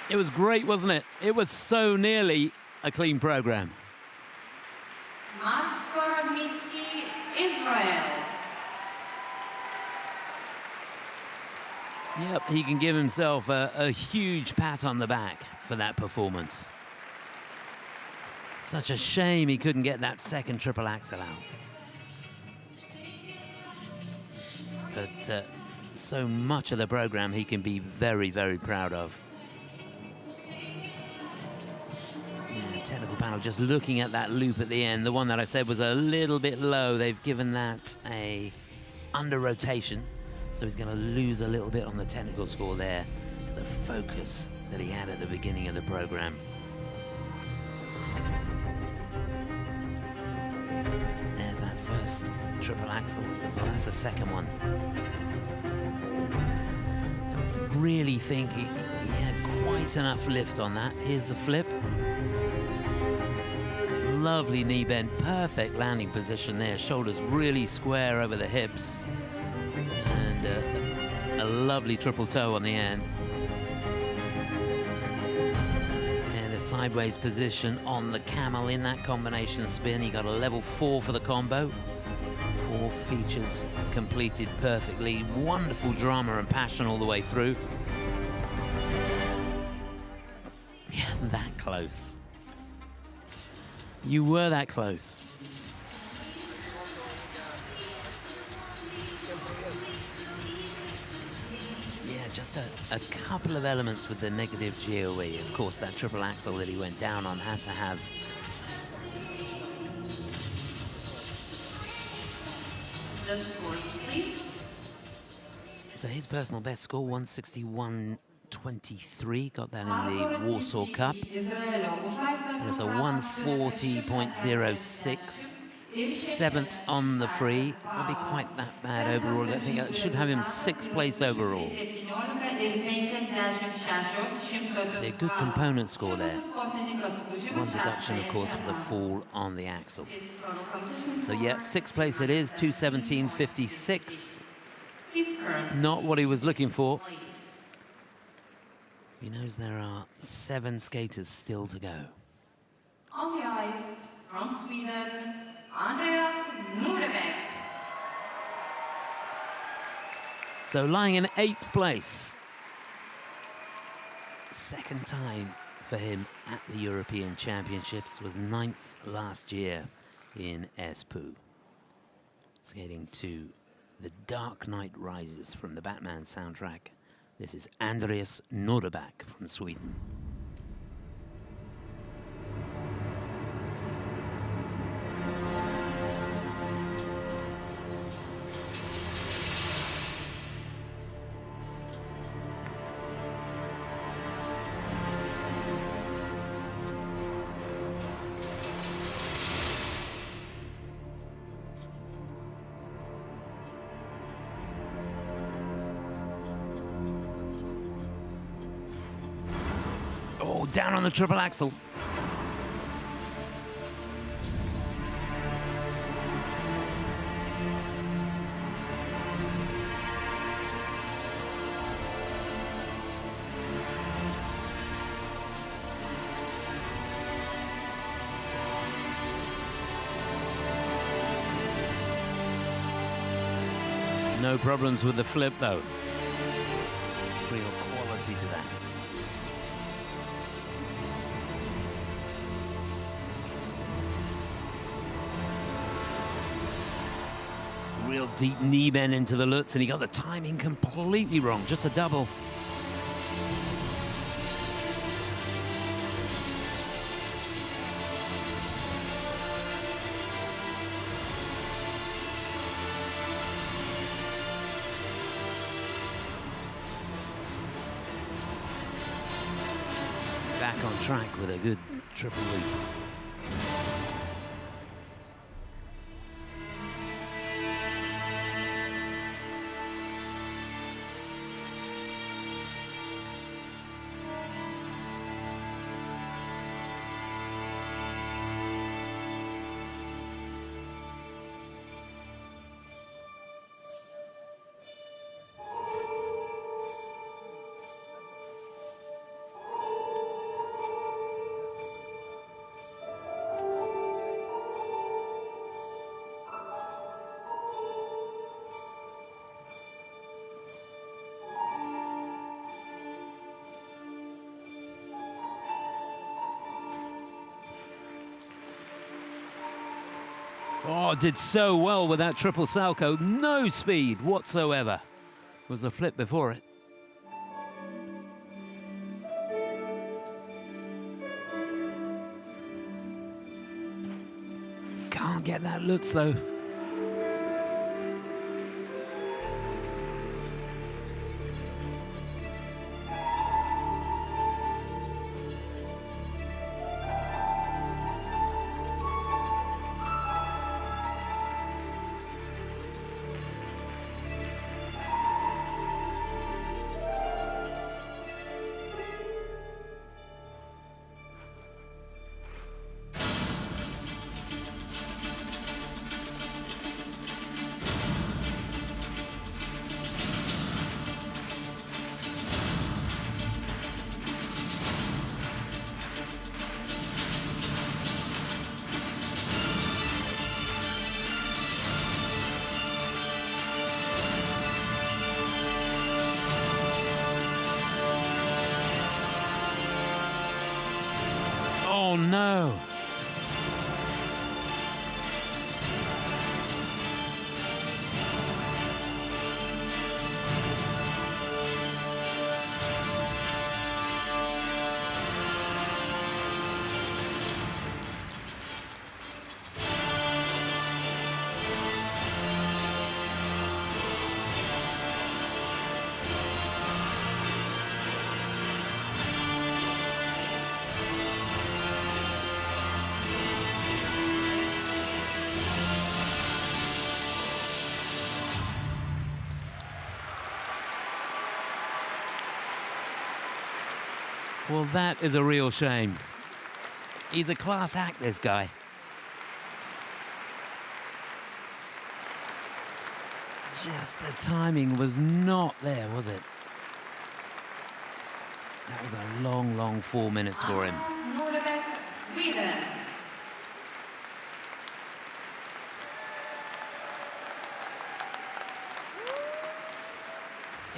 It was great, wasn't it? It was so nearly a clean program. Israel. Yep, he can give himself a huge pat on the back for that performance. Such a shame he couldn't get that second triple axel out. But so much of the program he can be very, very proud of. Yeah, technical panel just looking at that loop at the end. The one that I said was a little bit low. They've given that a under rotation. So he's going to lose a little bit on the technical score there. The focus that he had at the beginning of the program. There's that first triple axel. Well, that's the second one. I really think he had quite enough lift on that. Here's the flip. Lovely knee bend, perfect landing position there. Shoulders really square over the hips. A lovely triple toe on the end. And a sideways position on the camel in that combination spin. He got a level 4 for the combo. 4 features completed perfectly. Wonderful drama and passion all the way through. Yeah, that close. You were that close. Just a couple of elements with the negative GOE. Of course, that triple axel that he went down on had to have. The scores, please. So his personal best score, 161.23. Got that in the Warsaw Cup. And it's a 140.06. 7th on the free. Won't be quite that bad overall. I think I should have him 6th place overall. So a good component score there. One deduction, of course, for the fall on the axle. So yeah, 6th place it is, 217.56. Not what he was looking for. He knows there are 7 skaters still to go. On the ice, from Sweden, Andreas Nordebäck. So lying in 8th place. Second time for him at the European Championships. Was 9th last year in Espoo. Skating to The Dark Knight Rises from the Batman soundtrack. This is Andreas Norderback from Sweden. Oh, down on the triple axel. No problems with the flip, though. Real quality to that. Real deep knee bend into the Lutz, and he got the timing completely wrong. Just a double. Back on track with a good triple loop. Oh, did so well with that triple salcho. No speed whatsoever. Was the flip before it. Can't get that Lutz though. Oh no. Well, that is a real shame. He's a class act, this guy. Just the timing was not there, was it? That was a long, long 4 minutes for him. Sweden.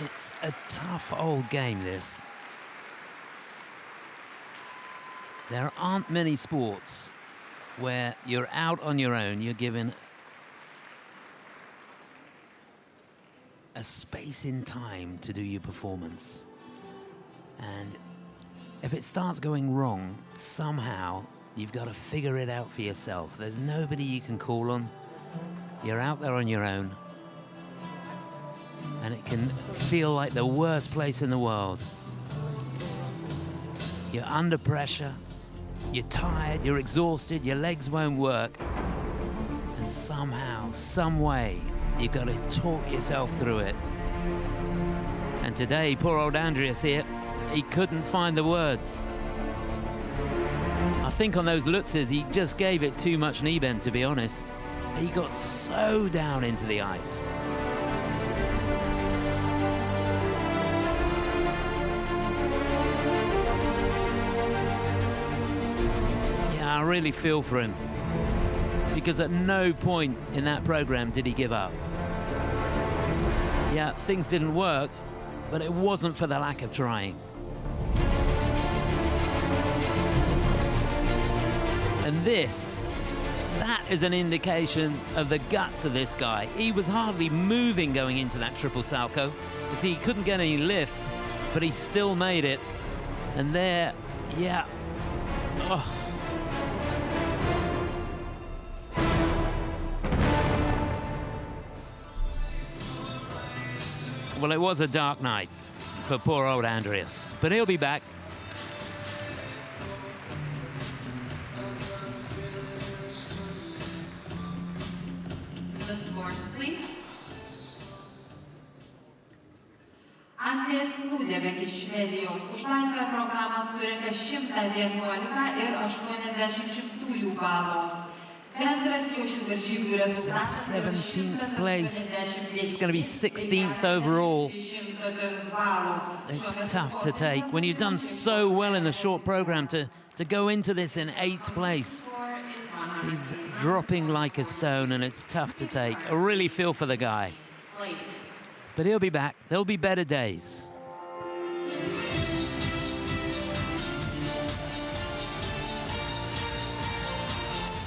It's a tough old game, this. There aren't many sports where you're out on your own, you're given a space in time to do your performance. And if it starts going wrong, somehow you've got to figure it out for yourself. There's nobody you can call on. You're out there on your own. And it can feel like the worst place in the world. You're under pressure, you're tired, you're exhausted, your legs won't work. And somehow, some way, you've got to talk yourself through it. And today, poor old Andreas here, he couldn't find the words. I think on those Lutzes, he just gave it too much knee bend, to be honest. He got so down into the ice. Yeah, I really feel for him, because at no point in that program did he give up. Yeah, things didn't work, but it wasn't for the lack of trying. And that is an indication of the guts of this guy. He was hardly moving going into that triple salcho. You see, he couldn't get any lift, but he still made it. And there, yeah. Oh. Well, it was a dark night for poor old Andreas, but he'll be back. The scores, please. Andrės Nudėvek iš Švedijos už laisvę programą surinka 111 ir 80 balų. Bendras jo šių varžybų rezultatas 17th place. It's going to be 16th overall. It's tough to take when you've done so well in the short program to go into this in 8th place. He's dropping like a stone, and it's tough to take. I really feel for the guy. But he'll be back. There'll be better days.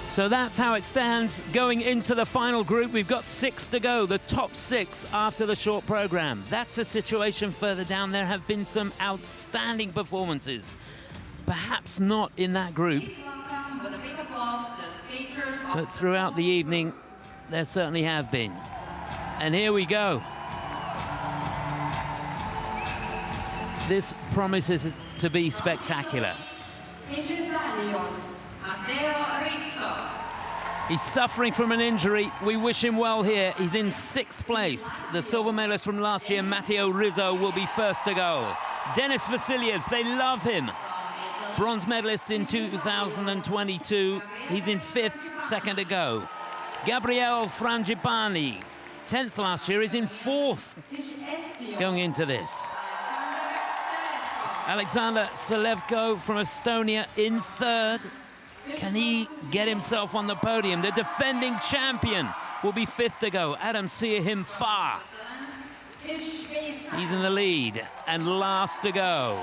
So that's how it stands going into the final group. We've got 6 to go, the top 6 after the short program. That's the situation further down. There have been some outstanding performances. Perhaps not in that group, but throughout the evening, there certainly have been. And here we go. This promises to be spectacular. He's suffering from an injury. We wish him well here. He's in 6th place. The silver medalist from last year, Matteo Rizzo, will be first to go. Denis Vasiljev, they love him. Bronze medalist in 2022. He's in 5th, second to go. Gabriele Frangipani, 10th last year, is in 4th going into this. Alexander Selevko from Estonia in 3rd. Can he get himself on the podium? The defending champion will be 5th to go. Adam Sierhim-Far. He's in the lead. And last to go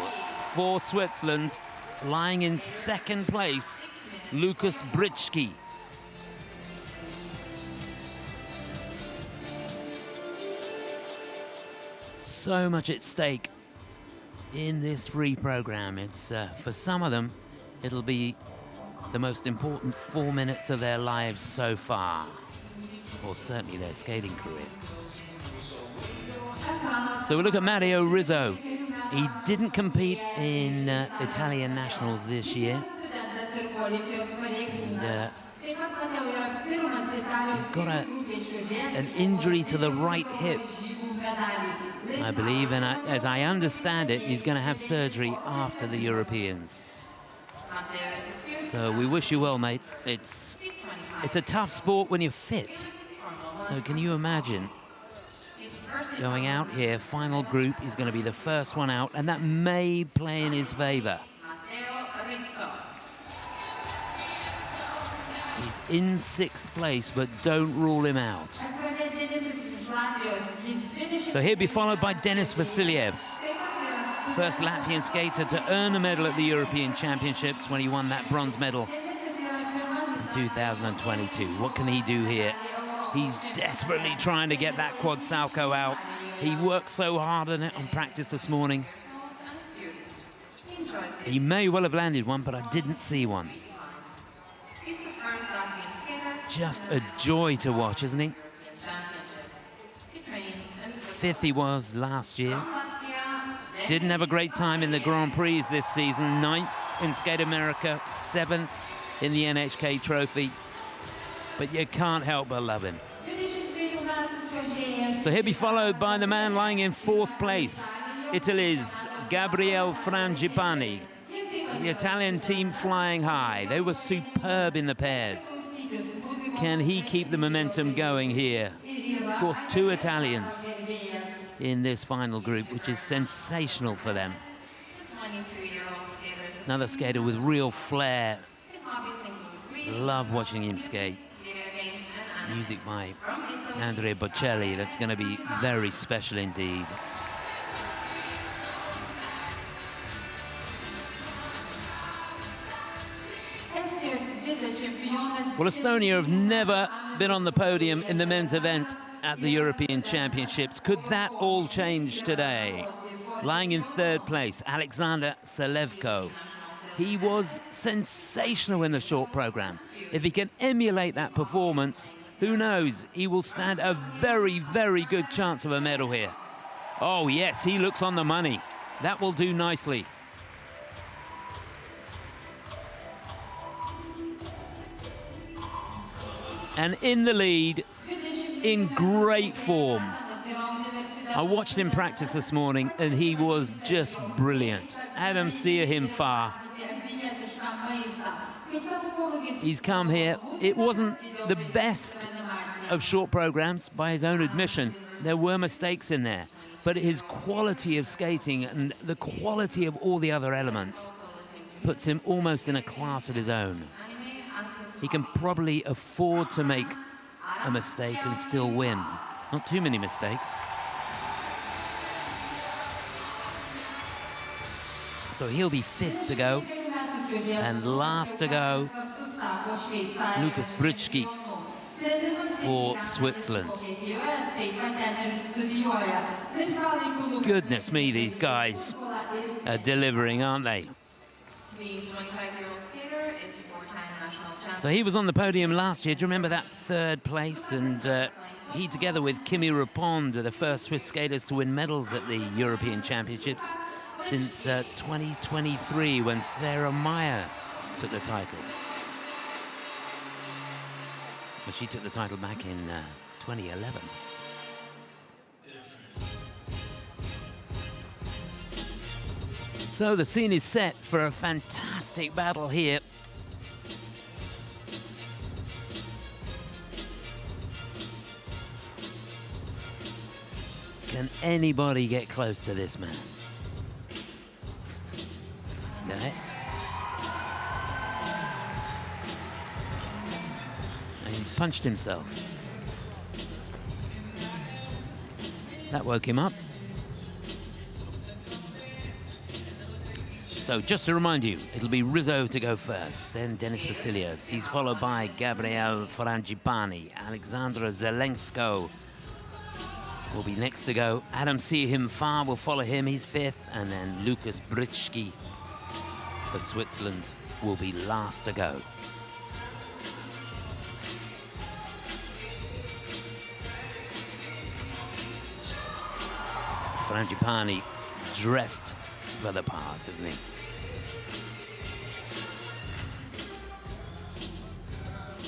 for Switzerland, lying in 2nd place, Lukas Britschke. So much at stake in this free program. It's for some of them, it'll be the most important 4 minutes of their lives so far, or certainly their skating career. So we look at Matteo Rizzo. He didn't compete in Italian Nationals this year. And, he's got an injury to the right hip, I believe, and as I understand it, he's going to have surgery after the Europeans. So we wish you well, mate. It's a tough sport when you're fit. So can you imagine going out here, final group, he's going to be the first one out, and that may play in his favor. He's in 6th place, but don't rule him out. So he'll be followed by Denis Vasiljevs, first Latvian skater to earn a medal at the European Championships when he won that bronze medal in 2022. What can he do here? He's desperately trying to get that quad salcho out. He worked so hard on it on practice this morning. He may well have landed one, but I didn't see one. Just a joy to watch, isn't he? Fifth he was last year. Didn't have a great time in the Grand Prix this season. 9th in Skate America, 7th in the NHK Trophy. But you can't help but love him. So he'll be followed by the man lying in 4th place, Italy's Gabriele Frangipani. The Italian team flying high. They were superb in the pairs. Can he keep the momentum going here? Of course, 2 Italians in this final group, which is sensational for them. Another skater with real flair. Love watching him skate. Music by Andrea Bocelli. That's going to be very special indeed. Well, Estonia have never been on the podium in the men's event at the European Championships. Could that all change today? Lying in 3rd place, Alexander Selevko. He was sensational in the short program. If he can emulate that performance, who knows? He will stand a very, very good chance of a medal here. Oh, yes, he looks on the money. That will do nicely. And in the lead, in great form. I watched him practice this morning, and he was just brilliant. Adam Sierhimfa. He's come here. It wasn't the best of short programs, by his own admission. There were mistakes in there. But his quality of skating and the quality of all the other elements puts him almost in a class of his own. He can probably afford to make a mistake and still win. Not too many mistakes. So he'll be 5th to go. And last to go, Lukas Brycki for Switzerland. Goodness me, these guys are delivering, aren't they? So he was on the podium last year. Do you remember that 3rd place? And he, together with Kimi Raponde, are the first Swiss skaters to win medals at the European Championships since 2023, when Sarah Meyer took the title. Well, she took the title back in 2011. So the scene is set for a fantastic battle here. Can anybody get close to this man? No. And he punched himself. That woke him up. So just to remind you, it'll be Rizzo to go first, then Denis Vasilyevs. He's followed by Gabriele Frangipani. Alexandra Zelenko will be next to go. Adam Sierhimfa will follow him, he's 5th. And then Lukas Brycki for Switzerland will be last to go. Frangipani dressed for the part, isn't he?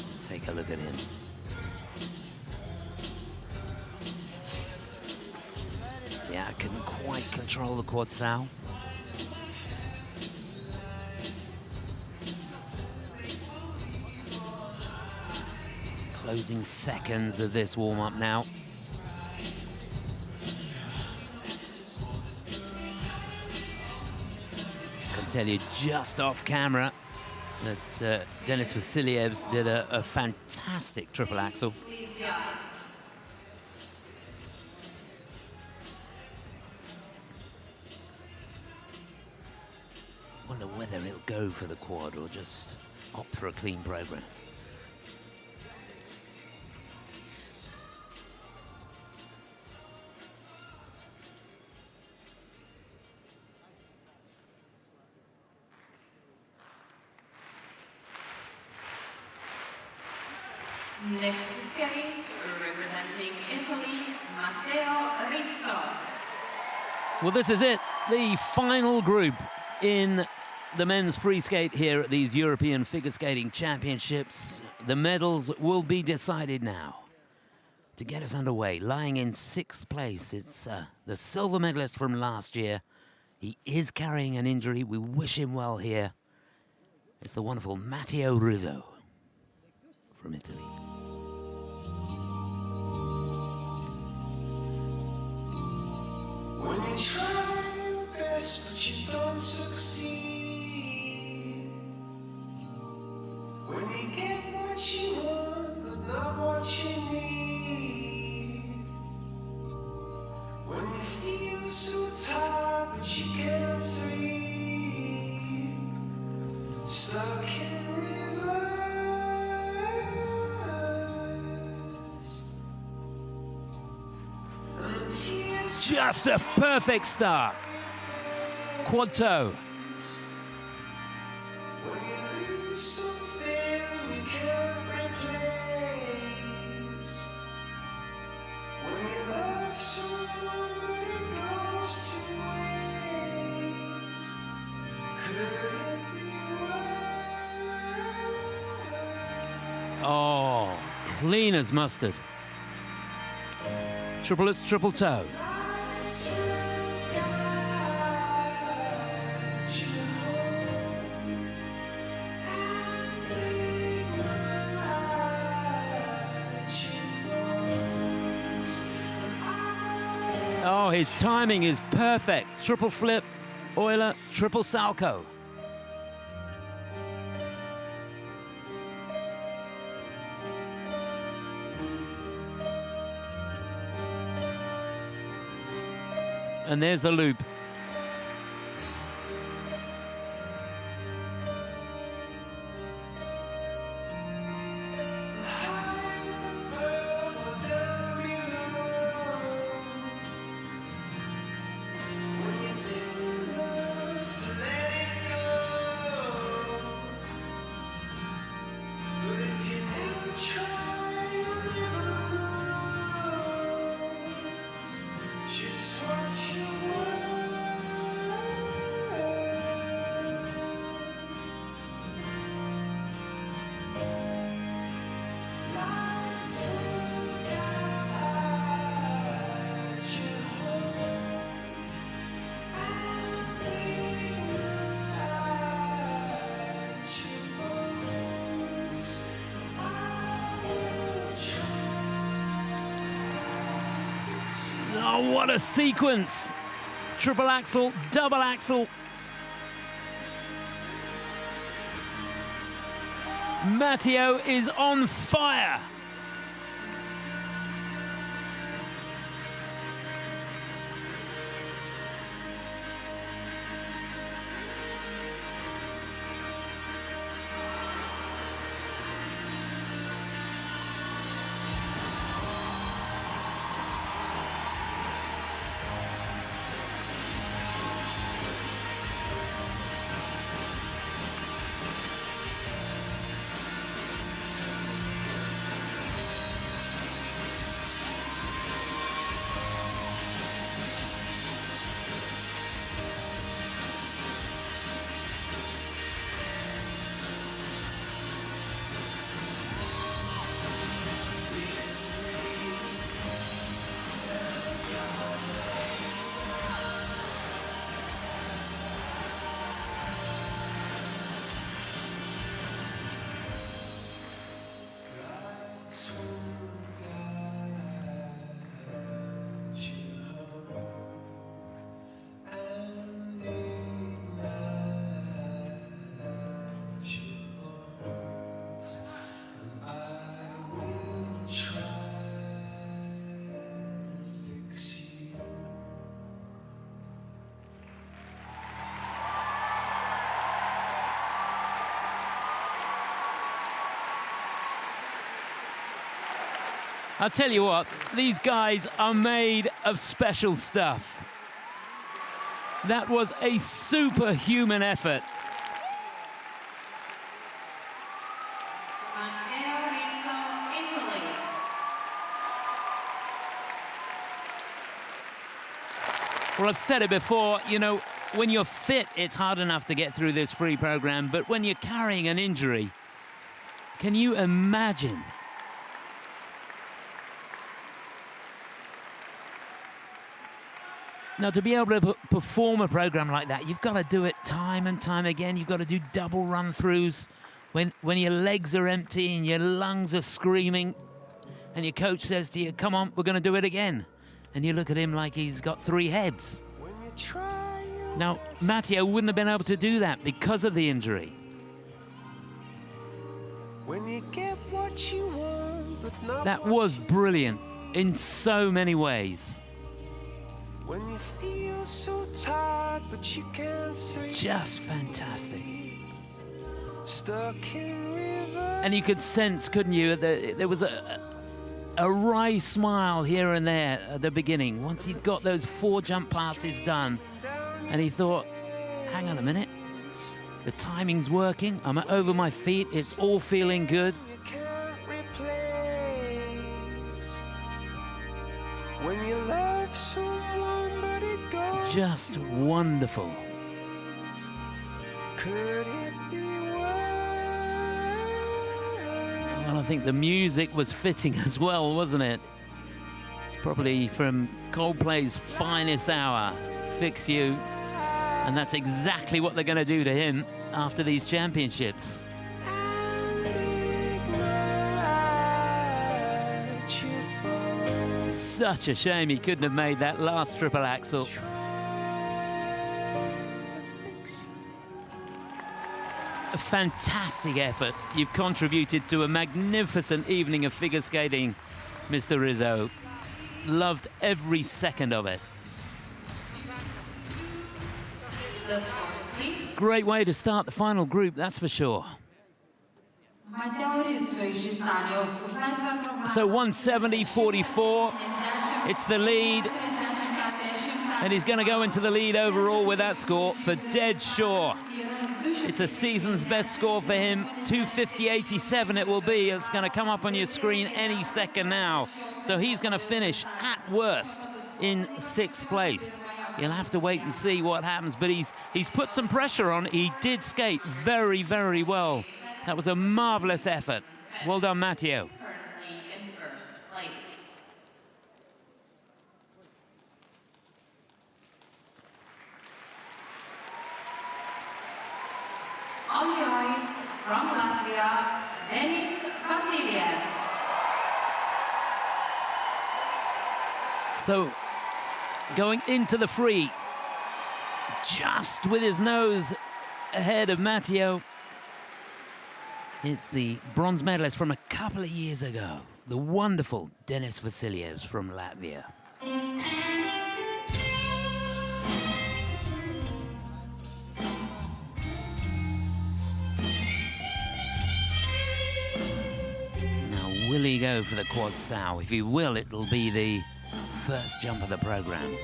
Let's take a look at him. Yeah, I couldn't quite control the quad sow. Closing seconds of this warm-up now. Can tell you just off camera that Denis Vasilyevs did a fantastic triple axel. Wonder whether he'll go for the quad or just opt for a clean program. Next to skate, representing Italy, Matteo Rizzo. Well, this is it, the final group in the men's free skate here at these European Figure Skating Championships. The medals will be decided now. To get us underway, lying in 6th place, it's the silver medalist from last year. He is carrying an injury. We wish him well here. It's the wonderful Matteo Rizzo from Italy. When you try your best but you don't succeed, when you get what you want but not what you need, when you feel so tired but you can't sleep, stuck in reverse, and the tears Just a perfect start. Quad toe. when you lose something you can't replace, when you love someone but it goes to waste, could it be worse? Oh, clean as mustard. Triplets, triple toe. Lights will guide you home and ignite your bones, and I Oh, his timing is perfect. Triple flip, Euler, triple salco. And there's the loop. Oh, what a sequence! Triple axel, double axel. Matteo is on fire. I'll tell you what, these guys are made of special stuff. That was a superhuman effort. Matteo Rizzo, Well, I've said it before, you know, when you're fit, it's hard enough to get through this free program, but when you're carrying an injury, can you imagine? Now, to be able to perform a program like that, you've got to do it time and time again. You've got to do double run-throughs when your legs are empty and your lungs are screaming, and your coach says to you, come on, we're going to do it again. And you look at him like he's got 3 heads. Now, Matteo wouldn't have been able to do that because of the injury. When you get what you want, but not That was brilliant in so many ways. when you feel so tired, but you can't sleep. Just fantastic. Stuck in river. And you could sense, couldn't you, that there was a wry smile here and there at the beginning. Once he'd got those 4 jump passes done, and he thought, hang on a minute, the timing's working, I'm over my feet, it's all feeling good. You can't replace. When you love someone, but it goes. Just wonderful. Could it be worse? Well, I think the music was fitting as well, wasn't it? It's probably from Coldplay's finest hour, Fix You. And that's exactly what they're going to do to him after these championships. Such a shame he couldn't have made that last triple axel. A fantastic effort. You've contributed to a magnificent evening of figure skating, Mr. Rizzo. Loved every second of it. The scores, please. Great way to start the final group, that's for sure. So 170.44, it's the lead, and he's going to go into the lead overall with that score for dead sure. It's a season's best score for him, 250.87 it will be. It's going to come up on your screen any second now. So he's going to finish at worst in 6th place. You'll have to wait and see what happens, but he's put some pressure on. He did skate very, very well. That was a marvelous effort. Well done, Matteo. Currently in 1st place. On the ice from Latvia, Denis Vasilievs. So, going into the free, just with his nose ahead of Matteo. It's the bronze medalist from a couple of years ago, the wonderful Denis Vasilievs from Latvia. Now, will he go for the quad sow? If he will, it'll be the first jump of the program.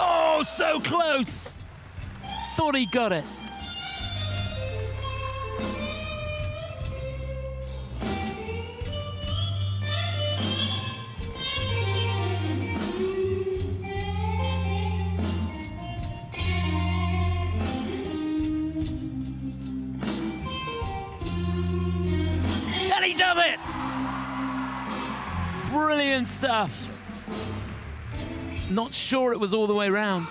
Oh, so close! Thought he got it. And he does it! Brilliant stuff. Not sure it was all the way round.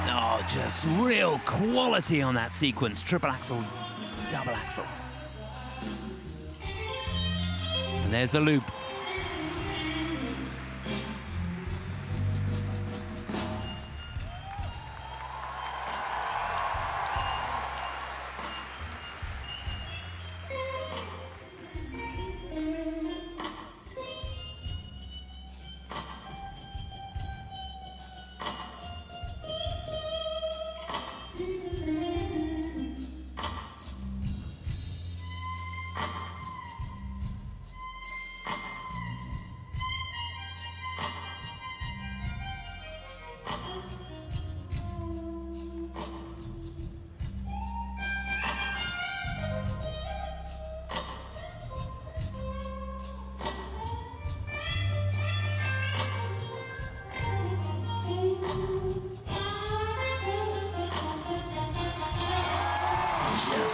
Oh, just real quality on that sequence. Triple axel, double axel. And there's the loop.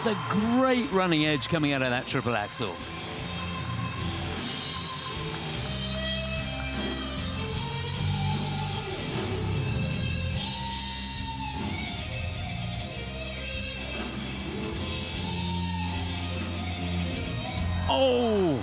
Just a great running edge coming out of that triple axel. Oh!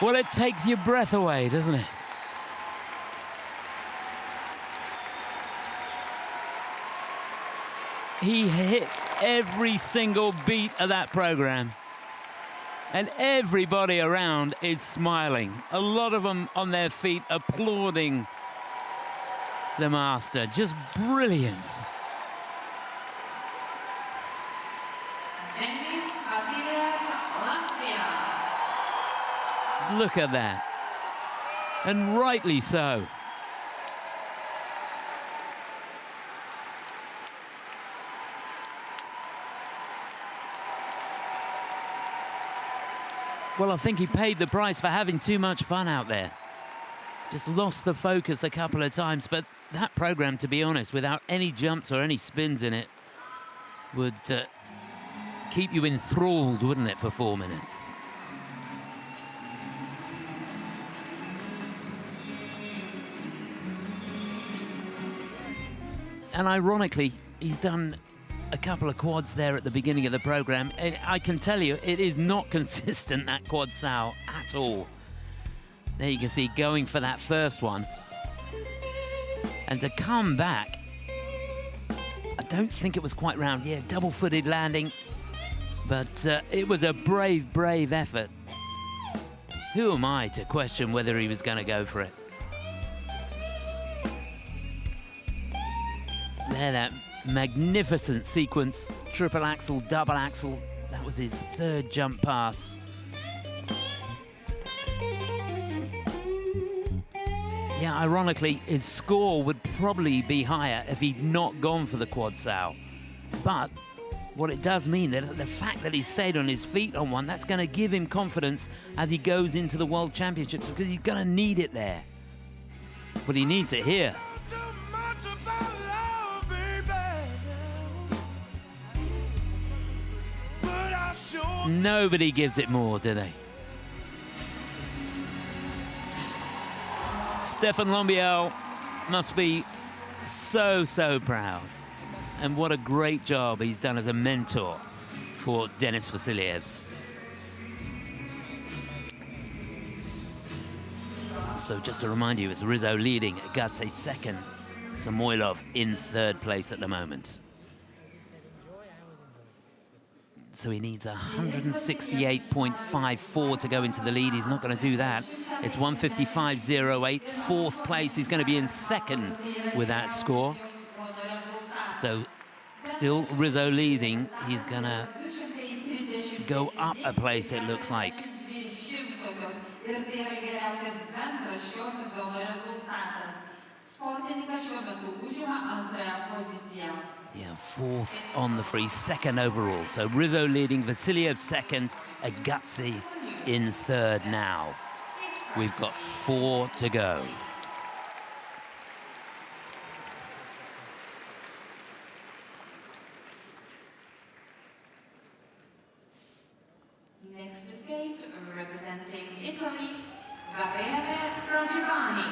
Well, it takes your breath away, doesn't it? He hit every single beat of that program. And everybody around is smiling. A lot of them on their feet applauding the master. Just brilliant. Look at that. And rightly so. Well, I think he paid the price for having too much fun out there. Just lost the focus a couple of times, but that program, to be honest, without any jumps or any spins in it, would keep you enthralled, wouldn't it, for 4 minutes? And ironically, he's done a couple of quads there at the beginning of the program. And I can tell you, it is not consistent, that quad sow, at all. There you can see going for that first one. And to come back, I don't think it was quite round. Yeah, double-footed landing. But it was a brave, brave effort. Who am I to question whether he was going to go for it? There, that magnificent sequence, triple axel, double axel. That was his third jump pass. Yeah, ironically, his score would probably be higher if he'd not gone for the quad sow. But what it does mean, that the fact that he stayed on his feet on one, that's going to give him confidence as he goes into the World Championships, because he's going to need it there. But he needs it here. Nobody gives it more, do they? Stefan Lombiel must be so, so proud. And what a great job he's done as a mentor for Denis Vasilyevs. So just to remind you, it's Rizzo leading, Gatse second, Samoylov in third place at the moment. So he needs 168.54 to go into the lead. He's not going to do that. It's 155.08, fourth place. He's going to be in second with that score. So still Rizzo leading. He's going to go up a place, it looks like. Yeah, fourth on the free, second overall. So Rizzo leading, Vasiliev second, Agazzi in third now. We've got 4 to go. Next to skate, representing Italy, Gabriele Frangipani.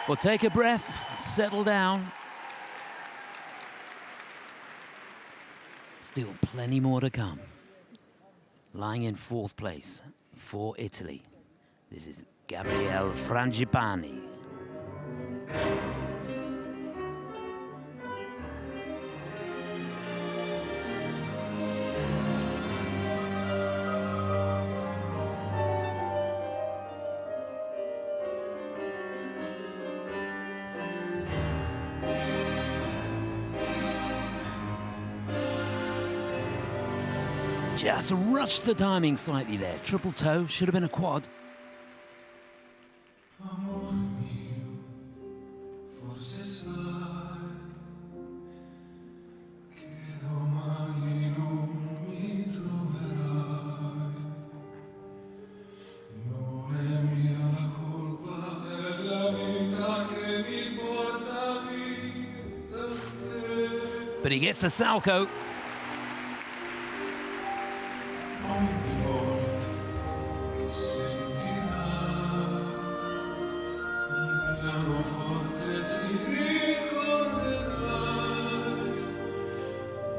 Well, take a breath, settle down. Still plenty more to come. Lying in 4th place for Italy, this is Gabriele Frangipani. Just rushed the timing slightly there. Triple toe, should have been a quad. Amor mio, forse sai che domani non mi troverai. Non è mia la colpa, è la vita che mi porta via da te. But he gets the Salco. Ogni volta che sentirai il pianoforte ti ricorderai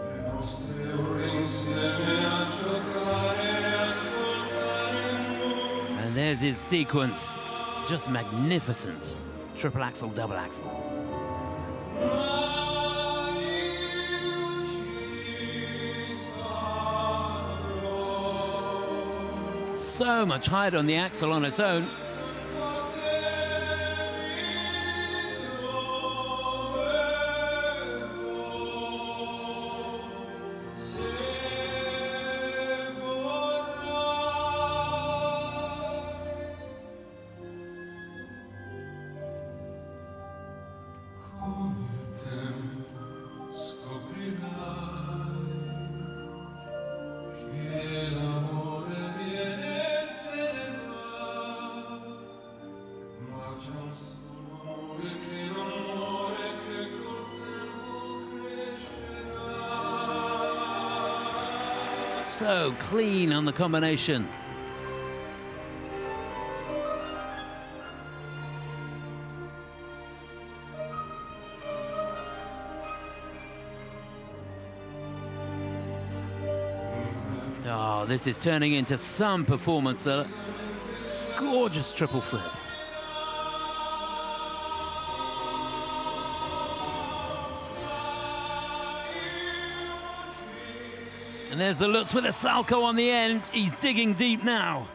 le nostre ore insieme a giocare e ascoltare il mondo. And there's his sequence. Just magnificent. Triple axel, double axel. So much higher on the axle on its own. Con il tempo scoprirai che l'amore viene e se ne va, ma c'è un solo amore che non muore, che col tempo crescerà. So clean on the combination. Oh, this is turning into some performance. A gorgeous triple flip. And there's the Lutz with a Salco on the end. He's digging deep now.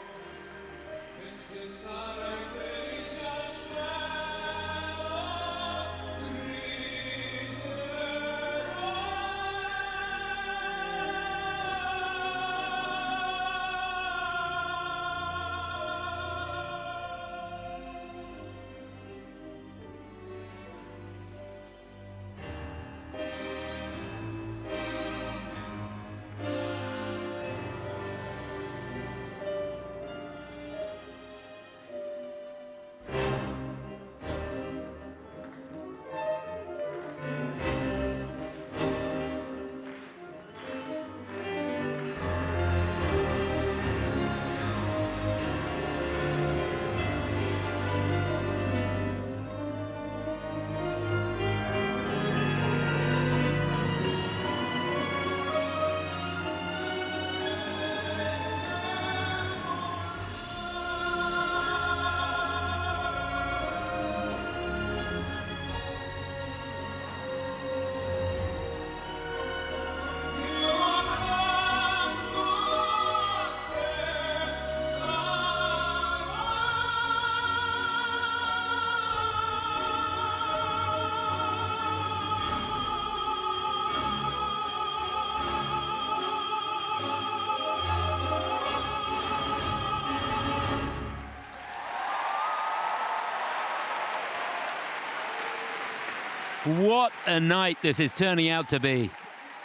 What a night this is turning out to be.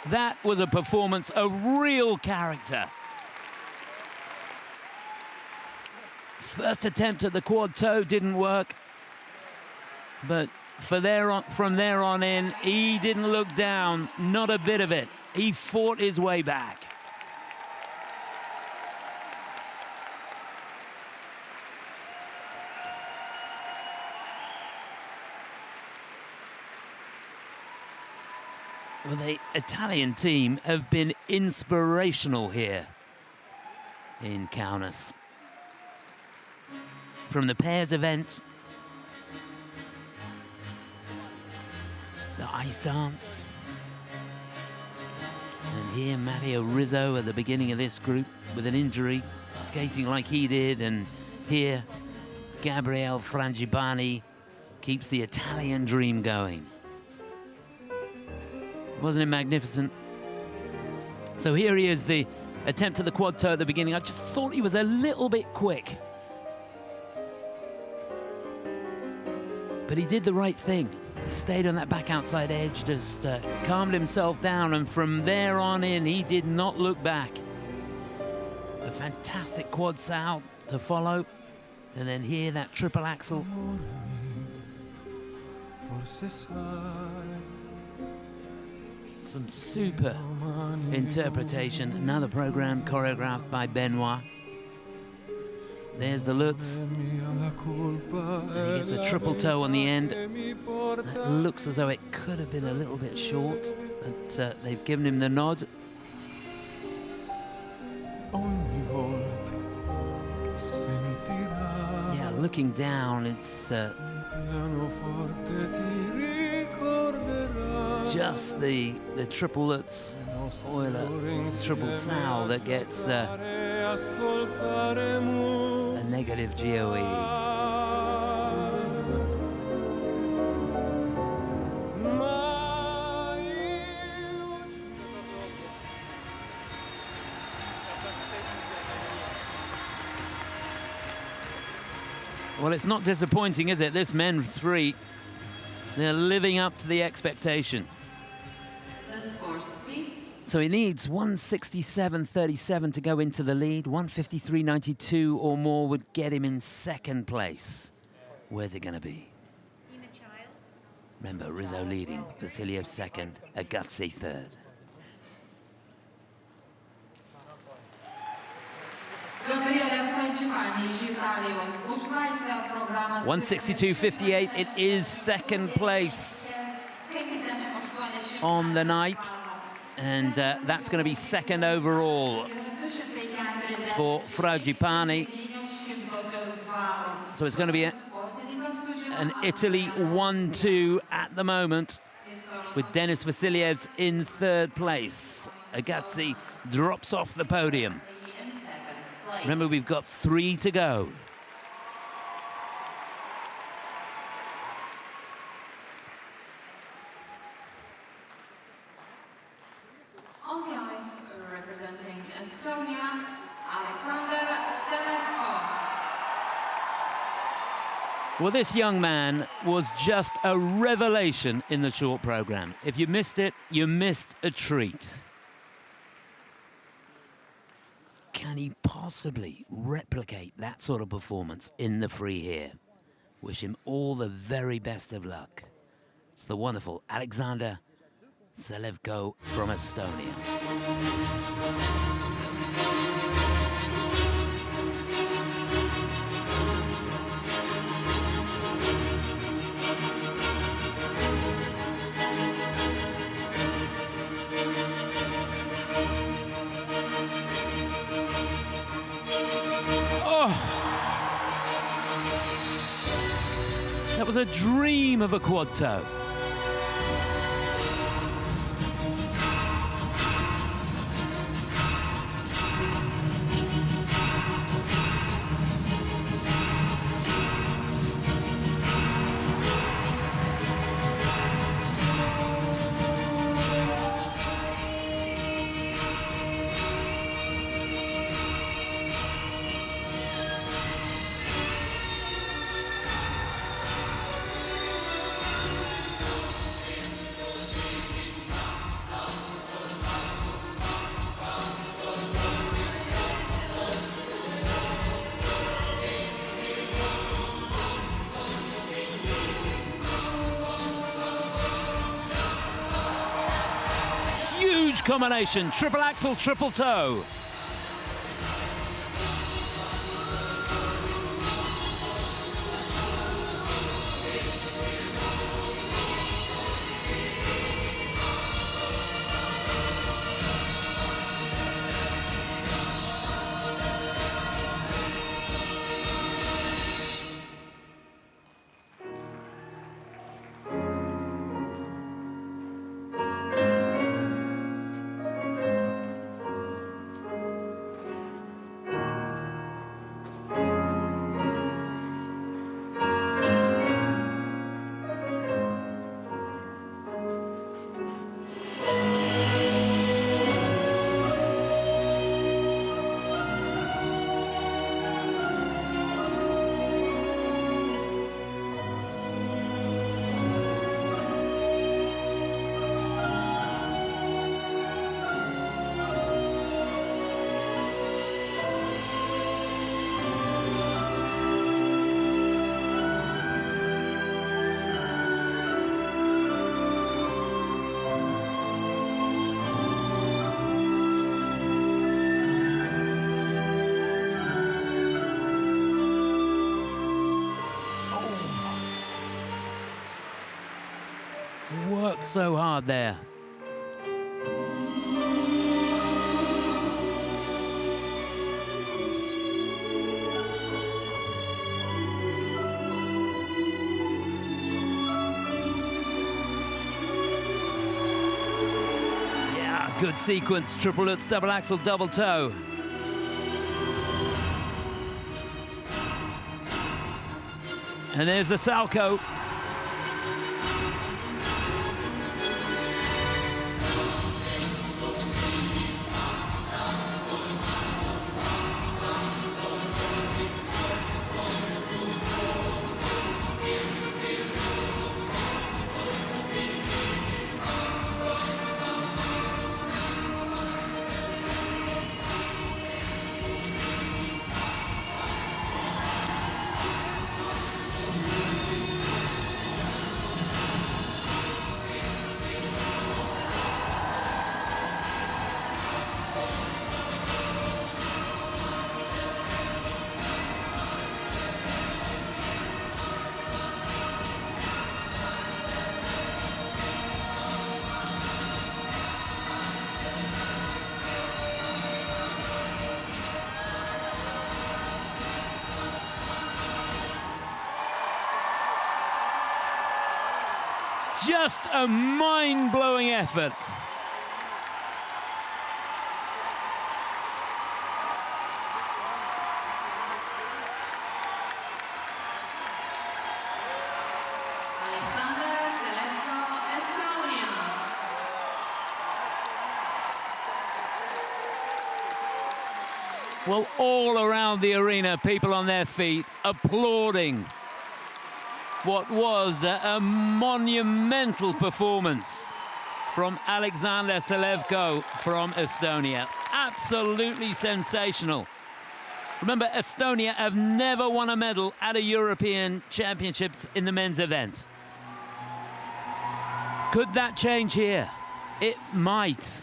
That was a performance of real character. First attempt at the quad toe didn't work, but from there on in, he didn't look down, not a bit of it. He fought his way back. Well, the Italian team have been inspirational here in Kaunas. From the pairs event, the ice dance, and here Matteo Rizzo at the beginning of this group with an injury, skating like he did, and here Gabriele Frangipani keeps the Italian dream going. Wasn't it magnificent? So here he is, the attempt at the quad toe at the beginning. I just thought he was a little bit quick. But he did the right thing. He stayed on that back outside edge, just calmed himself down, and from there on in, he did not look back. A fantastic quad sow to follow. And then here, that triple axel. Some super interpretation. Another program choreographed by Benoit. There's the Lutz. And he gets a triple toe on the end. That looks as though it could have been a little bit short, but they've given him the nod. Yeah, looking down, it's just the triple Lutz Euler triple sow that gets a negative GOE. Well, it's not disappointing, is it? This men's free, they're living up to the expectation. So he needs 167.37 to go into the lead. 153.92 or more would get him in second place. Where's it going to be? Remember, Rizzo leading, Vasiliev second, Agazzi third. 162.58, it is second place on the night, and that's going to be second overall for Frangipani. So it's going to be an Italy 1-2 at the moment, with Denis Vasilyevs in third place. Agazzi drops off the podium. Remember, we've got 3 to go. On the ice, representing Estonia, Alexander Shmuratko. Well, this young man was just a revelation in the short program. If you missed it, you missed a treat. Can he possibly replicate that sort of performance in the free here? Wish him all the very best of luck. It's the wonderful Alexander Shmuratko from Estonia. That was a dream of a quad toe. Huge combination, triple axel, triple toe. Worked so hard there. Yeah, good sequence. Triple Lutz, double axel, double toe. And there's the Salchow. Just a mind-blowing effort. Well, all around the arena, people on their feet applauding what was a monumental performance from Alexander Selevko from Estonia. Absolutely sensational. Remember, Estonia have never won a medal at a European Championships in the men's event. Could that change here? It might.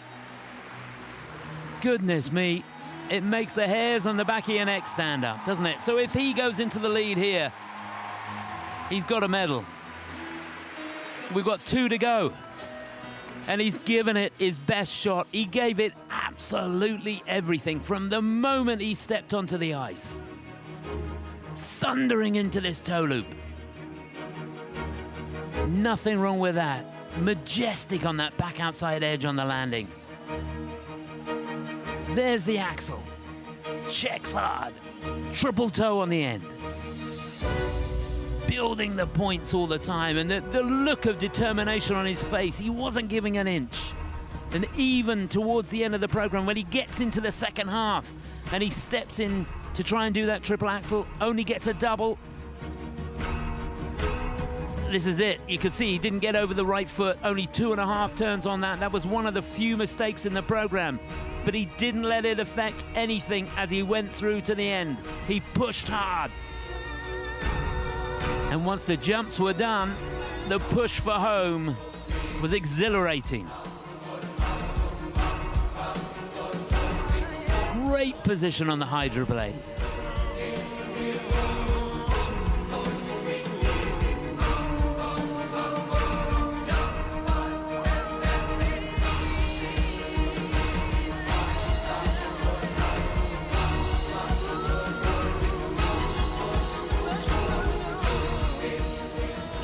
Goodness me, it makes the hairs on the back of your neck stand up, doesn't it? So if he goes into the lead here, he's got a medal. We've got 2 to go. And he's given it his best shot. He gave it absolutely everything from the moment he stepped onto the ice. Thundering into this toe loop. Nothing wrong with that. Majestic on that back outside edge on the landing. There's the axle. Checks hard. Triple toe on the end. Building the points all the time, and the look of determination on his face. He wasn't giving an inch. And even towards the end of the program, when he gets into the second half and he steps in to try and do that triple axel, only gets a double. This is it. You could see he didn't get over the right foot. Only 2.5 turns on that. That was one of the few mistakes in the program. But he didn't let it affect anything as he went through to the end. He pushed hard. And once the jumps were done, the push for home was exhilarating. great position on the hydroblade.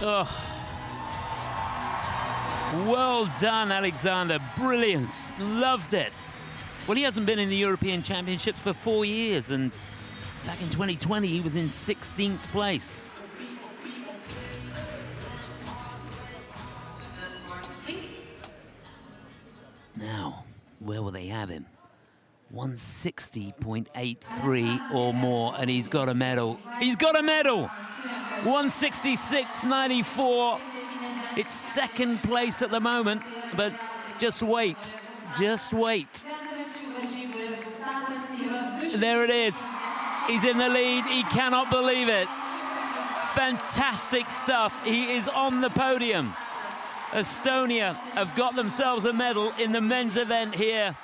Oh. Well done, Alexander. Brilliant. Loved it. Well, he hasn't been in the European Championships for 4 years, and back in 2020, he was in 16th place. Now, where will they have him? 160.83 or more, and he's got a medal. He's got a medal! 166.94. It's second place at the moment, but just wait. Just wait. There it is. He's in the lead. He cannot believe it. Fantastic stuff. He is on the podium. Estonia have got themselves a medal in the men's event here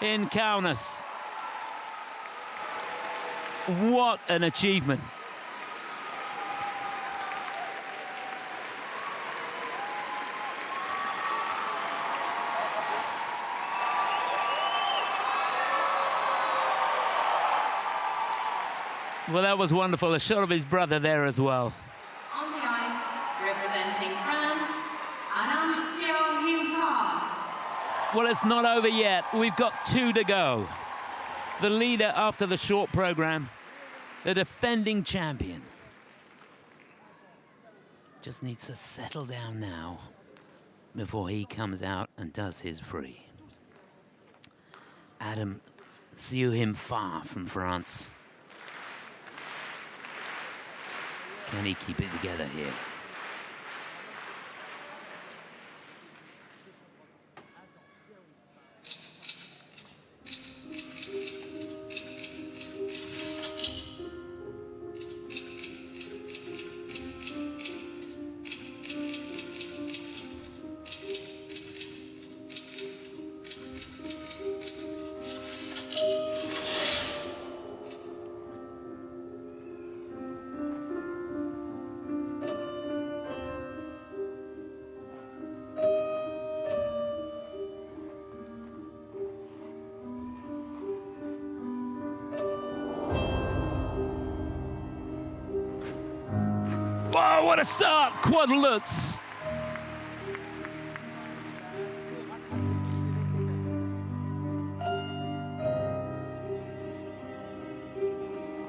in Kaunas. What an achievement. Well, that was wonderful. A shot of his brother there as well. On the ice, representing France, Adam Xiaohua. Well, it's not over yet. We've got 2 to go. The leader after the short program, the defending champion. Just needs to settle down now before he comes out and does his free. Adam Xiaohua from France. Can he keep it together here? Wow, what a start! Quad lutz.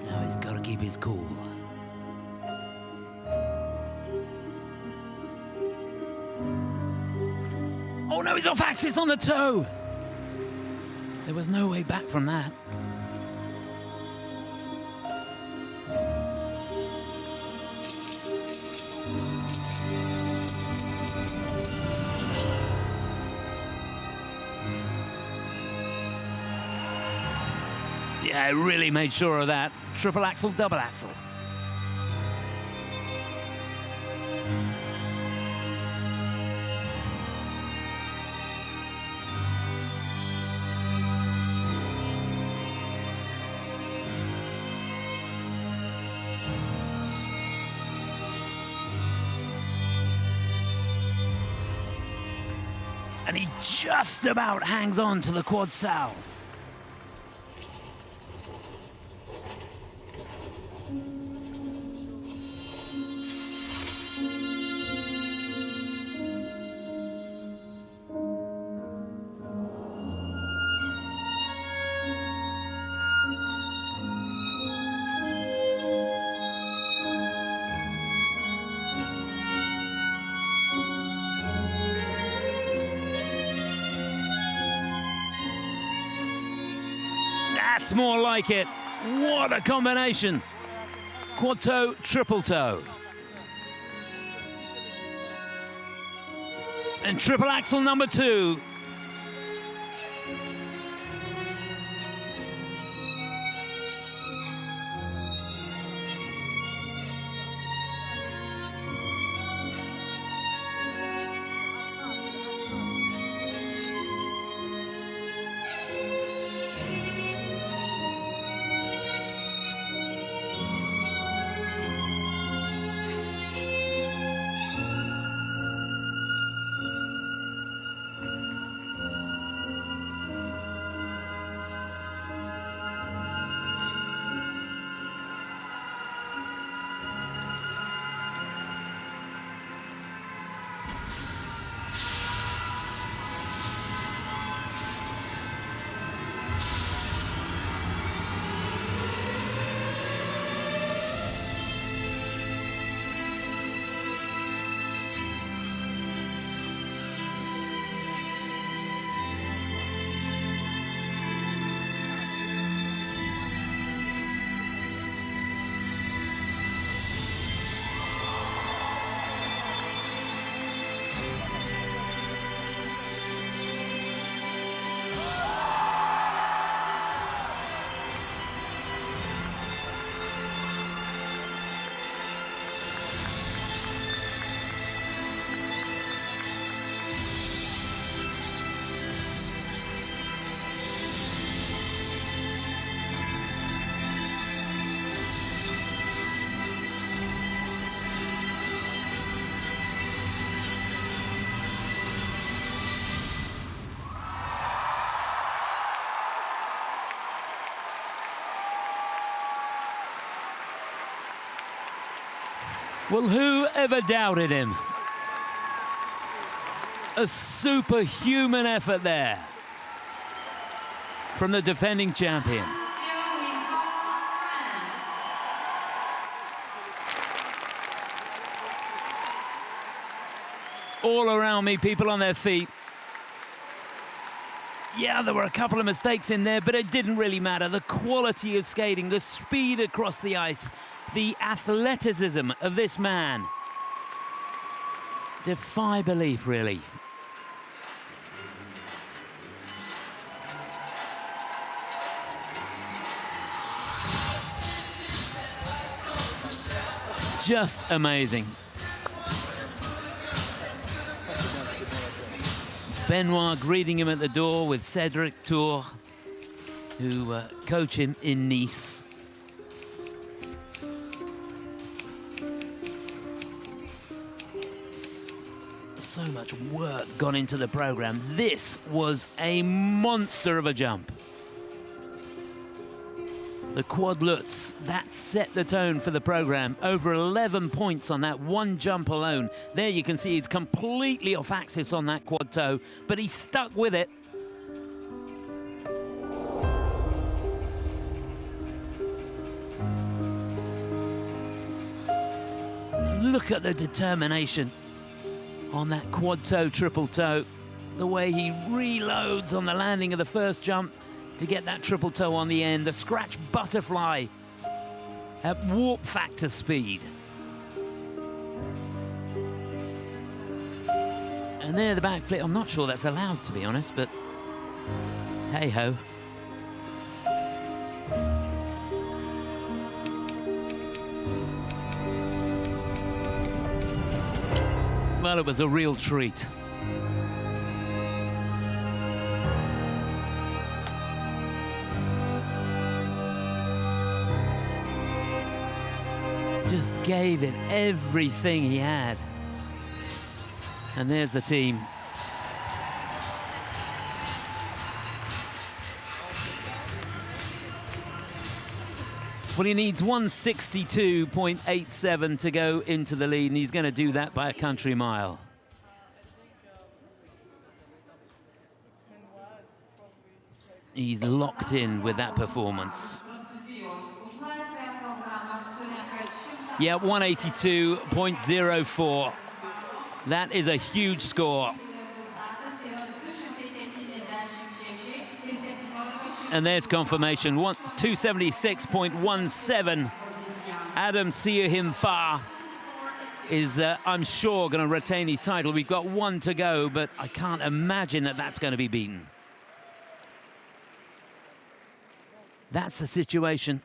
Now he's got to keep his cool. Oh no, he's off axis on the toe. There was no way back from that. Yeah, I really made sure of that. Triple axel, double axel. And he just about hangs on to the quad sal. That's more like it. What a combination. Quad toe, triple toe. And triple axel number 2. Well, who ever doubted him? A superhuman effort there from the defending champion. All around me, people on their feet. Yeah, there were a couple of mistakes in there, but it didn't really matter. The quality of skating, the speed across the ice, the athleticism of this man defy belief, really. Just amazing. Benoit greeting him at the door with Cedric Tour, who coach him in Nice. So much work gone into the program. This was a monster of a jump. The quad lutz, that set the tone for the program. Over 11 points on that one jump alone. There you can see he's completely off axis on that quad toe, but he stuck with it. Look at the determination on that quad toe, triple toe. The way he reloads on the landing of the first jump to get that triple toe on the end. The scratch butterfly at warp factor speed. And there the backflip. I'm not sure that's allowed, to be honest, but hey-ho. Well, it was a real treat. Just gave it everything he had. And there's the team. Well, he needs 162.87 to go into the lead, and he's going to do that by a country mile. He's locked in with that performance. Yeah, 182.04. That is a huge score. And there's confirmation, 276.17. Adam Siuhimfa is, I'm sure, going to retain his title. We've got one to go, but I can't imagine that that's going to be beaten. That's the situation.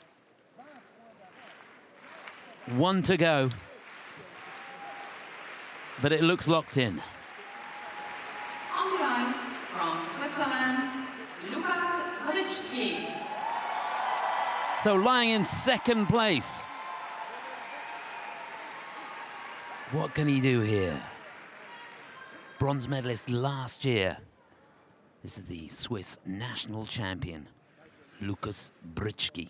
One to go. But it looks locked in. On the ice from Switzerland, Shmuratko. So lying in second place. What can he do here? Bronze medalist last year. This is the Swiss national champion, Shmuratko.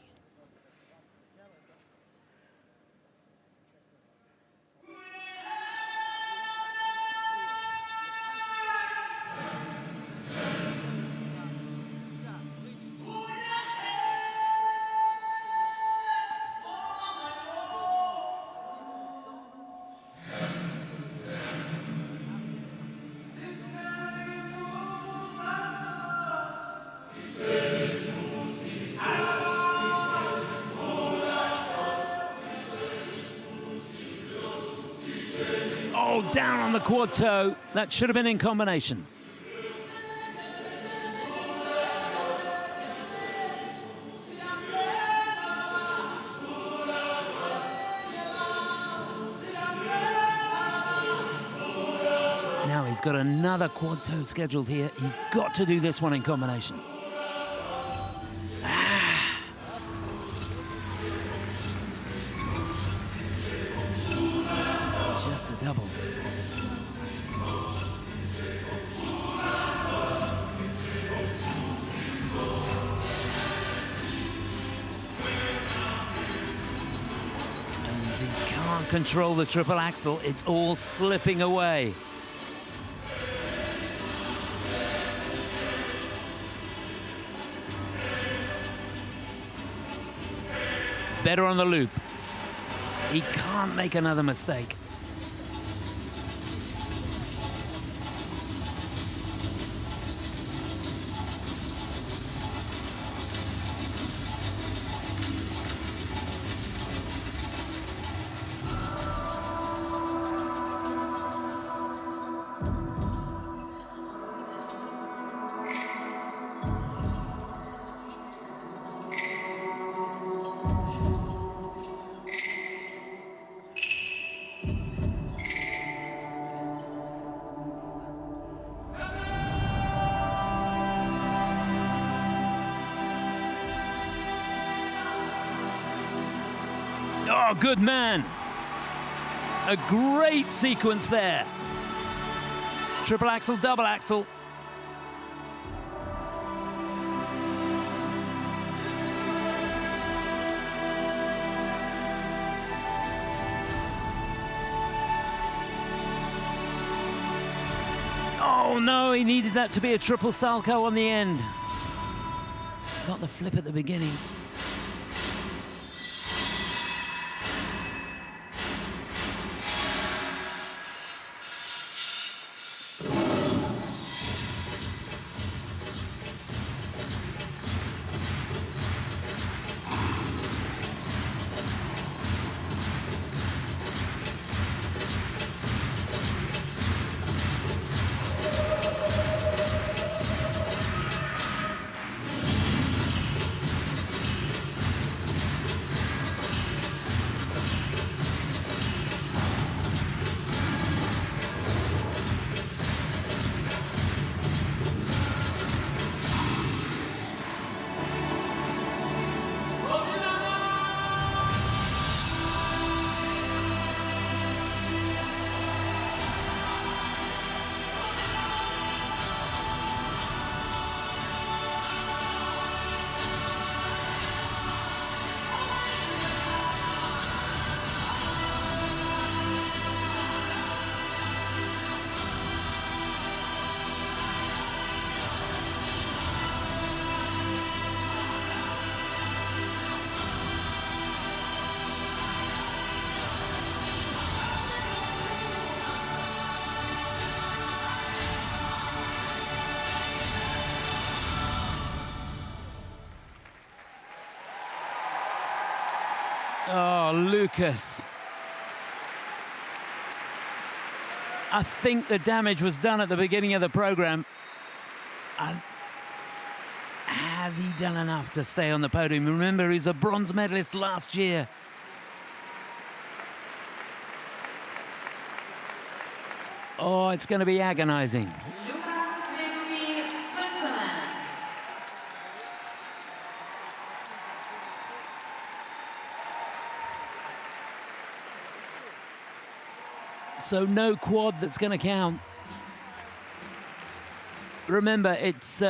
Oh, down on the quad toe. That should have been in combination. Now he's got another quad toe scheduled here. He's got to do this one in combination. Just a double. can't control the triple axel. It's all slipping away. Better on the loop. He can't make another mistake. Oh, good man. A great sequence there. Triple axel, double axel. Oh no, he needed that to be a triple salchow on the end. Got the flip at the beginning. Oh, Lucas. I think the damage was done at the beginning of the program. Has he done enough to stay on the podium? Remember, he's a bronze medalist last year. Oh, it's going to be agonizing. So no quad that's going to count. Remember, it's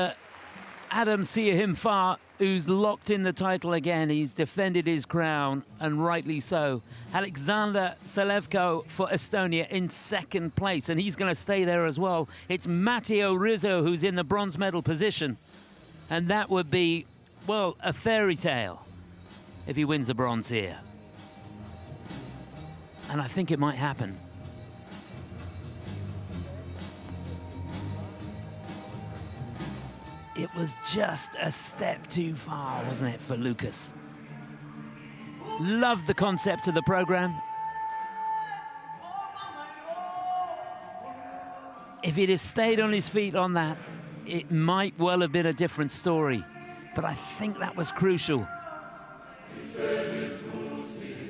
Adam Siahimfar who's locked in the title again. He's defended his crown, and rightly so. Alexander Selevko for Estonia in second place, and he's going to stay there as well. It's Matteo Rizzo who's in the bronze medal position, and that would be, well, a fairy tale if he wins the bronze here. And I think it might happen. It was just a step too far, wasn't it, for Lucas? Loved the concept of the program. If he'd have stayed on his feet on that, it might well have been a different story. But I think that was crucial.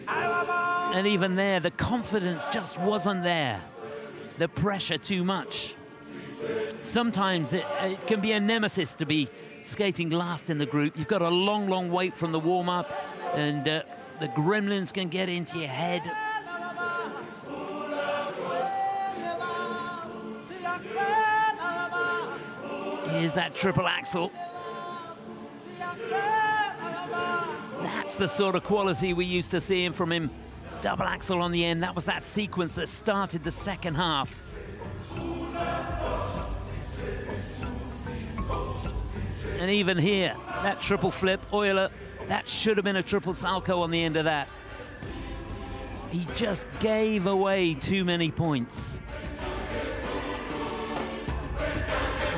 And even there, the confidence just wasn't there. The pressure too much. Sometimes it can be a nemesis to be skating last in the group. You've got a long, long wait from the warm-up, and the gremlins can get into your head. Here's that triple axel. That's the sort of quality we used to seeing from him double axel on the end. That was that sequence that started the second half. And even here, that triple flip, Euler, that should have been a triple salcho on the end of that. He just gave away too many points.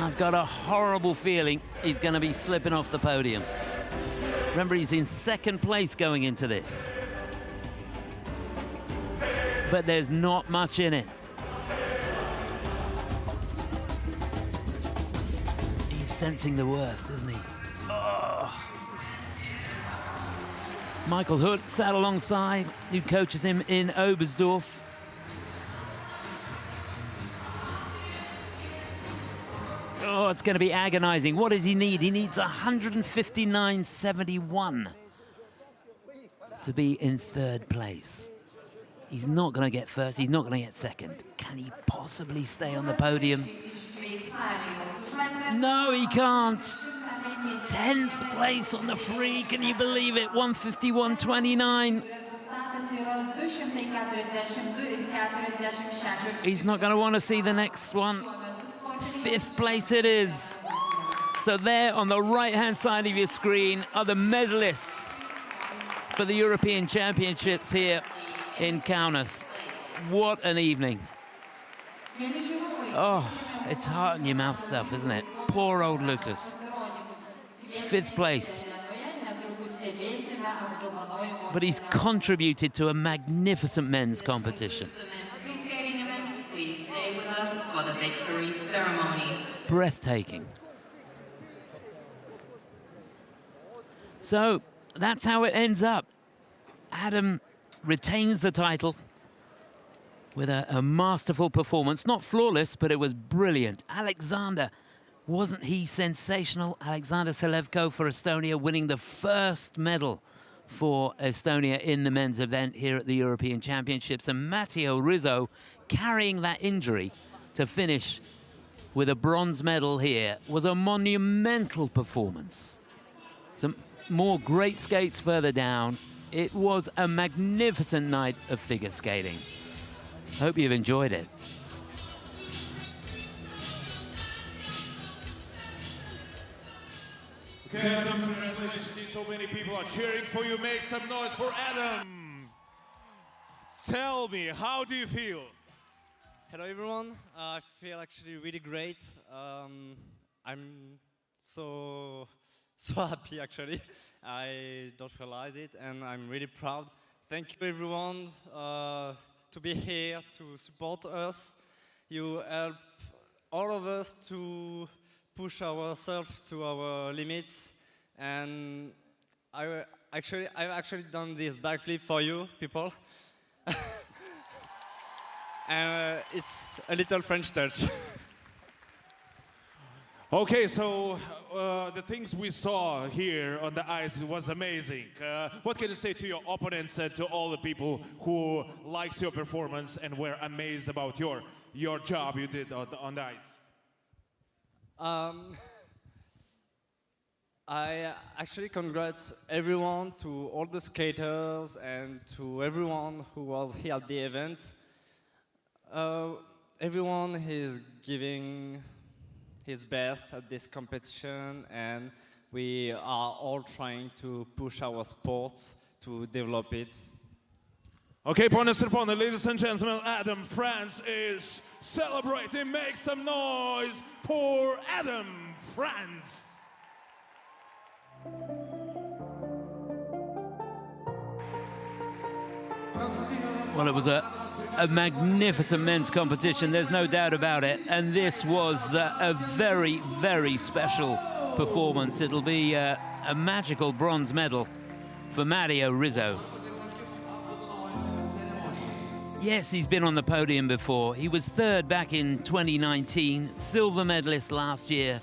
I've got a horrible feeling he's going to be slipping off the podium. Remember, he's in second place going into this. But there's not much in it. He's sensing the worst, isn't he? Oh. Michael Hood sat alongside, who coaches him in Oberstdorf. Oh, it's going to be agonizing. What does he need? He needs 159.71 to be in third place. He's not going to get first. He's not going to get second. Can he possibly stay on the podium? No, he can't. 10th place on the free. Can you believe it? 151.29. He's not going to want to see the next one. 5th place it is. So there on the right-hand side of your screen are the medalists for the European Championships here in Kaunas. What an evening. Oh, it's heart in your mouth stuff, isn't it? Poor old Lucas. 5th place. But he's contributed to a magnificent men's competition. Please stay with us for the victory ceremony. Breathtaking. So that's how it ends up. Adam retains the title with a masterful performance. Not flawless, but it was brilliant. Alexander, wasn't he sensational? Alexander Selevko for Estonia, winning the first medal for Estonia in the men's event here at the European Championships. And Matteo Rizzo carrying that injury to finish with a bronze medal here was a monumental performance. Some more great skates further down. It was a magnificent night of figure skating. Hope you've enjoyed it. Okay, Adam, congratulations. So many people are cheering for you. Make some noise for Adam. Tell me, how do you feel? Hello, everyone. I feel actually really great. I'm so happy, actually. I don't realize it, and I'm really proud. Thank you, everyone, to be here to support us. You help all of us to push ourselves to our limits, and I've actually done this backflip for you, people. And it's a little French touch. Okay, so the things we saw here on the ice was amazing. What can you say to your opponents and to all the people who likes your performance and were amazed about your job you did on the ice? I actually congrats everyone, to all the skaters and to everyone who was here at the event. Everyone is giving his best at this competition, and we are all trying to push our sports to develop it. Okay, partner, ladies and gentlemen, Adam France is celebrating. Make some noise for Adam France. Well, it was a magnificent men's competition, there's no doubt about it. And this was a very, very special performance. It'll be a magical bronze medal for Matteo Rizzo. Yes, he's been on the podium before. He was third back in 2019, silver medalist last year.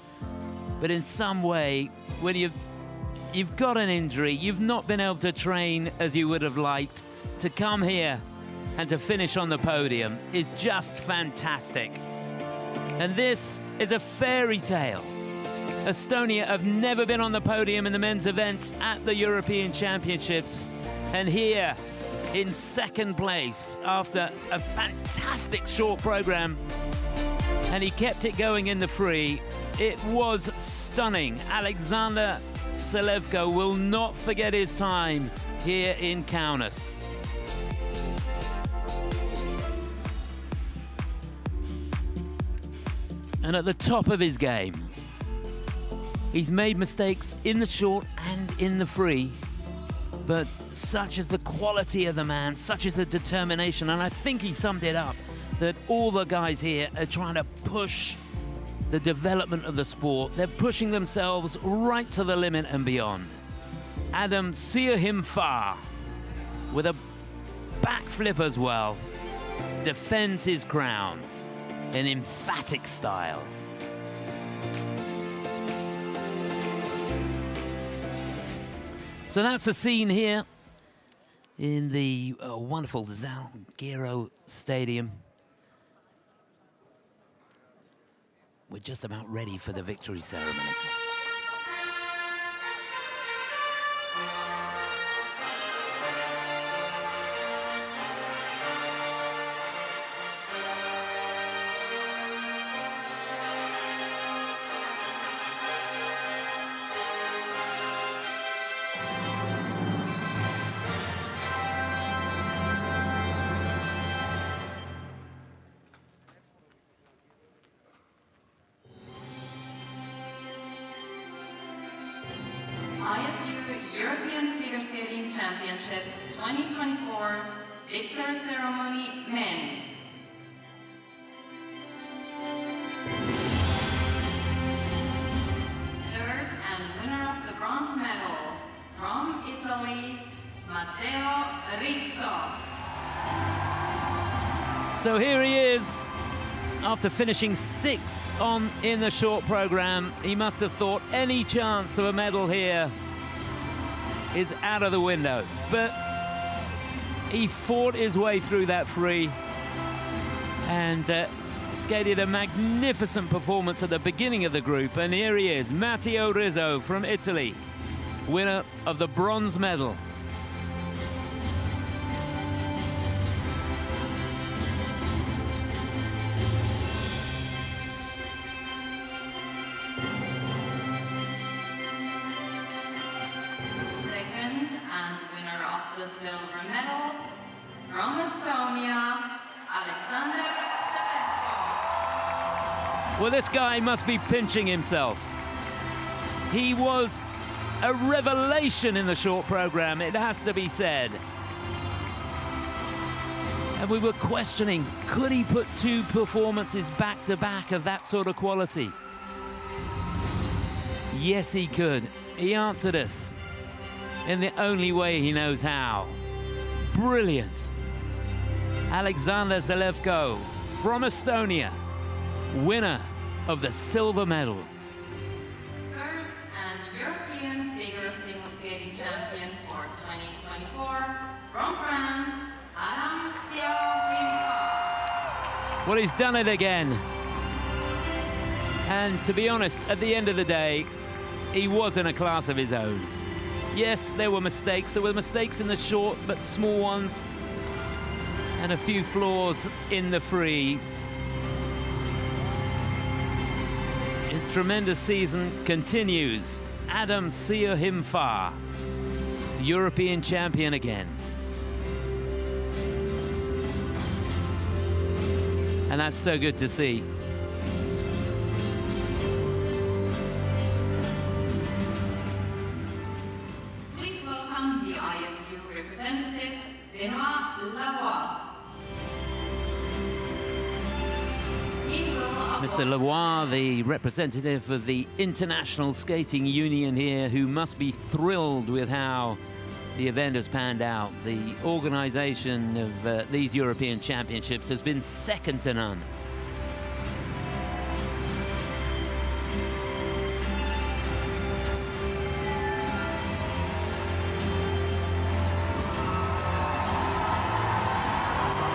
But in some way, when you've got an injury, you've not been able to train as you would have liked, to come here and to finish on the podium is just fantastic. And this is a fairy tale. Estonia have never been on the podium in the men's event at the European Championships. And here, in second place after a fantastic short program, and he kept it going in the free. It was stunning. Alexander Selevko will not forget his time here in Kaunas. And at the top of his game, he's made mistakes in the short and in the free, but such is the quality of the man, such is the determination, and I think he summed it up, that all the guys here are trying to push the development of the sport. They're pushing themselves right to the limit and beyond. Adam Sirhimfar, with a backflip as well, defends his crown in emphatic style. So that's the scene here in the wonderful Zalgiris Stadium. We're just about ready for the victory ceremony. ISU European Figure Skating Championships 2024 Victory Ceremony Men. Third and winner of the bronze medal from Italy, Matteo Rizzo. So here he is. After finishing 6th in the short program, he must have thought any chance of a medal here is out of the window. But he fought his way through that free and skated a magnificent performance at the beginning of the group. And here he is, Matteo Rizzo from Italy, winner of the bronze medal. The silver medal from Estonia, Alexander Selevko. Well, this guy must be pinching himself. He was a revelation in the short program, it has to be said. And we were questioning, could he put 2 performances back to back of that sort of quality? Yes, he could. He answered us in the only way he knows how. Brilliant. Alexander Selevko from Estonia, winner of the silver medal. First and European figure single skating champion for 2024 from France, Adam Sirhimfar. Well, he's done it again. And to be honest, at the end of the day, he was in a class of his own. Yes, there were mistakes. There were mistakes in the short, but small ones. And a few flaws in the free. His tremendous season continues. Adam Sirhimfar, European champion again. And that's so good to see. Mr. Leroy, the representative of the International Skating Union here, who must be thrilled with how the event has panned out. The organization of these European Championships has been second to none.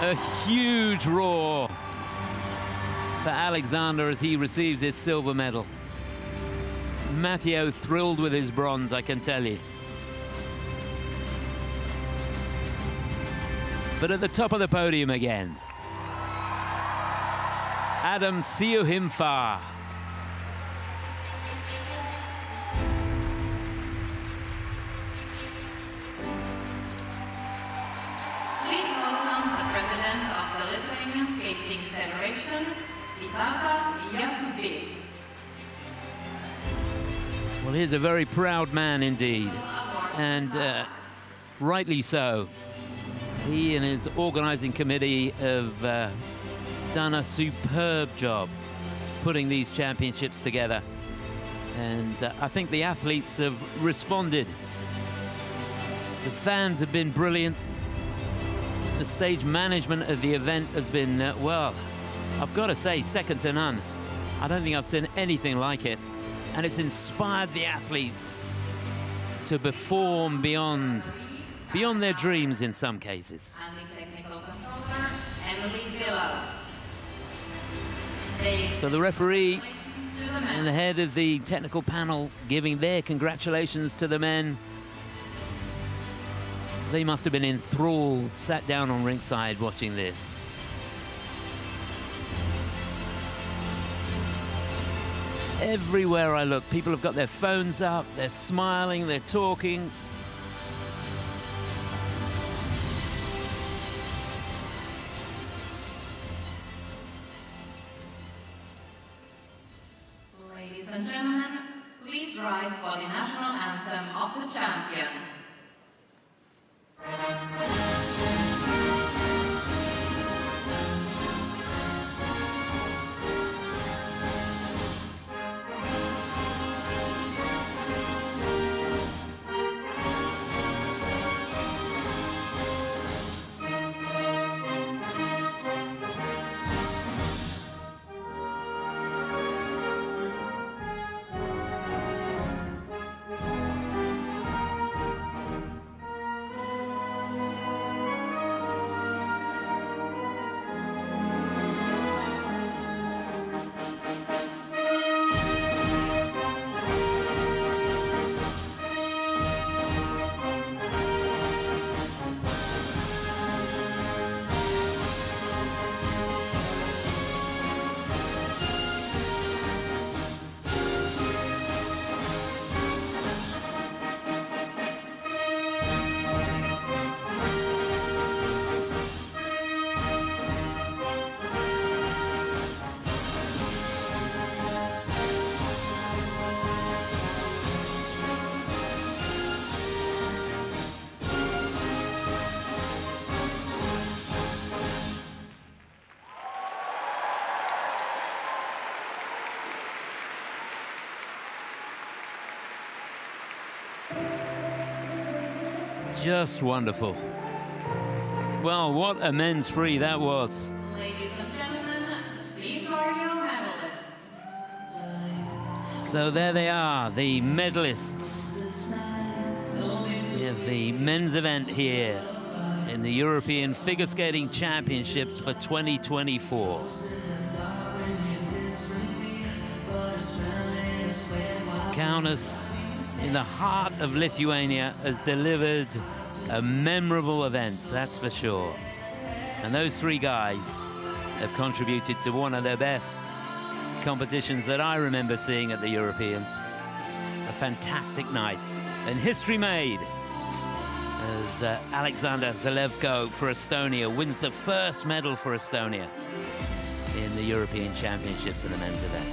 A huge roar for Alexander as he receives his silver medal. Matteo thrilled with his bronze, I can tell you. But at the top of the podium again, Adam Siuhimfa. Please welcome the president of the Lithuanian Skating Federation, Vytautas Jasubis. Well, he's a very proud man indeed, and rightly so. He and his organizing committee have done a superb job putting these championships together, and I think the athletes have responded. The fans have been brilliant. The stage management of the event has been, well, I've got to say, second to none. I don't think I've seen anything like it. And it's inspired the athletes to perform beyond their dreams in some cases. And the technical controller, Emily Billow. So the referee and the head of the technical panel giving their congratulations to the men. They must have been enthralled, sat down on ringside watching this. Everywhere I look, people have got their phones up, they're smiling, they're talking. Ladies and gentlemen, please rise for the national anthem of the champion. Just wonderful. Well, what a men's free that was. Ladies and gentlemen, these are your medalists. So there they are, the medalists of the men's event here in the European Figure Skating Championships for 2024. Kaunas, in the heart of Lithuania, has delivered a memorable event, that's for sure. And those three guys have contributed to one of the best competitions that I remember seeing at the Europeans. A fantastic night, and history made as Alexander Zalevko for Estonia wins the first medal for Estonia in the European Championships in the men's event.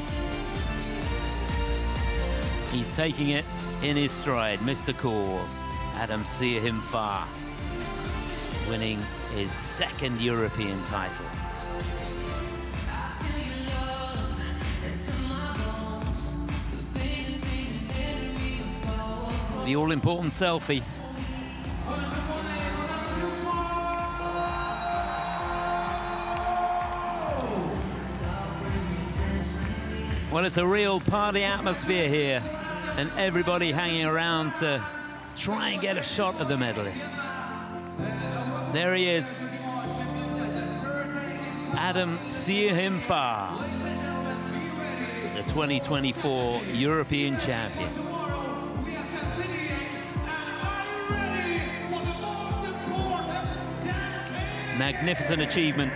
He's taking it in his stride, Mr. Cool, Adam Siuhimfa, winning his second European title. The all-important selfie. Well, it's a real party atmosphere here, and everybody hanging around to try and get a shot of the medalists. There he is, Adam Siuhimfa, the 2024 European champion. Magnificent achievement.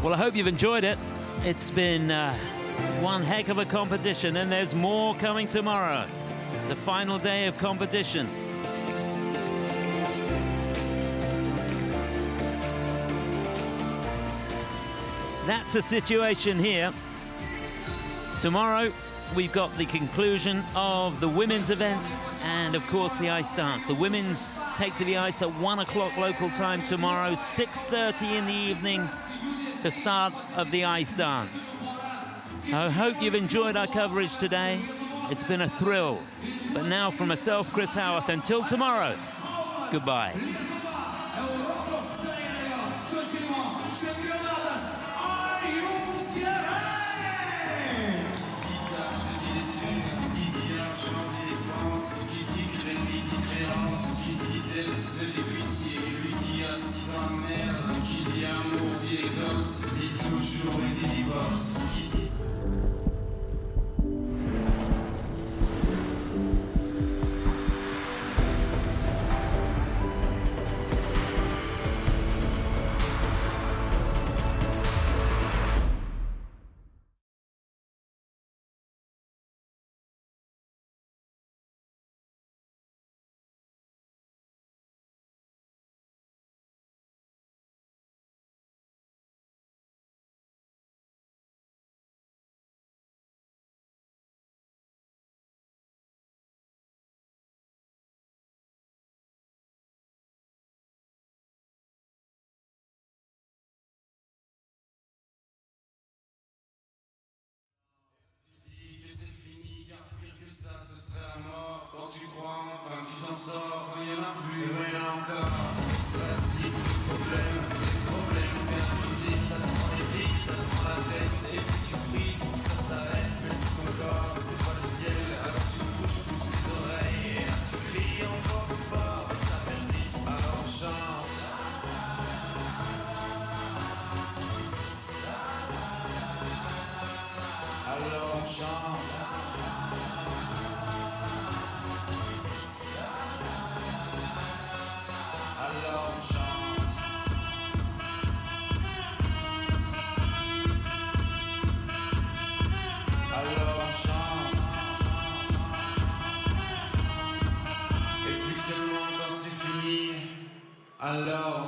Well, I hope you've enjoyed it. It's been one heck of a competition, and there's more coming tomorrow. The final day of competition. That's the situation here. Tomorrow, we've got the conclusion of the women's event and, of course, the ice dance. The women take to the ice at 1 o'clock local time tomorrow, 6:30 in the evening, the start of the ice dance. I hope you've enjoyed our coverage today. It's been a thrill. But now from myself, Chris Howarth, until tomorrow, goodbye. De l'huissier, lui qui assis dans la merde, qui dit amour, dit les gosses, dit toujours et dit divorce, qui dit... Quand tu crois enfin que tu t'en sors, quand il n'y en a plus rien encore, ça c'est tout problème, des problèmes bien posés, ça te prend les tripes, ça te prend la tête, et puis tu pries pour que ça s'arrête, mais c'est ton corps, c'est pas le ciel, alors tu bouges plus les oreilles, et là tu cries encore plus fort, et ça persiste, alors on chante. Alors on chante. Alors